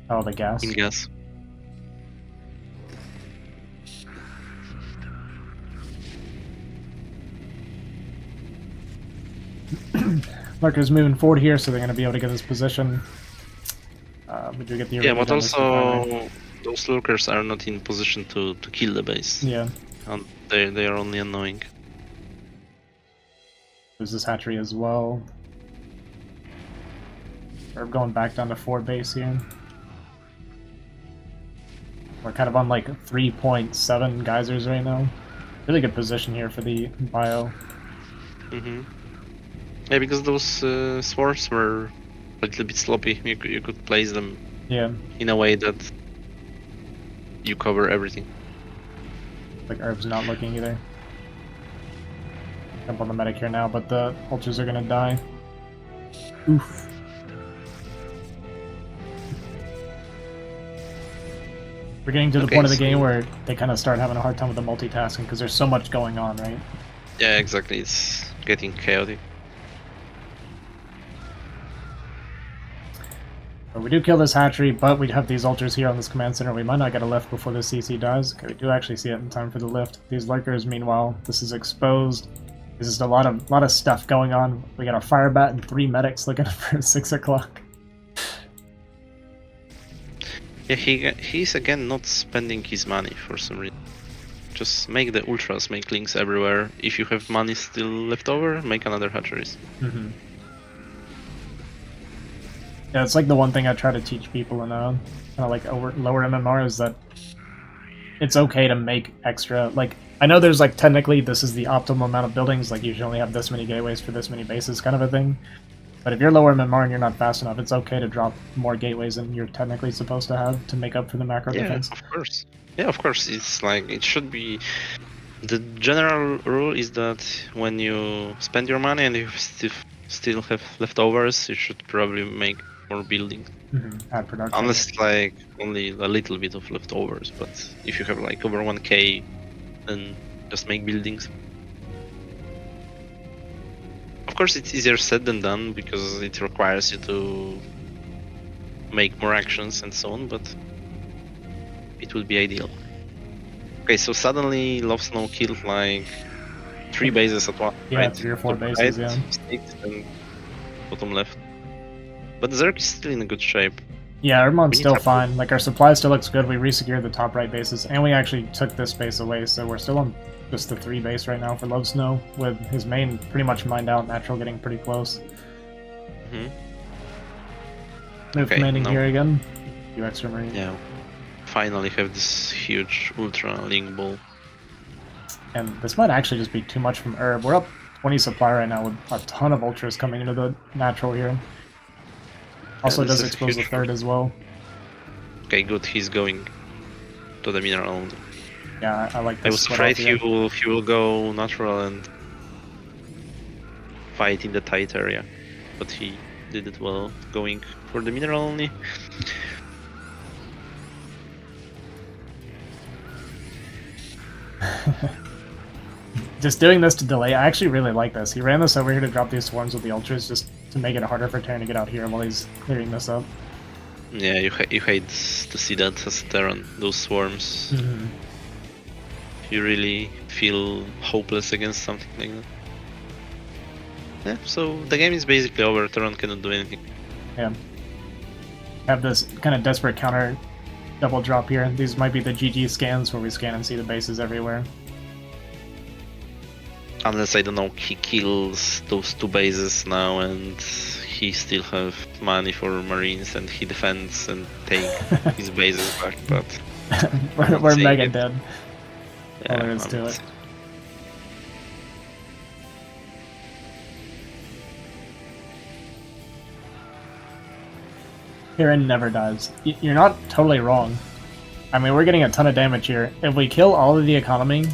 Oh, the gas. In gas. Lurker's moving forward here, so they're going to be able to get this position. We do get the but also those lurkers are not in position to kill the base. Yeah. And they are only annoying. There's this hatchery as well. We're going back down to 4 base here. We're kind of on like 3.7 geysers right now. Really good position here for the bio. Yeah, because those swarms were a little bit sloppy. You could place them in a way that you cover everything. Like Herb's not looking either. Jump on the medic here now, but the ultras are gonna die. Oof. We're getting to the point of the game where they kind of start having a hard time with the multitasking because there's so much going on, right? Yeah, exactly. It's getting chaotic. But we do kill this hatchery, but we have these ultras here on this command center. We might not get a lift before the CC dies. Okay, we do actually see it in time for the lift. These lurkers, meanwhile, this is exposed. There's just a lot of stuff going on. We got our fire bat and 3 medics looking for 6 o'clock. Yeah, he's again not spending his money for some reason. Just make the ultras, make links everywhere. If you have money still left over, make another hatcheries. Yeah, it's like the one thing I try to teach people in kind of like lower MMR is that it's okay to make extra. Like, I know there's like technically this is the optimal amount of buildings, like you should only have this many gateways for this many bases kind of a thing. But if you're lower MMR and you're not fast enough, it's okay to drop more gateways than you're technically supposed to have to make up for the macro defense. Of course. Yeah, of course. It's like, it should be... The general rule is that when you spend your money and you still have leftovers, you should probably make more buildings. Add production. Unless like only a little bit of leftovers, but if you have like over 1k, then just make buildings. Of course, it's easier said than done because it requires you to make more actions and so on, but it would be ideal. Okay, so suddenly Lovesnow killed like 3 bases at once, yeah, right? 3 or 4 Top bases, right, yeah. 6 and bottom left. But Zerg is still in a good shape. Yeah, Herbmon's still fine. Like, our supply still looks good. We resecured the top right bases, and we actually took this base away, so we're still on just the 3 base right now for Lovesnow, with his main pretty much mined out, Natural getting pretty close. Move commanding here again. You extra marine. Yeah. Finally have this huge ultra link ball. And this might actually just be too much from Herb. We're up 20 supply right now with a ton of ultras coming into the natural here. Also does expose the third as well. Okay, good. He's going to the mineral. Yeah, I like this. I was afraid he will go natural and fight in the tight area, but he did it well, going for the mineral only. Just doing this to delay, I actually really like this. He ran this over here to drop these swarms with the ultras just to make it harder for Terran to get out here while he's clearing this up. Yeah, you hate to see that as a Terran, those swarms. You really feel hopeless against something like that. Yeah, so the game is basically over, Terran cannot do anything. Yeah. Have this kind of desperate counter double drop here. These might be the GG scans where we scan and see the bases everywhere. Unless, I don't know, he kills those 2 bases now and he still have money for marines and he defends and take his bases back, but... we're mega dead. Yeah, all there is to it. Kieran never dies. You're not totally wrong. I mean, we're getting a ton of damage here. If we kill all of the economy,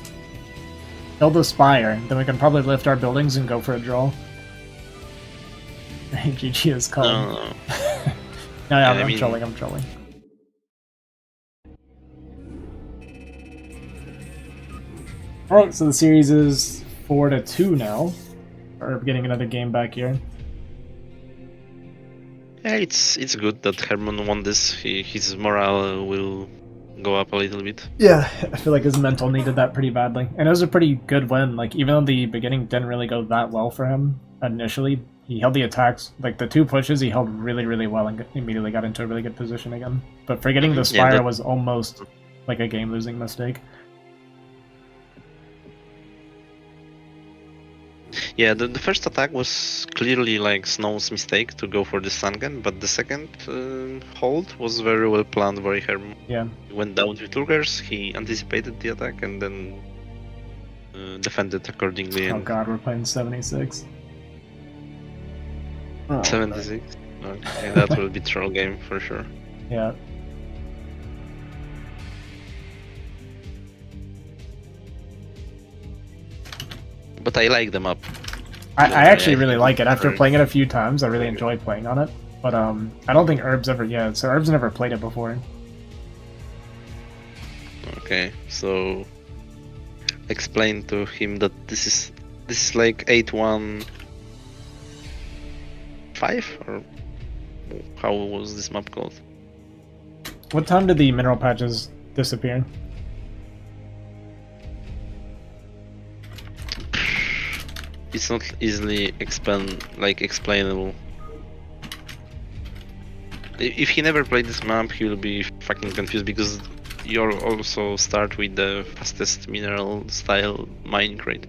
kill the Spire, then we can probably lift our buildings and go for a draw. GG is called. No. No, I'm trolling. Alright, so the series is 4-2 now. We're getting another game back here. Yeah, it's good that Herbmon won this. His morale will go up a little bit. Yeah, I feel like his mental needed that pretty badly. And it was a pretty good win. Like, even though the beginning didn't really go that well for him initially, he held the attacks. Like, the 2 pushes he held really, really well and immediately got into a really good position again. But forgetting the Spire was almost like a game-losing mistake. Yeah, the first attack was clearly like Snow's mistake to go for the Sangen, but the second hold was very well planned by Herbmon. Yeah. He went down with Turgers, he anticipated the attack and then defended accordingly. Oh god, we're playing 76. Oh, 76? Okay, that will be troll game for sure. Yeah. But I like them up. I actually really like it. After playing it a few times, I really enjoy playing on it. But I don't think Herb's ever... Yeah, so Herb's never played it before. Okay, so... Explain to him that this is like 8-1... 5? Or how was this map called? What time did the mineral patches disappear? It's not easily explainable. If he never played this map, he will be fucking confused because you also start with the fastest mineral style mine crate.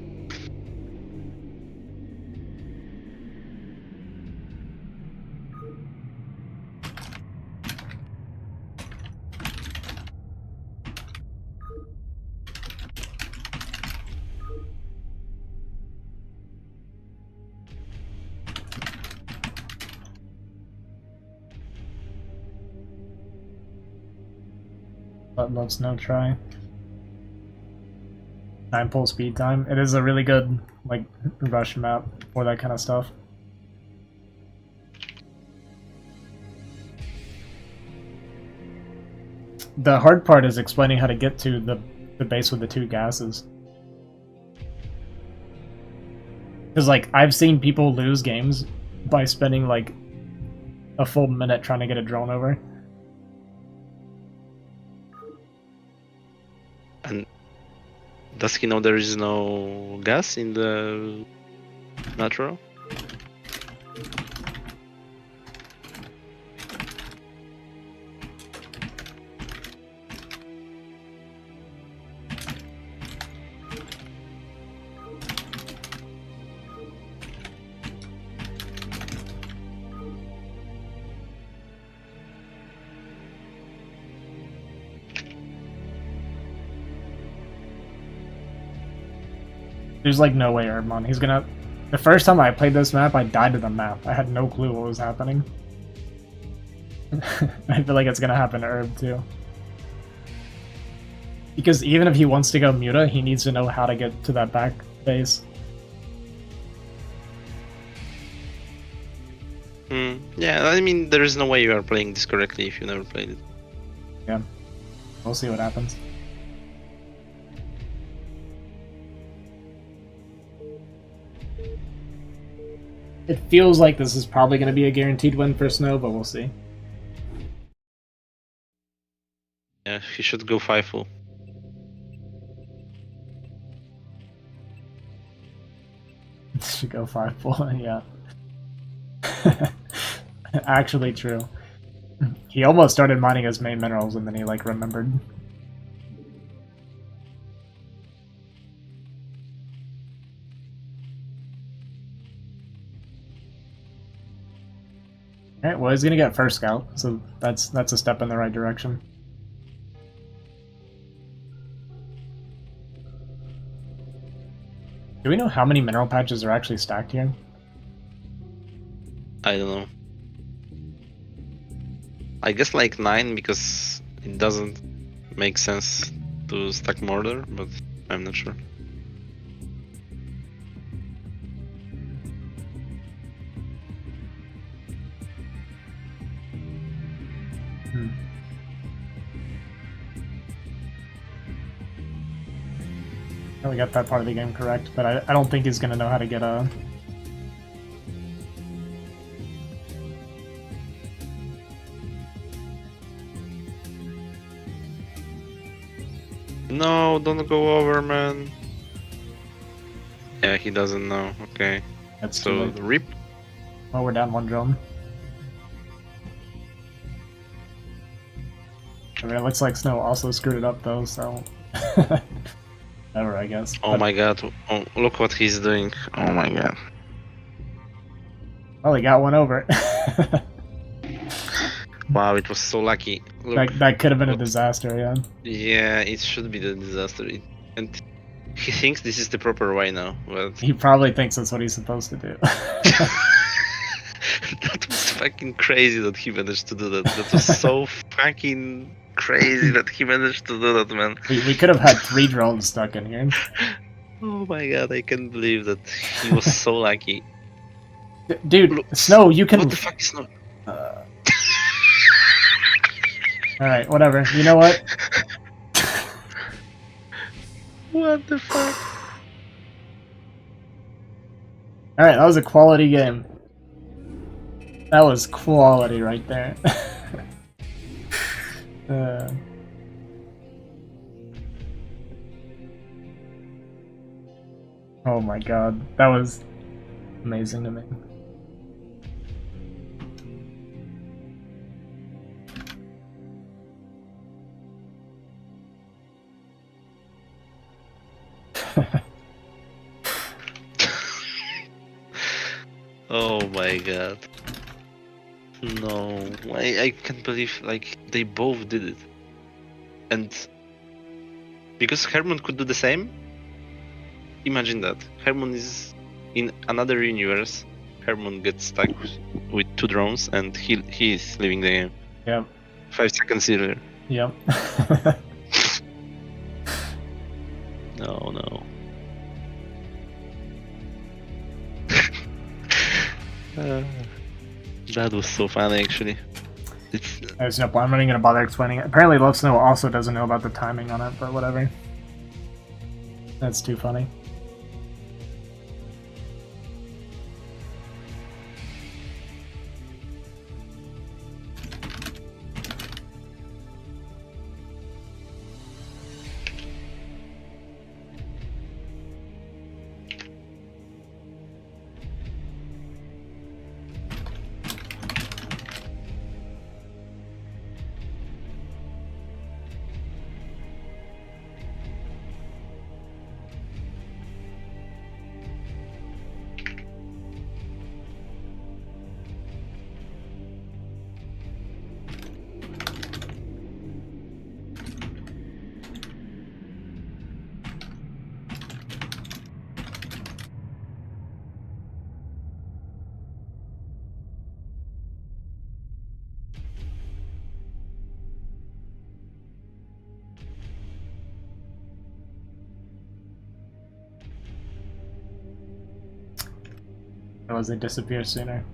But let's no try. 9 pull speed time. It is a really good like rush map for that kind of stuff. The hard part is explaining how to get to the base with the 2 gases. Because like I've seen people lose games by spending like a full minute trying to get a drone over. And does he know there is no gas in the natural? There's like no way Herbmon. He's gonna... The first time I played this map, I died to the map. I had no clue what was happening. I feel like it's gonna happen to Herb too. Because even if he wants to go Muta, he needs to know how to get to that back base. Yeah, I mean, there is no way you are playing this correctly if you never played it. Yeah. We'll see what happens. It feels like this is probably going to be a guaranteed win for Snow, but we'll see. Yeah, he should go 5 full. Should go 5 full, yeah. Actually true. He almost started mining his main minerals and then he like remembered. Alright, well he's gonna get first scout, so that's a step in the right direction. Do we know how many mineral patches are actually stacked here? I don't know. I guess like 9 because it doesn't make sense to stack more there, but I'm not sure. We got that part of the game correct, but I don't think he's gonna know how to get a... No, don't go over, man. Yeah, he doesn't know. Okay. That's So, too late. rip. Well, we're down 1 drone. I mean, it looks like Snow also screwed it up though, so... Whatever, I guess. Oh my god. Oh, look what he's doing. Oh my god. Well, he got one over. Wow, it was so lucky. Look, that could have been a disaster, yeah. yeah, it should be the disaster. And he thinks this is the proper way now, but... He probably thinks that's what he's supposed to do. That was fucking crazy that he managed to do that. That was so fucking crazy that he managed to do that, man. We could have had 3 drones stuck in here. Oh my god, I can't believe that he was so lucky. Dude, Look, Snow, you can... What the fuck is Snow? Alright, whatever. You know what? What the fuck? Alright, that was a quality game. That was quality right there. Oh my god, that was amazing to me. Oh my god. No, I can't believe like they both did it. And because Herbmon could do the same, imagine that. Herbmon is in another universe. Herbmon gets stuck with 2 drones and he is leaving the game. Yep. 5 seconds earlier. Yep. No. That was so fun actually. There's no point. I'm not even gonna bother explaining it. Apparently Lovesnow also doesn't know about the timing on it, but whatever. That's too funny. Otherwise they disappear sooner.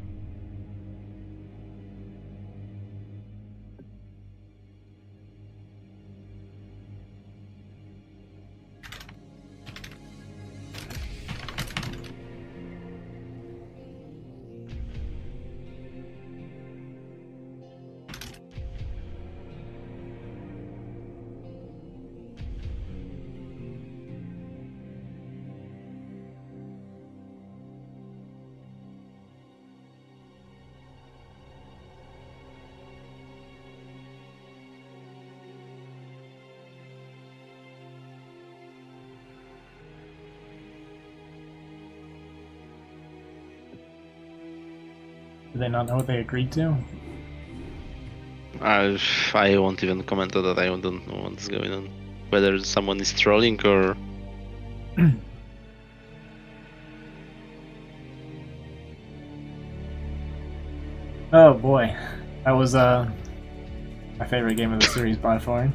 Do they not know what they agreed to? I won't even comment on that. I don't know what's going on. Whether someone is trolling or... Oh boy. That was my favorite game of the series by far.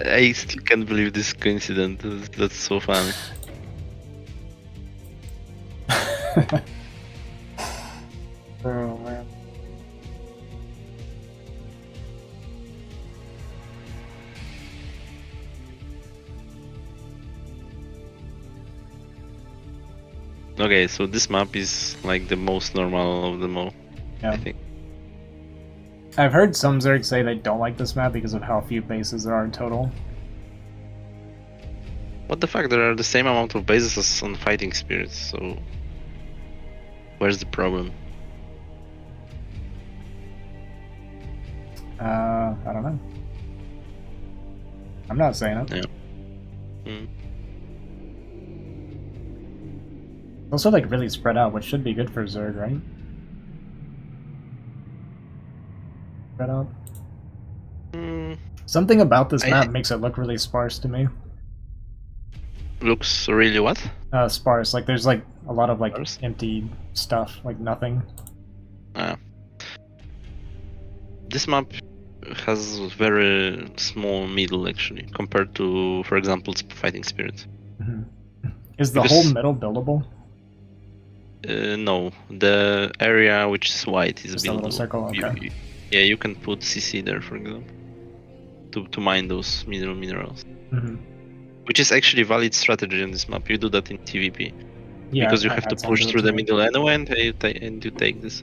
I still can't believe this coincidence. That's so funny. Oh man. Okay, so this map is like the most normal of them all, Yeah. I think. I've heard some Zerg say they don't like this map because of how few bases there are in total. What the fuck? There are the same amount of bases as on Fighting Spirits, so... Where's the problem? I don't know. I'm not saying it. Yeah. Hmm. It's also like really spread out, which should be good for Zerg, right? Spread out. Hmm. Something about this map makes it look really sparse to me. Looks really what? Sparse. Like there's like a lot of like Sparse? empty stuff, like nothing. This map has very small middle actually, compared to, for example, Fighting Spirit. Mm-hmm. Is the Because- whole middle buildable? No, the area which is white is Just a little buildable. circle, okay. Yeah, you can put CC there, for example, to mine those minerals. Mm-hmm. Which is actually a valid strategy in this map. You do that in TVP. Yeah, because you I have to had some push do it through the too. middle anyway, and you take this.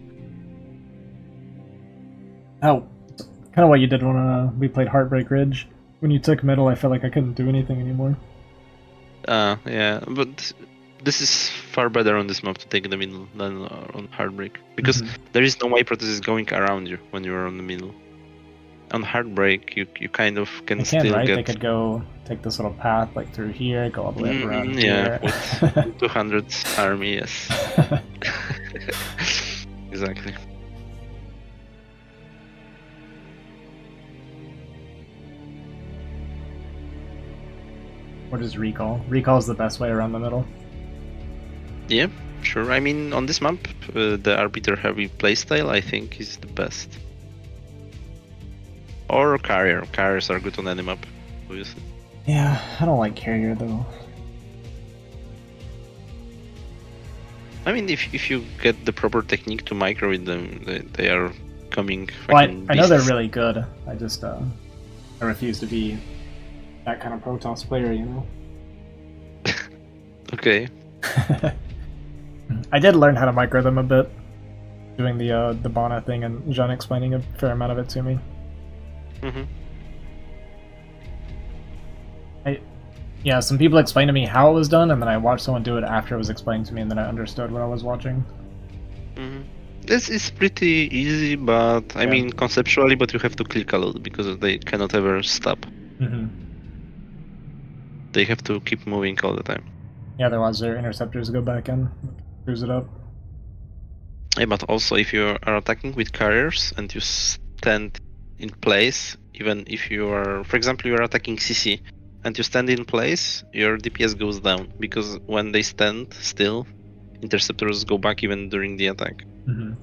Oh, kind of what you did when we played Heartbreak Ridge. When you took middle, I felt like I couldn't do anything anymore. Yeah, but this is far better on this map to take the middle than on Heartbreak, because there is no way Protoss is going around you when you are on the middle. on Heartbreak, you kind of can They still can, right? get. They could go take this little path like through here, go all the way up around Yeah, here. with 200 army, yes. Exactly. Or just recall. Recall is the best way around the middle. Yeah, sure. I mean, on this map, the Arbiter heavy playstyle I think is the best. Or Carrier. Carriers are good on any map, obviously. Yeah, I don't like Carrier though. I mean, if you get the proper technique to micro with them, they are coming. Well, Fucking I know they're beasts. really good. I just I refuse to be that kind of Protoss player, you know. Okay. I did learn how to micro them a bit, doing the Bana thing and Jean explaining a fair amount of it to me. Mm-hmm. Yeah, some people explained to me how it was done, and then I watched someone do it after it was explained to me, and then I understood what I was watching. Mm-hmm. This is pretty easy, but I mean conceptually, but you have to click a lot because they cannot ever stop. Mm-hmm. They have to keep moving all the time. Yeah, otherwise their interceptors go back in, cruise it up. Yeah, but also if you are attacking with carriers and you stand in place, even if you are, for example, you are attacking CC and you stand in place, your DPS goes down because when they stand still, interceptors go back even during the attack. Mm-hmm.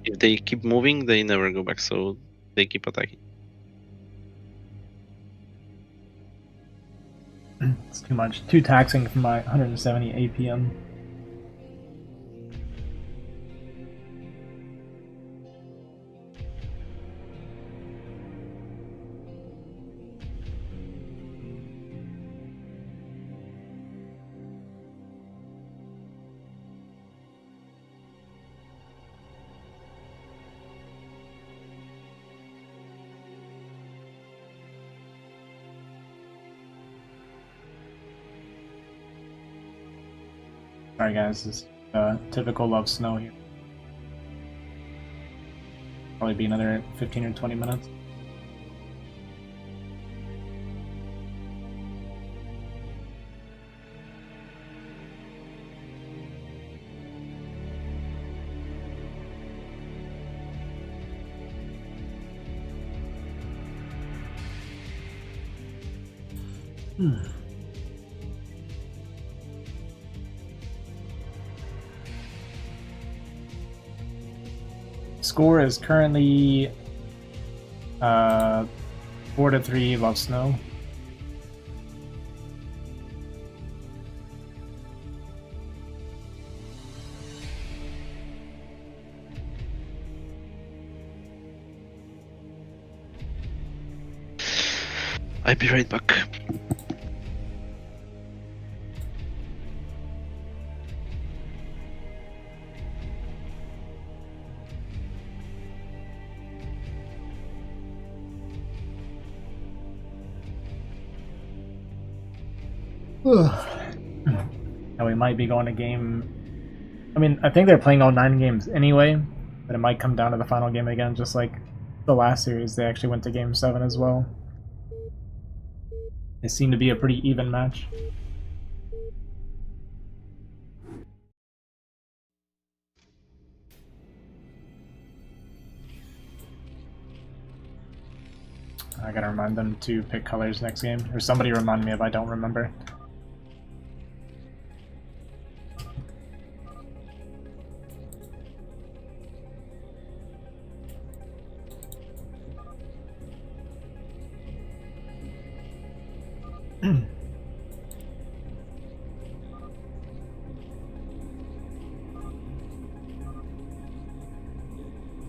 If they keep moving, they never go back, so they keep attacking. It's too much. Too taxing for my 170 APM. Sorry guys, this is typical Lovesnow here. Probably be another 15 or 20 minutes. Score is currently 4-3 Lovesnow. I'll be right back. And we might be going to game. I mean, I think they're playing all 9 games anyway, but it might come down to the final game again, just like the last series. They actually went to game 7 as well. It seemed to be a pretty even match. I gotta remind them to pick colors next game, or somebody remind me if I don't remember.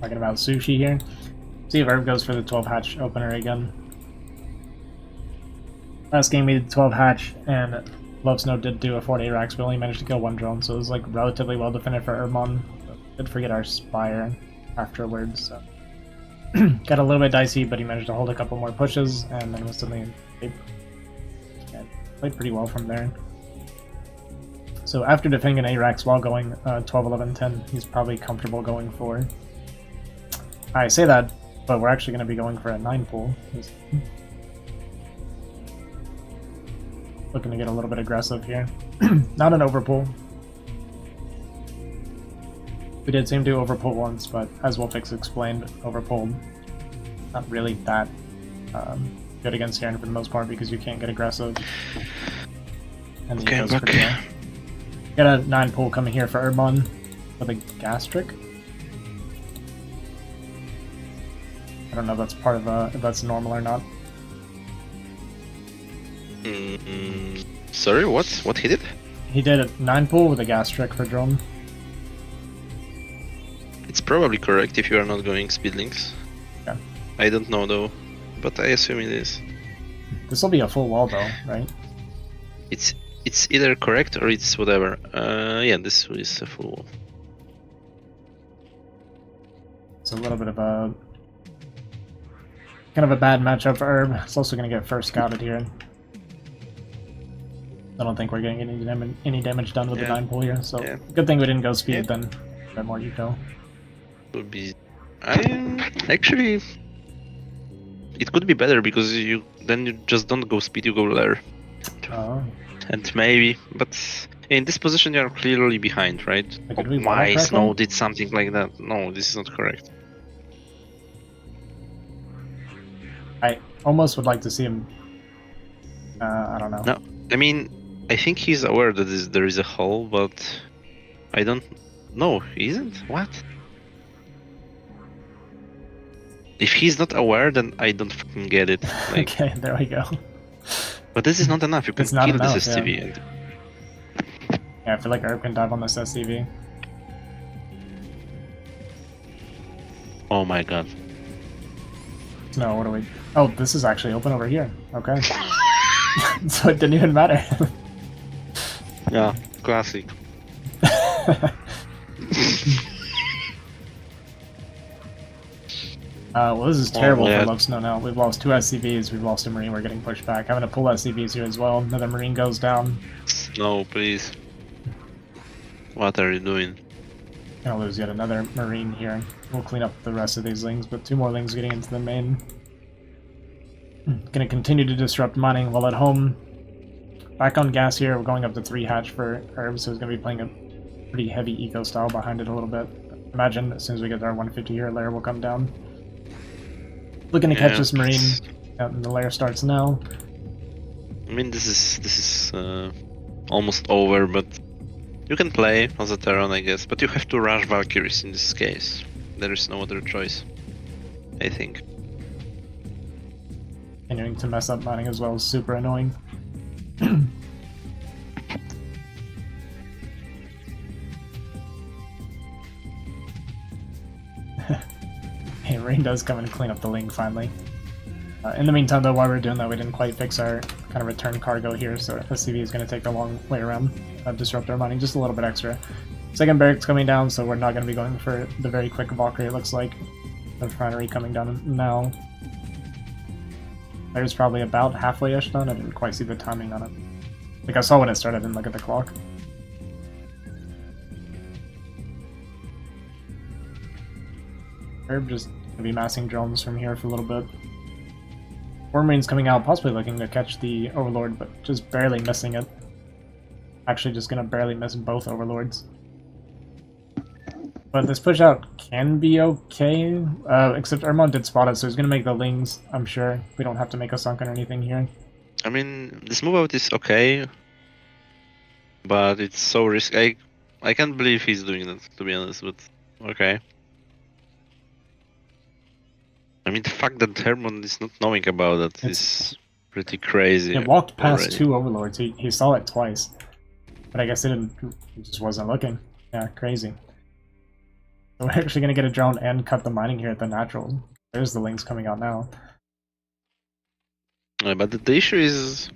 Talking about sushi here. See if Herb goes for the 12 hatch opener again. Last game we did 12 hatch, and Lovesnow did do a 48 racks, but only managed to kill 1 drone, so it was like relatively well defended for Herbmon. Did forget our Spire afterwards, so. Got a little bit dicey, but he managed to hold a couple more pushes, and then was suddenly yeah, played pretty well from there. So after defending an 8 racks while going 12, 11, 10, he's probably comfortable going for. I say that But we're actually going to be going for a 9 pull. Looking to get a little bit aggressive here. Not an overpull. We did seem to overpull once, but as Wolfix explained, overpull not really that good against Garen for the most part because you can't get aggressive. And the eco's pretty low. Got a 9 pull coming here for Herbmon with a gastric. I don't know if that's part of if that's normal or not. Sorry, what? What he did? He did a 9 pull with a gastric for drone. It's probably correct if you are not going speed links. Yeah. I don't know though, but I assume it is. This will be a full wall though, right? It's either correct or it's whatever. Yeah, this is a full wall. It's a little bit of a kind of a bad matchup for Herb. It's also going to get first scouted here. I don't think we're getting any damage done with the 9 pull here, so good thing we didn't go speed then. A bit more eco. Would be. Actually, it could be better because you just don't go speed, you go lair. Oh. And maybe, but in this position you are clearly behind, right? Did we my Snow did something like that. No, this is not correct. I almost would like to see him. I don't know. No, I mean, I think he's aware that there is a hole, but I don't know. He isn't? What? If he's not aware, then I don't fucking get it. Like, okay, there we go. But this is not enough. You can kill this SCV. Yeah, I feel like Herb can dive on this SCV. Oh my god. No, what do we... Oh, this is actually open over here. Okay. So it didn't even matter. Yeah, classic. Well, this is terrible for Lovesnow now. We've lost 2 SCVs, we've lost a Marine, we're getting pushed back. Having to pull SCVs here as well. Another Marine goes down. No, please. What are you doing? Gonna lose yet another Marine here. We'll clean up the rest of these Lings, but 2 more Lings getting into the main. Gonna continue to disrupt mining while at home. Back on gas here, we're going up to 3 hatch for Herb, so he's gonna be playing a pretty heavy eco style behind it a little bit. Imagine as soon as we get our 150 here, lair will come down. Looking to catch this Marine, and the lair starts now. I mean, this is almost over, but you can play as a Terran, I guess. But you have to rush Valkyries in this case. There is no other choice, I think. Continuing to mess up mining as well is super annoying. Hey, Rain does come and clean up the Ling finally. In the meantime, though, while we're doing that, we didn't quite fix our kind of return cargo here, so SCV is going to take a long way around, disrupt our mining just a little bit extra. Second barracks coming down, so we're not going to be going for the very quick Valkyrie, it looks like. The refinery coming down now. There's probably about halfway-ish done. I didn't quite see the timing on it. Like, I saw when it started, I didn't look at the clock. Herb just going to be massing drones from here for a little bit. 4 Marines coming out, possibly looking to catch the Overlord, but just barely missing it. Actually just going to barely miss both Overlords. But this push out can be okay, except Herbmon did spot it, so he's going to make the Lings, I'm sure. We don't have to make a sunken or anything here. I mean, this move out is okay, but it's so risky. I can't believe he's doing that, to be honest, but okay. I mean, the fact that Herbmon is not knowing about it is pretty crazy. It walked past 2 Overlords, he saw it twice. But I guess it just wasn't looking. Yeah, crazy. So we're actually going to get a drone and cut the mining here at the natural. There's the Lings coming out now. But the issue is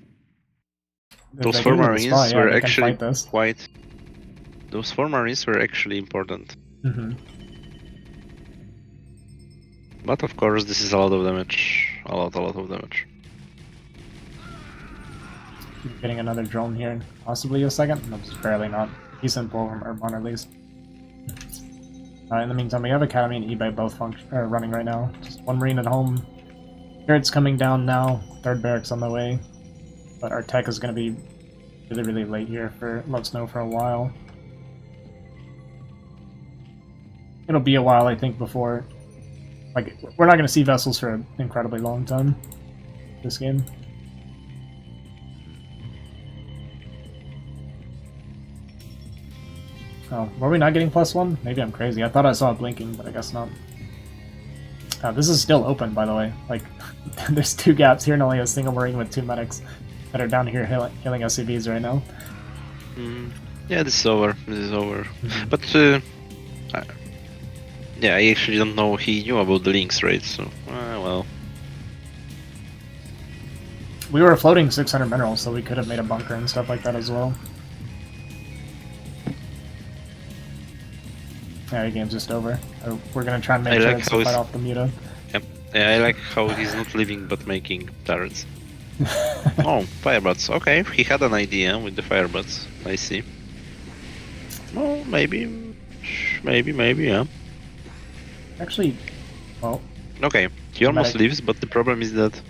those 4 Marines were actually quite... Those 4 Marines were actually important. Mm-hmm. But of course, this is a lot of damage. A lot of damage. Getting another drone here. Possibly a second? No, just barely not. Decent pull from Herbmon at least. In the meantime, we have Academy and eBay both running right now. Just one Marine at home. Turret's coming down now. Third barracks on the way. But our tech is going to be really, really late here for Lovesnow for a while. It'll be a while, I think, before... Like, we're not going to see vessels for an incredibly long time this game. Oh, were we not getting +1? Maybe I'm crazy. I thought I saw it blinking, but I guess not. This is still open, by the way. Like, there's 2 gaps here and only a single Marine with 2 medics that are down here killing SCVs right now. Yeah, this is over. This is over. But, yeah, I actually don't know he knew about the links, right? So, well. We were floating 600 minerals, so we could have made a bunker and stuff like that as well. Yeah, the game's just over. We're gonna try and make sure to fight off the Muta. Yep. Yeah, I like how he's not living but making turrets. Oh, firebats. Okay, he had an idea with the firebats. I see. Well, maybe, yeah. Actually, well... Okay, he almost leaves, but the problem is that...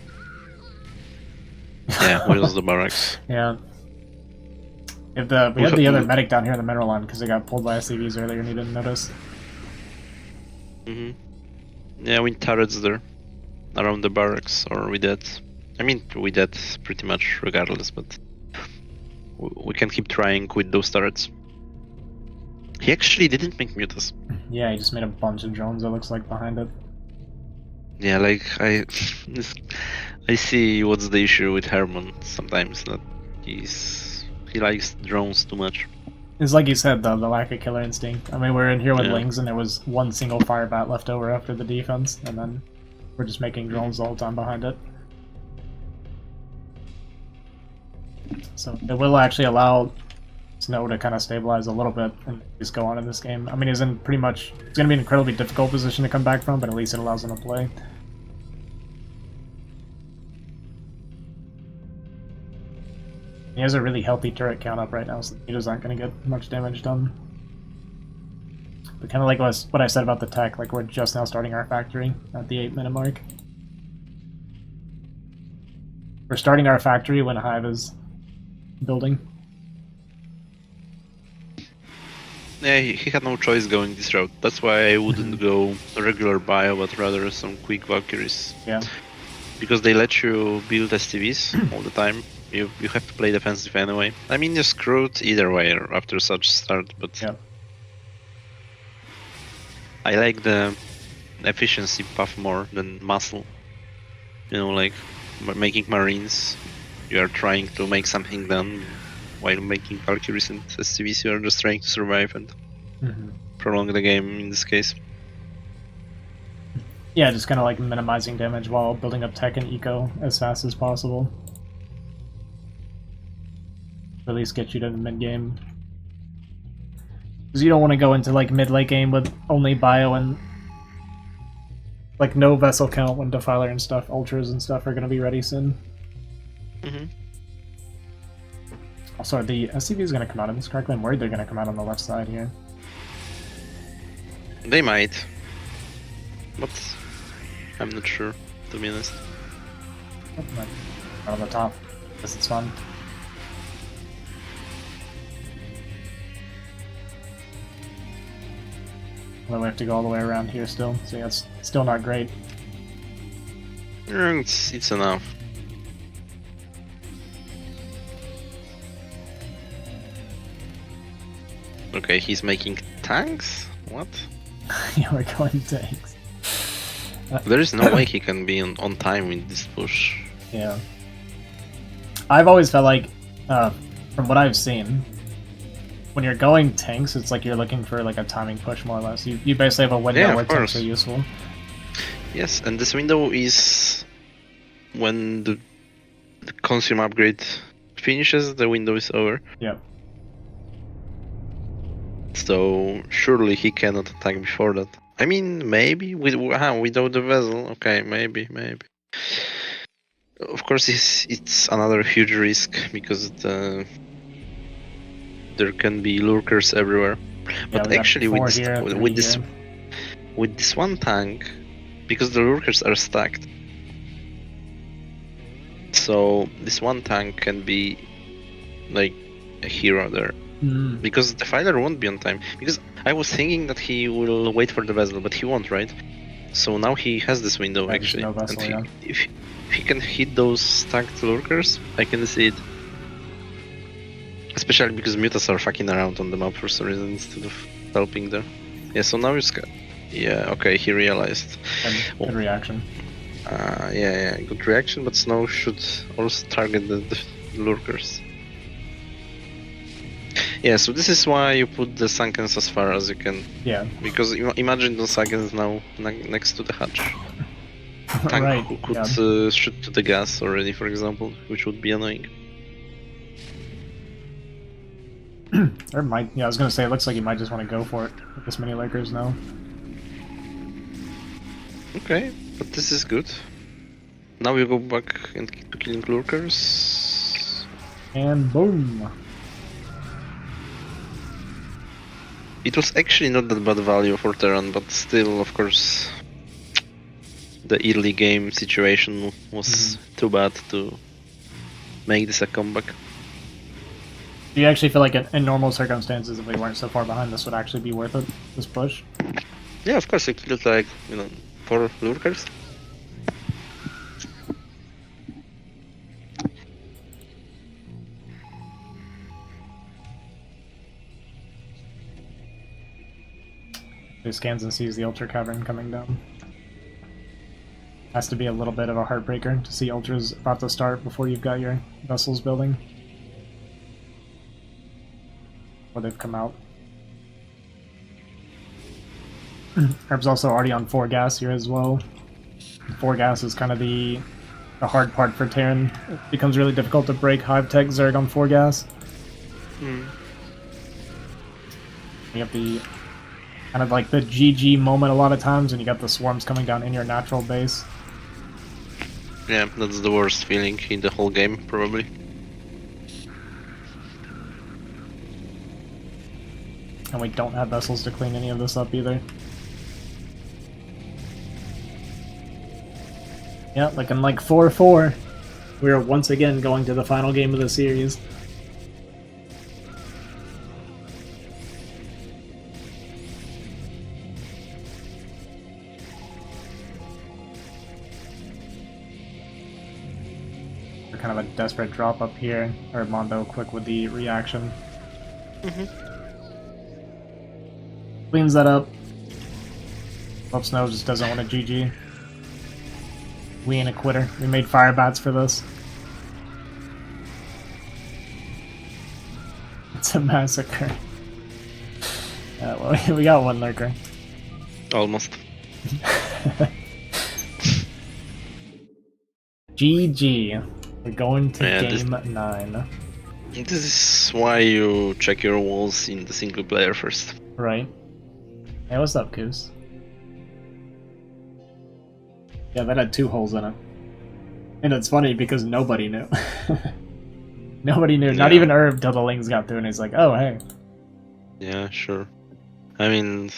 Yeah, we lost the barracks. Yeah. If we had the other medic down here in the mineral line because they got pulled by SCVs earlier and you didn't notice. Yeah, we turrets there. Around the barracks, or we dead. I mean, we dead pretty much regardless, but... We can keep trying with those turrets. He actually didn't make mutas. Yeah, he just made a bunch of drones, it looks like, behind it. Yeah, like, I see what's the issue with Herbmon sometimes, that he likes drones too much. It's like you said, though, the lack of killer instinct. I mean, we're in here with Lings, and there was one single firebat left over after the defense, and then we're just making drones the whole time behind it. So it will actually allow Snow to kind of stabilize a little bit and just go on in this game. I mean, he's in pretty much... It's going to be an incredibly difficult position to come back from, but at least it allows him to play. He has a really healthy turret count up right now, so the Mutas aren't going to get much damage done. But kind of like what I said about the tech, like we're just now starting our factory at the 8-minute mark. We're starting our factory when Hive is building. Yeah, he had no choice going this route. That's why I wouldn't go regular bio, but rather some quick Valkyries. Yeah. Because they let you build STVs all the time. You have to play defensive anyway. I mean, you're screwed either way after such start, but... Yeah. I like the efficiency buff more than muscle. You know, like, making Marines, you are trying to make something done, while making Valkyries and SCVs, you are just trying to survive and prolong the game in this case. Yeah, just kind of like minimizing damage while building up tech and eco as fast as possible. At least get you to the mid game. Because you don't want to go into like mid-late game with only bio and like no vessel count when Defiler and stuff, Ultras and stuff are going to be ready soon. Also, the SCV is going to come out of this correctly. I'm worried they're going to come out on the left side here. They might. But I'm not sure, to be honest. Out on the top. Guess it's fun. Although we have to go all the way around here still, so yeah, it's still not great. It's enough. Okay, he's making tanks? What? Yeah, we're going tanks. There is no way he can be on time with this push. Yeah. I've always felt like, from what I've seen, when you're going tanks, it's like you're looking for like a timing push more or less. You basically have a window where tanks are useful. Yes, and this window is when the consume upgrade finishes, the window is over. Yeah. So surely he cannot attack before that. I mean, maybe without the vessel. Okay, maybe. Of course, it's another huge risk because there can be lurkers everywhere. But actually, with with this one tank, because the lurkers are stacked. So this one tank can be like a hero there. Because the fighter won't be on time. Because I was thinking that he will wait for the vessel, but he won't, right? So now he has this window actually. No vessel, and if he can hit those stacked lurkers, I can see it. Especially because mutas are fucking around on the map for some reason instead of helping there. Yeah, so now he's got... Yeah, okay, he realized. Good reaction. Yeah, good reaction, but Snow should also target the lurkers. Yeah, so this is why you put the sunkens as far as you can. Yeah. Because imagine those sunkens now next to the hatch. Tank Right, who could shoot to the gas already, for example, which would be annoying. Or might, yeah, I was gonna say, it looks like you might just want to go for it with this many lurkers now. Okay, but this is good. Now we go back and to killing lurkers. And boom! It was actually not that bad value for Terran, but still, of course, the early game situation was too bad to make this a comeback. Do you actually feel like in normal circumstances, if we weren't so far behind, this would actually be worth it, this push? Yeah, of course, I killed like, 4 lurkers. He scans and sees the Ultra Cavern coming down. Has to be a little bit of a heartbreaker to see Ultras about to start before you've got your vessels building. Or they've come out. Herb's also already on 4 gas here as well. 4 gas is kind of the hard part for Terran. It becomes really difficult to break Hive Tech Zerg on 4 gas. You have the kind of like the GG moment a lot of times when you got the swarms coming down in your natural base. Yeah, that's the worst feeling in the whole game, probably. And we don't have vessels to clean any of this up either. Yeah, looking like 4-4. We are once again going to the final game of the series. We're kind of a desperate drop up here. Herbmon quick with the reaction. Cleans that up. Lovesnow just doesn't want to GG. We ain't a quitter. We made fire bats for this. It's a massacre. Well, we got 1 lurker. Almost. GG. We're going to game 9. This is why you check your walls in the single player first. Right. Hey, what's up, Goose? Yeah, that had 2 holes in it. And it's funny because nobody knew. Nobody knew. Yeah. Not even Herb till the Lings got through and he's like, oh, hey. Yeah, sure. I mean...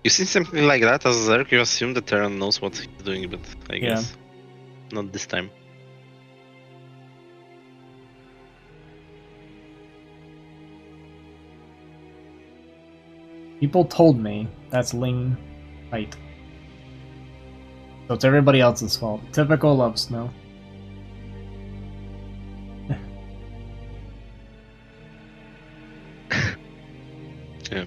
You see something like that as Zerg, you assume the Terran knows what he's doing, but I guess not this time. People told me that's Ling height. So it's everybody else's fault. Typical Lovesnow. Yeah.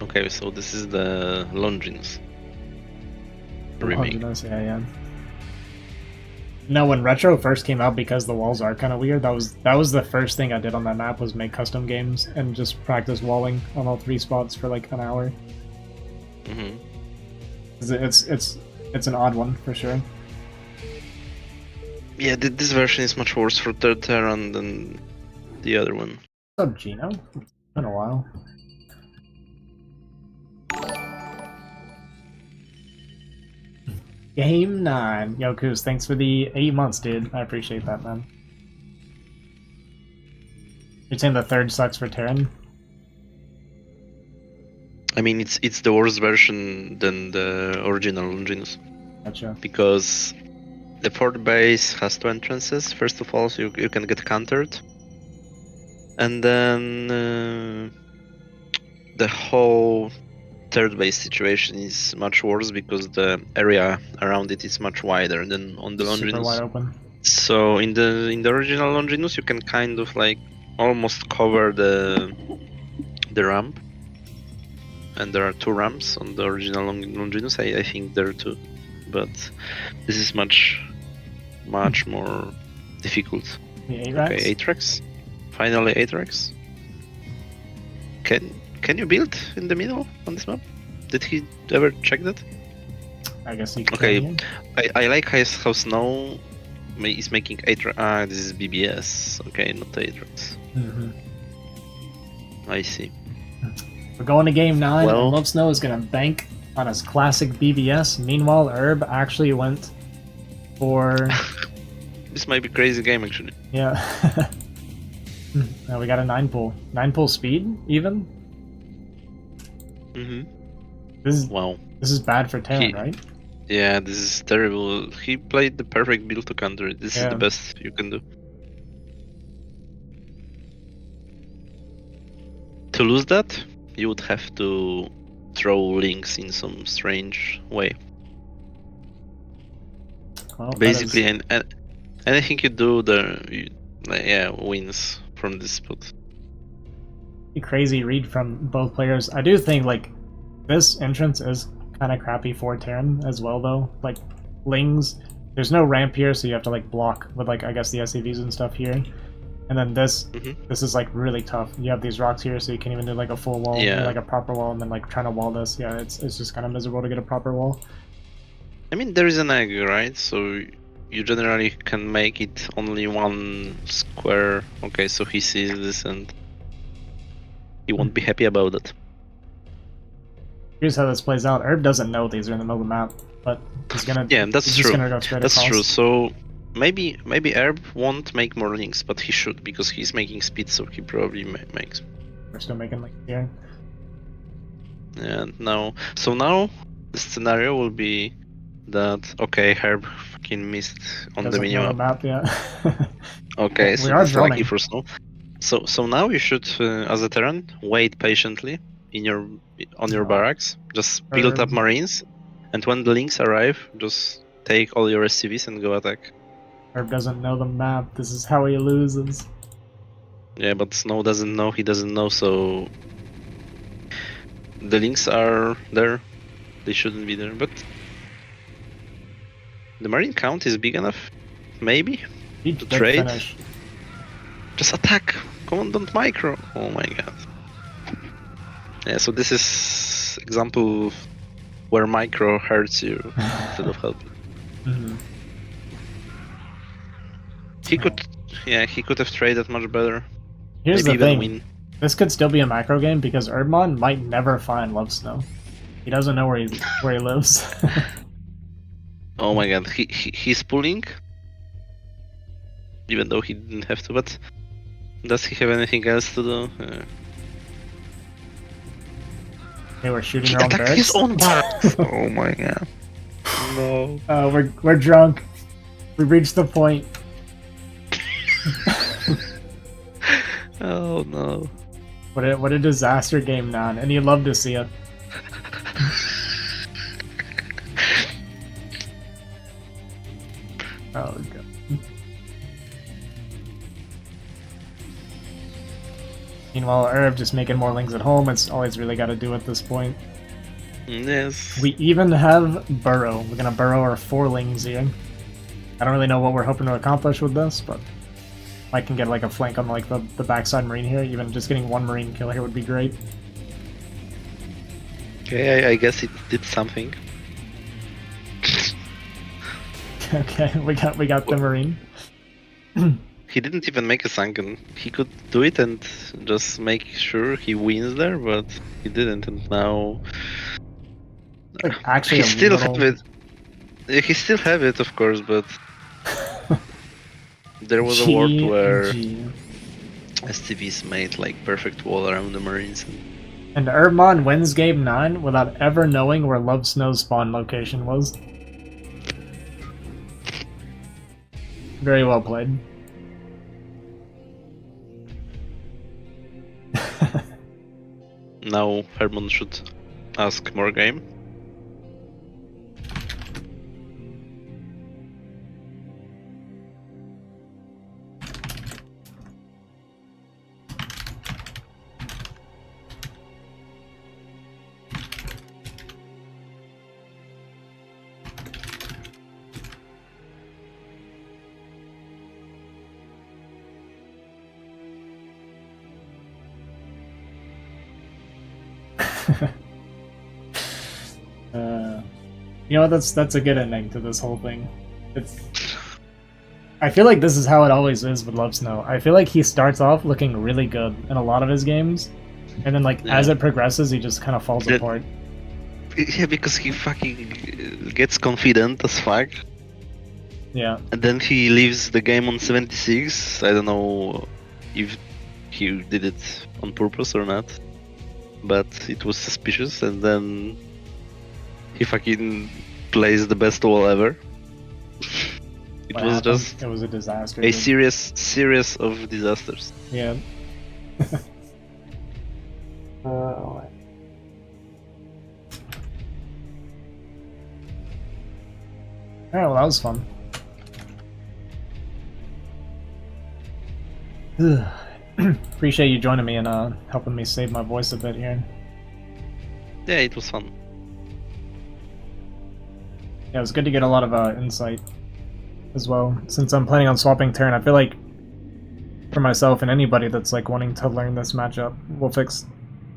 Okay, so this is the Longinus remake. Longinus, yeah. No, when Retro first came out, because the walls are kind of weird, that was the first thing I did on that map, was make custom games and just practice walling on all 3 spots for like an hour. It's an odd one for sure. Yeah, this version is much worse for third Terran than the other one. What's up, Gino? It's been a while. Game 9. Yo, Koos, thanks for the 8 months, dude. I appreciate that, man. You're saying the 3rd sucks for Terran? I mean, it's the worst version than the original Longinus. Gotcha. Because the fourth base has 2 entrances, first of all, so you can get countered. And then the whole third base situation is much worse because the area around it is much wider than on the Super Longinus. wide open. So in the original Longinus, you can kind of like almost cover the ramp. And there are 2 ramps on the original Longinus. I think there are 2, but this is much more difficult. The 8 racks? Okay, 8 tracks. Finally 8 tracks. Can you build in the middle on this map? Did he ever check that? I guess he can. Okay, Yeah. I like how Snow is making 8 tracks. Ah, this is BBS. Okay, not 8 tracks. I see. We're going to game 9, Well- and Lovesnow is going to bank on his classic BBS. Meanwhile, Herb actually went for... This might be a crazy game actually. yeah. Now we got a 9 pull. 9 pull speed, even? Wow. This is bad for Terran, right? Yeah, this is terrible. He played the perfect build to counter it. This is Yeah. the best you can do. To lose that, you would have to throw links in some strange way. Well, that Basically, is and anything you do, wins from this spot. a crazy read from both players. I do think, like, this entrance is kind of crappy for Terran as well, though. Like, Lings, there's no ramp here, so you have to, like, block with, like, I guess the SCVs and stuff here. And then this is, like, really tough. You have these rocks here, so you can't even do, like, a full wall, Yeah. or, like, a proper wall, and then, like, trying to wall this. Yeah, it's just kind of miserable to get a proper wall. I mean, there is an egg, right? So you generally can make it only 1 square. Okay, so he sees this and he won't be happy about it. Here's how this plays out. Herb doesn't know these are in the middle of the map, but he's gonna... Yeah, that's he's true. just gonna go straight That's across. true. So maybe Herb won't make more links, but he should because he's making speed, so he probably makes. We're still making, like, here. Yeah. Now the scenario will be that okay, Herb fucking missed on the Doesn't know the minimap. map, yeah. Okay, We so are that's lucky droning. for Snow. So now you should, as a Terran, wait patiently on your barracks. Just build up marines, and when the links arrive, just take all your SCVs and go attack. Herb doesn't know the map. This is how he loses. Yeah, but Snow doesn't know. He doesn't know. So the links are there. They shouldn't be there, but the marine count is big enough. Maybe He to did trade. finish. Just attack. Come on, don't micro. Oh my god. Yeah, so this is example where micro hurts you instead of helping. He could have traded much better. Here's Maybe the even thing. win. This could still be a macro game because Herbmon might never find Lovesnow. He doesn't know where he lives. Oh my god, he's pulling. Even though he didn't have to, but does he have anything else to do? They were shooting He their own attacked barracks. his own barracks! Oh my god. No. We're drunk. We reached the point. Oh no. What a disaster game, Nan, and you love to see it. Oh god. Meanwhile, Herb just making more links at home. It's all he's really got to do at this point. Yes. We even have burrow. We're gonna burrow our 4 lings here. I don't really know what we're hoping to accomplish with this, but I can get like a flank on like the backside marine here. Even just getting 1 marine kill here would be great. Okay, I guess it did something. Okay, we got the marine. He didn't even make a sunken. He could do it and just make sure he wins there, but he didn't, and now Like, actually, he a still little... have it. He still have it, of course, but there was a world where GG. STVs made like perfect wall around the marines. And And Herbmon wins game 9 without ever knowing where Lovesnow's spawn location was. Very well played. Now Herbmon should ask more game. You know, that's a good ending to this whole thing. I feel like this is how it always is with Lovesnow. I feel like he starts off looking really good in a lot of his games, and then like as it progresses, he just kind of falls apart. Yeah, because he fucking gets confident as fuck. Yeah. And then he leaves the game on 76. I don't know if he did it on purpose or not, but it was suspicious. And then he fucking plays the best wall ever. It was a disaster. A series of disasters. Yeah. Alright, well that was fun. Appreciate you joining me and helping me save my voice a bit here. Yeah, it was fun. Yeah, it was good to get a lot of insight as well. Since I'm planning on swapping turn, I feel like for myself and anybody that's like wanting to learn this matchup, Wolfix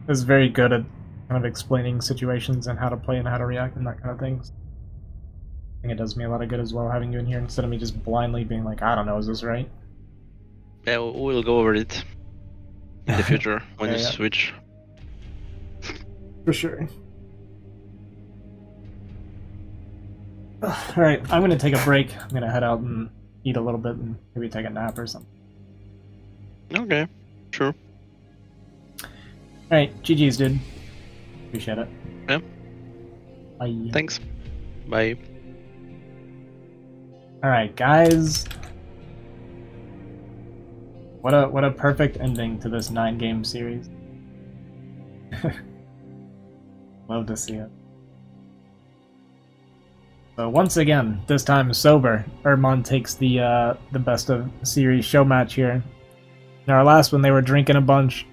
is very good at kind of explaining situations and how to play and how to react and that kind of things. I think it does me a lot of good as well having you in here instead of me just blindly being like, I don't know, is this right? Yeah, we'll go over it in the future when you switch. For sure. Alright, I'm gonna take a break. I'm gonna head out and eat a little bit and maybe take a nap or something. Okay, sure. Alright, GG's, dude. Appreciate it. Yeah. Bye. Thanks. Bye. Alright, guys. What a perfect ending to this 9-game series. Love to see it. So once again, this time sober, Herbmon takes the best of series show match here. In our last one, they were drinking a bunch,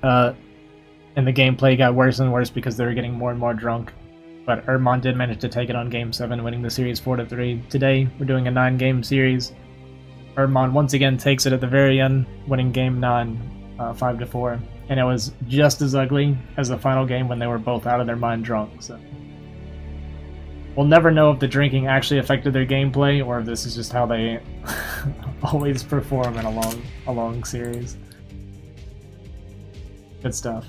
and the gameplay got worse and worse because they were getting more and more drunk. But Herbmon did manage to take it on Game 7, winning the series 4-3. Today, we're doing a 9-game series. Herbmon once again takes it at the very end, winning Game 9, 5-4. And it was just as ugly as the final game when they were both out of their mind drunk. So we'll never know if the drinking actually affected their gameplay or if this is just how they always perform in a long series. Good stuff.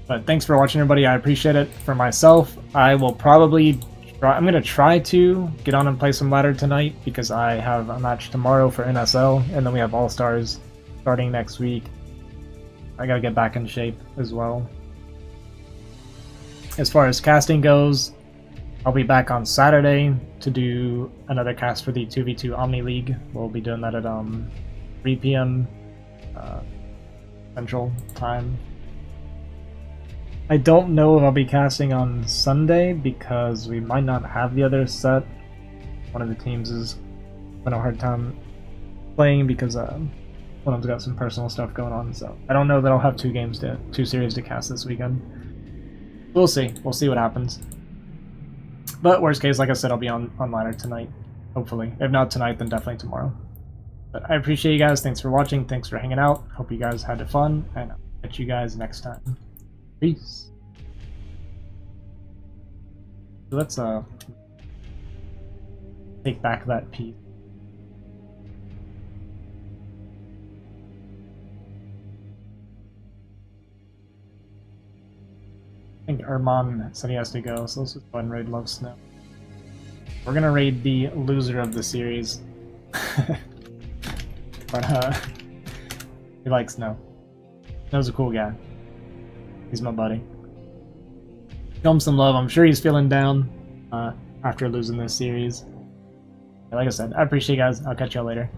But thanks for watching, everybody. I appreciate it. For myself, I will probably I'm going to try to get on and play some ladder tonight because I have a match tomorrow for NSL, and then we have All-Stars starting next week. I got to get back in shape as well. As far as casting goes, I'll be back on Saturday to do another cast for the 2v2 Omni League. We'll be doing that at 3 p.m. Central Time. I don't know if I'll be casting on Sunday because we might not have the other set. One of the teams is having a hard time playing because one of them's got some personal stuff going on. So I don't know that I'll have two series to cast this weekend. We'll see. We'll see what happens. But worst case, like I said, I'll be on ladder tonight, hopefully. If not tonight, then definitely tomorrow. But I appreciate you guys. Thanks for watching. Thanks for hanging out. Hope you guys had fun, and I'll catch you guys next time. Peace. Let's take back that piece. I think Herbmon said he has to go, so let's just go ahead and raid Lovesnow. We're gonna raid the loser of the series. But he likes Snow. That was a cool guy. He's my buddy. Show him some love. I'm sure he's feeling down after losing this series. Like I said, I appreciate you guys. I'll catch y'all later.